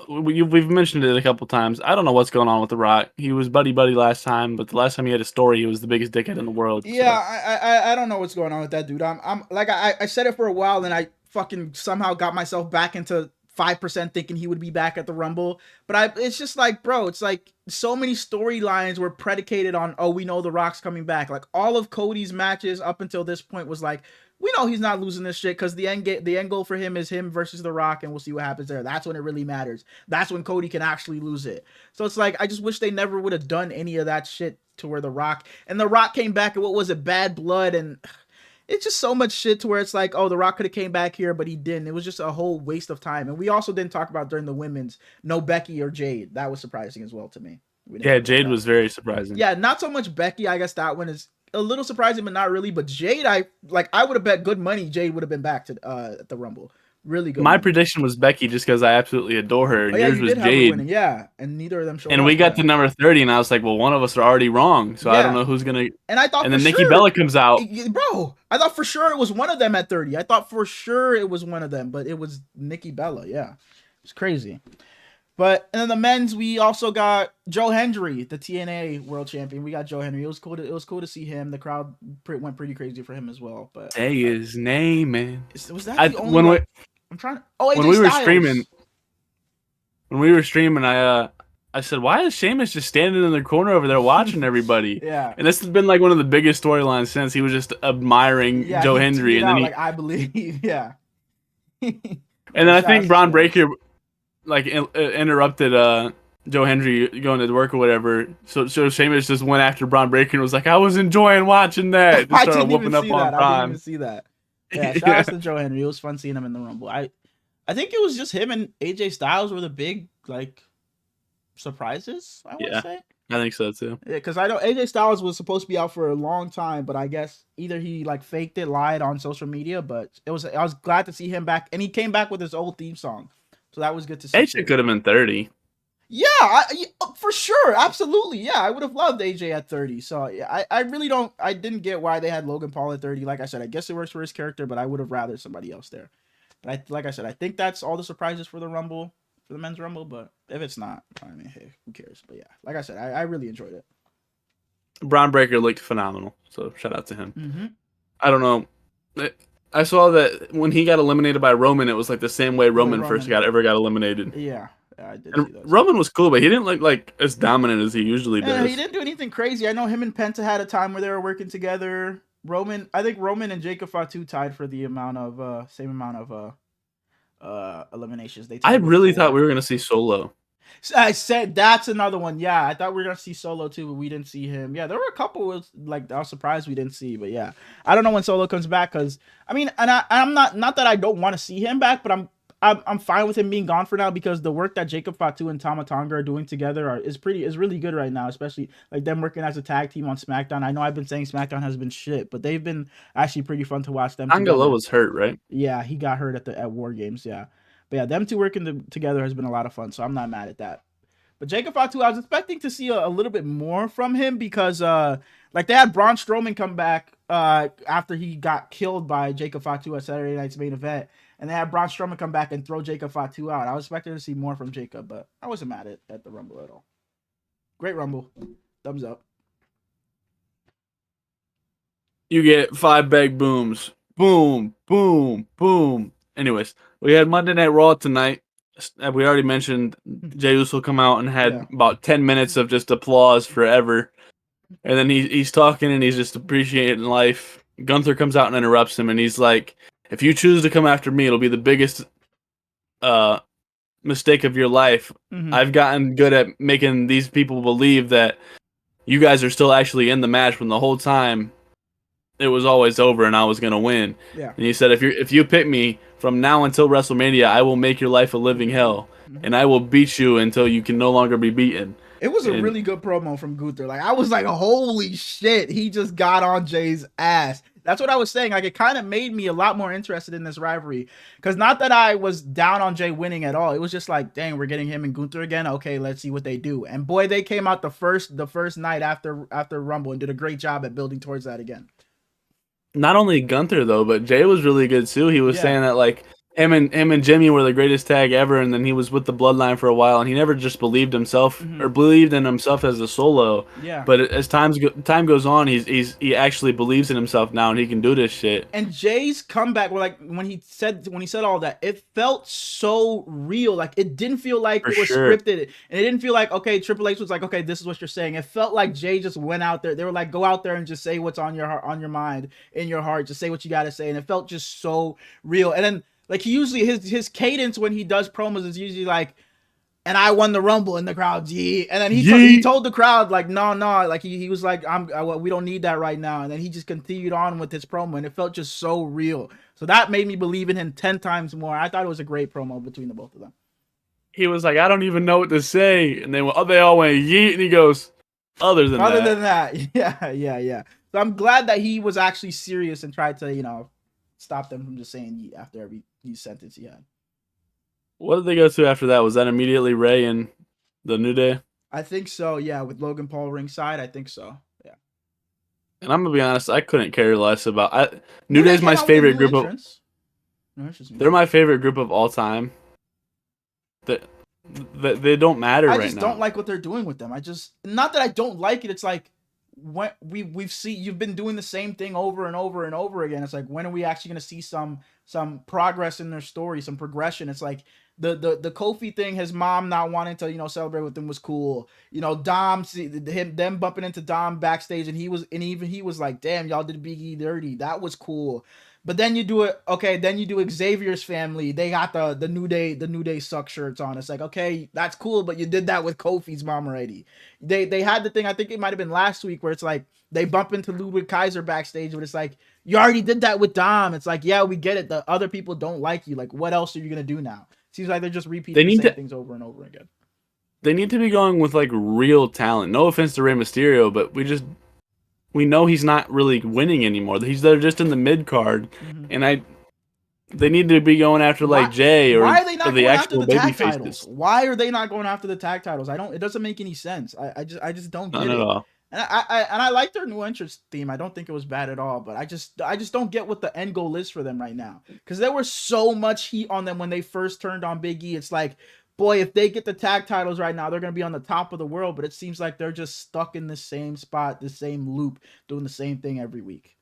we've mentioned it a couple times. I don't know what's going on with The Rock. He was buddy last time, but the last time he had a story, he was the biggest dickhead in the world. Yeah, so. I don't know what's going on with that dude. I'm like I said it for a while, and I fucking somehow got myself back into 5% thinking he would be back at the Rumble. But it's just like, bro, it's like so many storylines were predicated on, oh, we know The Rock's coming back. Like all of Cody's matches up until this point was like, we know he's not losing this shit because the end goal for him is him versus The Rock, and we'll see what happens there. That's when it really matters. That's when Cody can actually lose it. So it's like, I just wish they never would have done any of that shit to where The Rock came back and what was it, Bad Blood, and it's just so much shit to where it's like, oh, The Rock could have came back here, but he didn't. It was just a whole waste of time. And we also didn't talk about during the women's, no Becky or Jade. That was surprising as well to me. Yeah, Jade was very surprising. Yeah, not so much Becky. I guess that one is a little surprising, but not really. But Jade, I would have bet good money Jade would have been back to at the Rumble. Really good. My prediction was Becky just because I absolutely adore her. Oh, yeah, yours was Jade. Yeah, and neither of them showed up. And we got to number 30, and I was like, well, one of us are already wrong, so I don't know who's gonna. And I thought, and then Nikki Bella comes out, bro. I thought for sure it was one of them at 30. I thought for sure it was one of them, but it was Nikki Bella. Yeah, it's crazy. But and then the men's, we also got Joe Hendry, the TNA World Champion. We got Joe Hendry. It was cool to see him. The crowd went pretty crazy for him as well. But say his name, man. Was that the only one? I'm trying to. Oh, AJ when we were Styles. streaming, I said, why is Sheamus just standing in the corner over there watching everybody? Yeah. And this has been like one of the biggest storylines since. He was just admiring Joe Hendry, and then like, I believe, yeah. And then I think Braun Breaker like interrupted Joe Hendry going to work or whatever. So Sheamus just went after Braun Breaker and was like, I was enjoying watching that. Just started whooping up on Prime. I didn't even see that. Yeah, shout out to Joe Hendry. It was fun seeing him in the Rumble. I think it was just him and AJ Styles were the big like surprises, I would say. I think so too. Yeah, because I know AJ Styles was supposed to be out for a long time, but I guess either he like faked it, lied on social media, but I was glad to see him back, and he came back with his old theme song. So that was good to see. AJ could have been 30. Yeah, for sure. Absolutely. Yeah, I would have loved AJ at 30. So yeah, I really don't. I didn't get why they had Logan Paul at 30. Like I said, I guess it works for his character, but I would have rather somebody else there. But like I said, I think that's all the surprises for the Rumble, for the men's Rumble. But if it's not, I mean, hey, who cares? But yeah, like I said, I really enjoyed it. Braun Breaker looked phenomenal. So shout out to him. Mm-hmm. I don't know. I saw that when he got eliminated by Roman, it was like the same way Roman first got eliminated. Yeah. I did and see those. Roman was cool, but he didn't look like as dominant as he usually does. He didn't do anything crazy. I know him and Penta had a time where they were working together. I think Roman and Jacob Fatu tied for the amount of same amount of eliminations. I really thought we were gonna see Solo. I said that's another one. Yeah, I thought we were gonna see Solo too, but we didn't see him. Yeah, there were a couple like I was surprised we didn't see, but yeah, I don't know when Solo comes back because I mean, and I'm not that I don't want to see him back, but I'm fine with him being gone for now because the work that Jacob Fatu and Tama Tonga are doing together is really good right now, especially like them working as a tag team on SmackDown. I know I've been saying SmackDown has been shit, but they've been actually pretty fun to watch them. Angelo was hurt, right? Yeah, he got hurt at War Games. Yeah, but yeah, them two working together has been a lot of fun, so I'm not mad at that. But Jacob Fatu, I was expecting to see a little bit more from him because like they had Braun Strowman come back after he got killed by Jacob Fatu at Saturday Night's main event, and they had Braun Strowman come back and throw Jacob Fatu out. I was expecting to see more from Jacob, but I wasn't mad at the Rumble at all. Great Rumble, thumbs up. You get 5 big booms. Boom, boom, boom. Anyways, we had Monday Night Raw tonight. We already mentioned Jey Uso come out and had about 10 minutes of just applause forever. And then he's talking and he's just appreciating life. Gunther comes out and interrupts him, and he's like, if you choose to come after me, it'll be the biggest mistake of your life. I've gotten good at making these people believe that you guys are still actually in the match when the whole time it was always over and I was gonna win. Yeah. And he said, if you pick me from now until WrestleMania, I will make your life a living hell, and I will beat you until you can no longer be beaten. It was a really good promo from Gunther. Like, I was like, holy shit, he just got on Jay's ass. That's what I was saying. Like, it kind of made me a lot more interested in this rivalry. Because not that I was down on Jay winning at all. It was just like, dang, we're getting him and Gunther again. Okay, let's see what they do. And boy, they came out the first night after Rumble and did a great job at building towards that again. Not only Gunther though, but Jay was really good too. He was saying that like him and Jimmy were the greatest tag ever, and then he was with the Bloodline for a while, and he never just believed himself or believed in himself as a solo. Yeah. But as time goes on, he actually believes in himself now, and he can do this shit. And Jay's comeback, like when he said all that, it felt so real. Like it didn't feel like it was scripted, and it didn't feel like, okay, Triple H was like, okay, this is what you're saying. It felt like Jay just went out there. They were like, go out there and just say what's on your heart, on your mind, in your heart. Just say what you got to say, and it felt just so real. And then like he usually his cadence when he does promos is usually like, and I won the Rumble in the crowd, yeah. And then he told the crowd like, no, like he was like, we don't need that right now. And then he just continued on with his promo, and it felt just so real. So that made me believe in him 10 times more. I thought it was a great promo between the both of them. He was like, I don't even know what to say, and they all went yeet, and he goes, other than that, yeah. So I'm glad that he was actually serious and tried to stop them from just saying yeet after every sentence he had. What did they go to after that? Was that immediately Ray and the New Day? I think so, yeah, with Logan Paul ringside, I think so, yeah. And I'm going to be honest, I couldn't care less about... New Day's my favorite group of... They're my favorite group of all time. They don't matter right now. I just don't like what they're doing with them. Not that I don't like it, it's like, when we've seen, you've been doing the same thing over and over and over again. It's like, when are we actually going to see some progress in their story, some progression? It's like the Kofi thing, his mom not wanting to celebrate with him was cool. Dom, them bumping into Dom backstage, and he was like, damn, y'all did Big E dirty. That was cool. But then you do it, okay, then you do Xavier's family. They got the New Day suck shirts on. It's like, okay, that's cool, but you did that with Kofi's mom already. They had the thing, I think it might have been last week, where it's like they bump into Ludwig Kaiser backstage, but it's like, you already did that with Dom. It's like, yeah, we get it. The other people don't like you. Like, what else are you going to do now? Seems like they're just repeating the same things over and over again. They need to be going with like real talent. No offense to Rey Mysterio, but we know he's not really winning anymore. They're just in the mid card, and they need to be going after like Jay or why are they not the going actual after the baby tag titles? Why are they not going after the tag titles? It doesn't make any sense. I just don't get it. At all. And I like their new entrance theme. I don't think it was bad at all, but I just don't get what the end goal is for them right now. Because there was so much heat on them when they first turned on Big E. It's like, boy, if they get the tag titles right now, they're going to be on the top of the world. But it seems like they're just stuck in the same spot, the same loop, doing the same thing every week.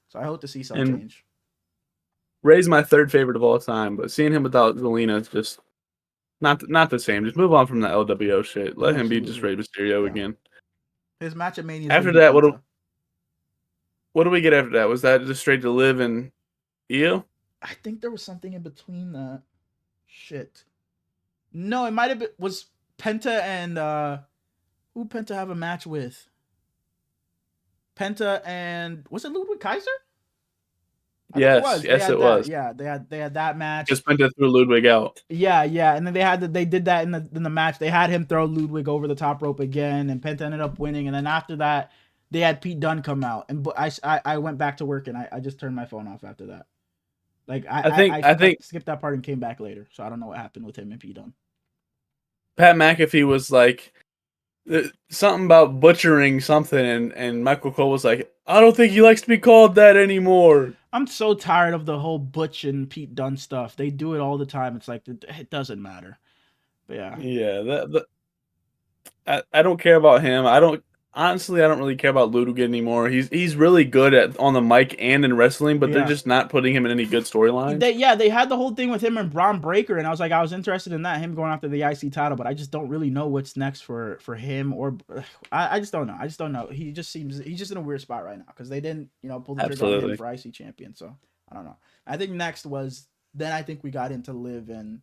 So I hope to see some change. Ray's my third favorite of all time, but seeing him without Zelina is just not the same. Just move on from the LWO shit. Let him be just Rey Mysterio again. His match at Mania. After that, what do we get after that? Was that just straight to Liv and Io? I think there was something in between that. Shit. No, it might have been, was Penta and who Penta have a match with? Penta and was it Ludwig Kaiser? Yes, it was. Yeah, they had that match. Just Penta threw Ludwig out. Yeah, and then they did that in the match. They had him throw Ludwig over the top rope again, and Penta ended up winning. And then after that, they had Pete Dunne come out, and I went back to work, and I just turned my phone off after that. Like I think skipped that part and came back later, so I don't know what happened with him and Pete Dunne. Pat McAfee was like something about butchering something, and Michael Cole was like, I don't think he likes to be called that anymore. I'm so tired of the whole Butch and Pete Dunne stuff. They do it all the time. It's like it doesn't matter. But yeah, Yeah, I don't care about him. I don't honestly. I don't really care about Luka anymore. He's really good at on the mic and in wrestling, but they're yeah. just not putting him in any good storylines. They had the whole thing with him and Braun Breaker, and I was interested in that, him going after the IC title, but I just don't really know what's next for him or I just don't know. I just don't know. He's just in a weird spot right now because they didn't pull the trigger on him Absolutely. for IC champion. So I don't know. I think next was then I think we got into Liv and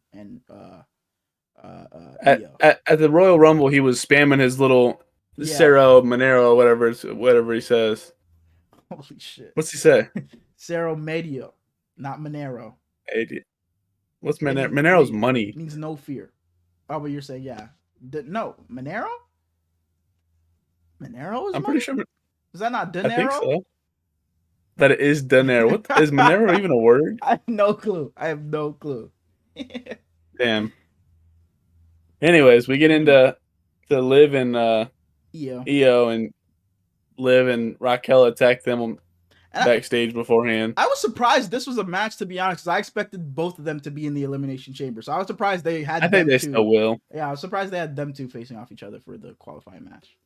Io. At the Royal Rumble, he was spamming his little Yeah. Cero Monero, whatever he says. Holy shit. What's he say? Cero Medio, not Monero. What's It Monero? means Monero's money. means no fear. Oh, but you're saying yeah. No, Monero? Monero is I'm pretty money? sure. Is that not I think dinero? so. That it is Monero. What is Monero even a word? I have no clue. I have no clue. Damn. Anyways, we get into Liv and Io. Io, and Liv and Raquel attack them And backstage beforehand. I was surprised this was a match, to be honest, because I expected both of them to be in the Elimination Chamber. So I was surprised they I had think them they two. still will. Yeah, I was surprised they had them two facing off each other for the qualifying match.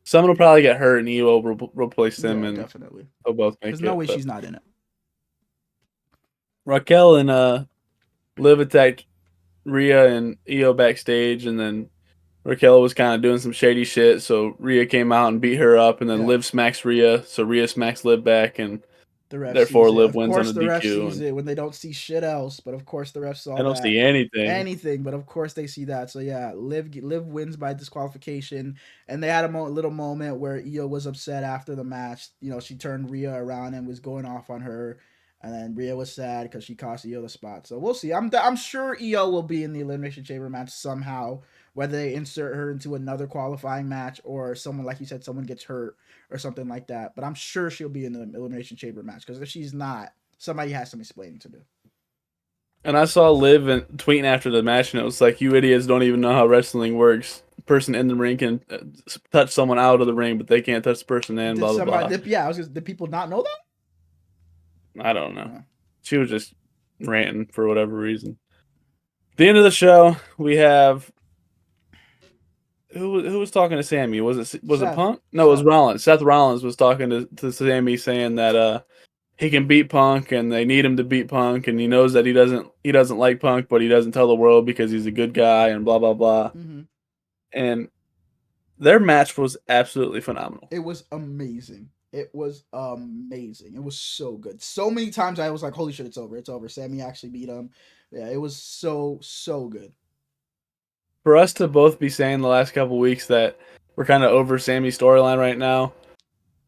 Someone will probably get hurt, and Io will replace them, Yeah, and definitely. they'll both There's make no it. way But she's not in it. Raquel and Liv attacked Rhea and Io backstage, and then Raquel was kind of doing some shady shit, so Rhea came out and beat her up, and then Yeah. Liv smacks Rhea, so Rhea smacks Liv back, and The ref therefore sees it. Liv Of wins on course, a the ref DQ, sees and it when they don't see shit else. But of course, the ref I saw don't that see anything. but of course they see that. So yeah, Liv wins by disqualification, and they had a little moment where Io was upset after the match. She turned Rhea around and was going off on her, and then Rhea was sad because she cost Io the spot. So we'll see. I'm sure Io will be in the Elimination Chamber match somehow. Whether they insert her into another qualifying match or someone, like you said, someone gets hurt or something like that. But I'm sure she'll be in the Elimination Chamber match because if she's not, somebody has some explaining to do. And I saw Liv and tweeting after the match, and it was like, "You idiots don't even know how wrestling works. The person in the ring can touch someone out of the ring, but they can't touch the person in." Did Blah blah blah. somebody? Yeah, did people not know I don't know. that? She was just ranting for whatever reason. At the end of the show, we have who was talking to Sammy? Was it Seth. Punk? No, it was Seth. Rollins. Seth Rollins was talking to Sammy, saying that he can beat Punk, and they need him to beat Punk, and he knows that he doesn't like Punk, but he doesn't tell the world because he's a good guy, and blah blah blah. Mm-hmm. And their match was absolutely phenomenal. It was amazing. It was amazing. It was so good. So many times I was like, "Holy shit, it's over! It's over!" Sammy actually beat him. Yeah, it was so good. For us to both be saying the last couple weeks that we're kind of over Sammy's storyline right now,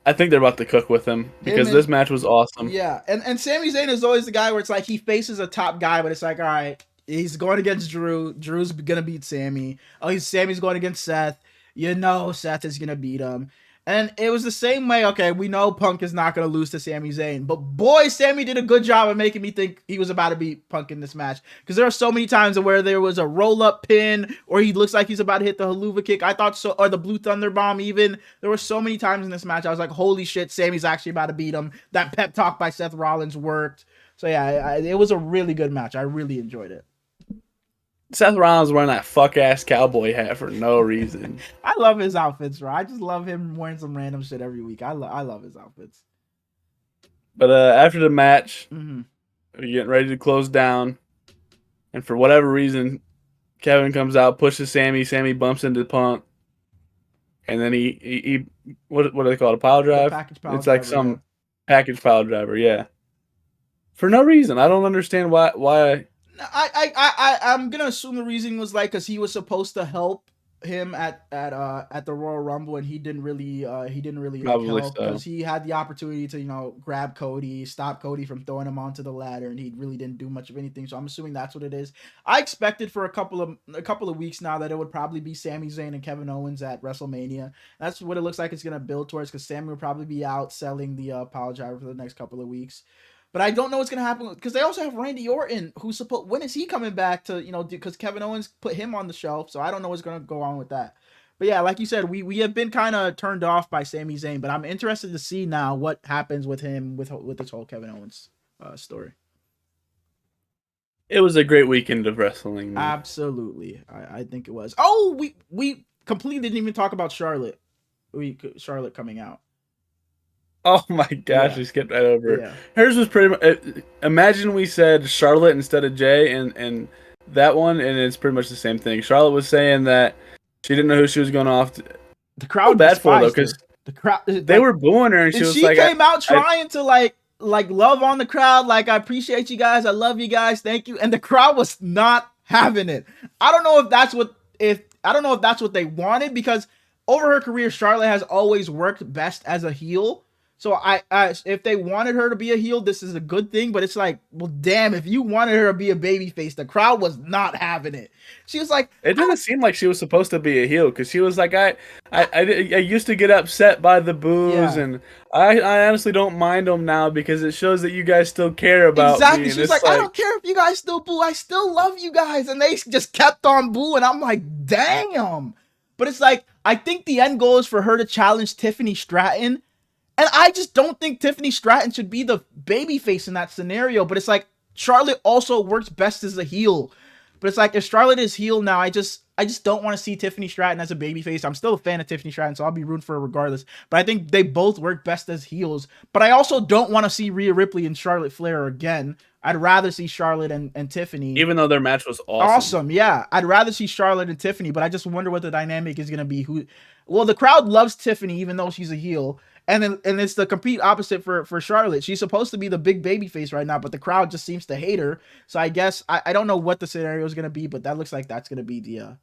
I think they're about to cook with him Him because and this match was awesome. Yeah, and Sami Zayn is always the guy where it's like he faces a top guy, but it's like, all right, he's going against Drew. Drew's gonna beat Sammy. Oh, Sammy's going against Seth. Seth is gonna beat him. And it was the same way. Okay, we know Punk is not gonna lose to Sami Zayn, but boy, Sammy did a good job of making me think he was about to beat Punk in this match because there are so many times where there was a roll up pin or he looks like he's about to hit the haluva kick. I thought so, or the Blue Thunder Bomb. Even there were so many times in this match I was like, holy shit, Sammy's actually about to beat him. That pep talk by Seth Rollins worked. So yeah, it was a really good match. I really enjoyed it. Seth Rollins wearing that fuck ass cowboy hat for no reason. I love his outfits, bro. I just love him wearing some random shit every week. I love his outfits. But after the match, Mm-hmm. we're getting ready to close down, and for whatever reason, Kevin comes out, pushes Sammy. Sammy bumps into Punk, and then he what do they call it? A pile The drive? package power It's like driver, yeah. some package pile driver, yeah. For no reason, I don't understand why. I'm gonna assume the reason was like because he was supposed to help him at the Royal Rumble and he didn't really like Probably help so. because he had the opportunity to grab Cody, stop Cody from throwing him onto the ladder, and he really didn't do much of anything. So I'm assuming that's what it is. I expected for a couple of weeks now that it would probably be Sami Zayn and Kevin Owens at WrestleMania. That's what it looks like it's gonna build towards because Sami will probably be out selling the pile driver for the next couple of weeks. But I don't know what's gonna happen because they also have Randy Orton, who's supposed. When is he coming back to because Kevin Owens put him on the shelf, so I don't know what's gonna go on with that. But yeah, like you said, we have been kind of turned off by Sami Zayn, but I'm interested to see now what happens with him with this whole Kevin Owens story. It was a great weekend of wrestling, man. Absolutely, I think it was. Oh, we completely didn't even talk about Charlotte. Charlotte coming out. Oh my gosh, Yeah, we skipped right over it. yeah. Hers was pretty much. Imagine we said Charlotte instead of Jay, and that one, and it's pretty much the same thing. Charlotte was saying that she didn't know who she was going off. The I feel crowd bad for her though, despised because her. The crowd they were booing her, and she and was she like, came out I trying to like love on the crowd, like I appreciate you guys, I love you guys, thank you, and the crowd was not having it. I don't know if that's what they wanted because over her career, Charlotte has always worked best as a heel. So if they wanted her to be a heel, this is a good thing. But it's like, well, damn, if you wanted her to be a babyface, the crowd was not having it. She was like, It didn't seem like she was supposed to be a heel because she was like, I used to get upset by the boos, yeah, and I honestly don't mind them now because it shows that you guys still care about exactly. me. And She was it's like, I like, don't care if you guys still boo. I still love you guys. And they just kept on booing. I'm like, damn. But it's like, I think the end goal is for her to challenge Tiffany Stratton. And I just don't think Tiffany Stratton should be the babyface in that scenario. But it's like, Charlotte also works best as a heel. But it's like, if Charlotte is heel now, I just don't want to see Tiffany Stratton as a babyface. I'm still a fan of Tiffany Stratton, so I'll be rooting for her regardless. But I think they both work best as heels. But I also don't want to see Rhea Ripley and Charlotte Flair again. I'd rather see Charlotte and Tiffany. even though their match was awesome. Awesome, yeah. I'd rather see Charlotte and Tiffany, but I just wonder what the dynamic is gonna be. Well, the crowd loves Tiffany even though she's a heel, and it's the complete opposite for Charlotte. She's supposed to be the big baby face right now, but the crowd just seems to hate her. So I guess I don't know what the scenario is gonna be, but that looks like that's gonna be the.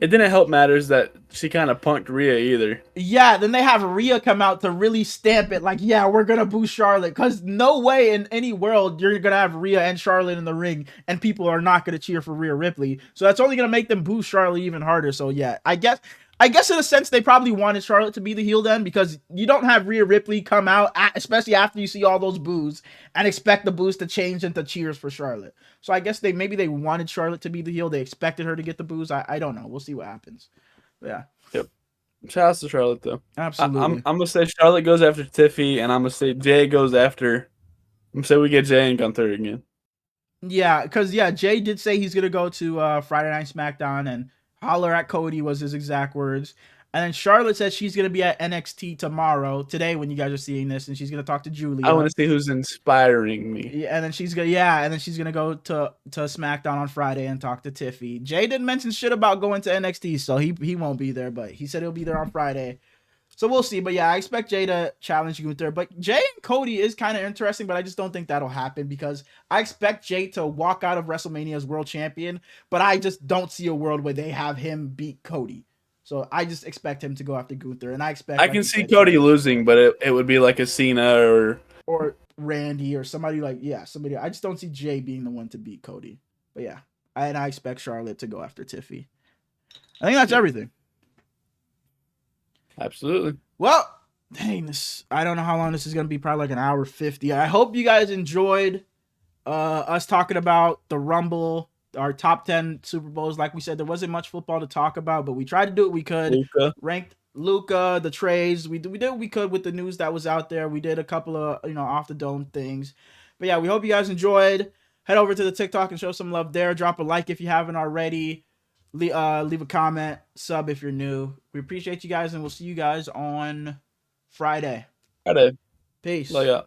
It didn't help matters that she kind of punked Rhea either. Yeah, then they have Rhea come out to really stamp it like, yeah, we're gonna boo Charlotte. Because no way in any world you're gonna have Rhea and Charlotte in the ring and people are not gonna cheer for Rhea Ripley. So that's only gonna make them boo Charlotte even harder. So yeah, I guess in a sense they probably wanted Charlotte to be the heel then because you don't have Rhea Ripley come out, especially after you see all those boos, and expect the boos to change into cheers for Charlotte. So I guess maybe they wanted Charlotte to be the heel. They expected her to get the boos. I don't know. We'll see what happens. But yeah. Yep. Shout out to Charlotte though. Absolutely. I'm gonna say Charlotte goes after Tiffy, and I'm gonna say Jay goes after. I'm gonna say we get Jay and Gunther again. Yeah, because Jay did say he's gonna go to Friday Night SmackDown and holler at Cody was his exact words. And then Charlotte said she's gonna be at NXT today when you guys are seeing this, and she's gonna talk to Julia. I want to see who's inspiring me. Yeah, and then she's gonna go to SmackDown on Friday and talk to Tiffy. Jay didn't mention shit about going to NXT, so he won't be there, but he said he'll be there on Friday. So we'll see. But yeah, I expect Jay to challenge Gunther. But Jay and Cody is kind of interesting, but I just don't think that'll happen because I expect Jay to walk out of WrestleMania as world champion, but I just don't see a world where they have him beat Cody. So I just expect him to go after Gunther, and I can see Cody losing, but it would be like a Cena or Randy or somebody somebody. I just don't see Jay being the one to beat Cody. But yeah, and I expect Charlotte to go after Tiffy. I think that's everything. Absolutely. Well, dang this. I don't know how long this is gonna be. Probably like an hour 50. I hope you guys enjoyed us talking about the Rumble, our top 10 Super Bowls. Like we said, there wasn't much football to talk about, but we tried to do what we could. Luka. Ranked Luka, the trades. We did what we could with the news that was out there. We did a couple of off the dome things. But yeah, we hope you guys enjoyed. Head over to the TikTok and show some love there. Drop a like if you haven't already. Leave a comment, sub if you're new. We appreciate you guys, and we'll see you guys on Friday. Friday. Peace. Love ya.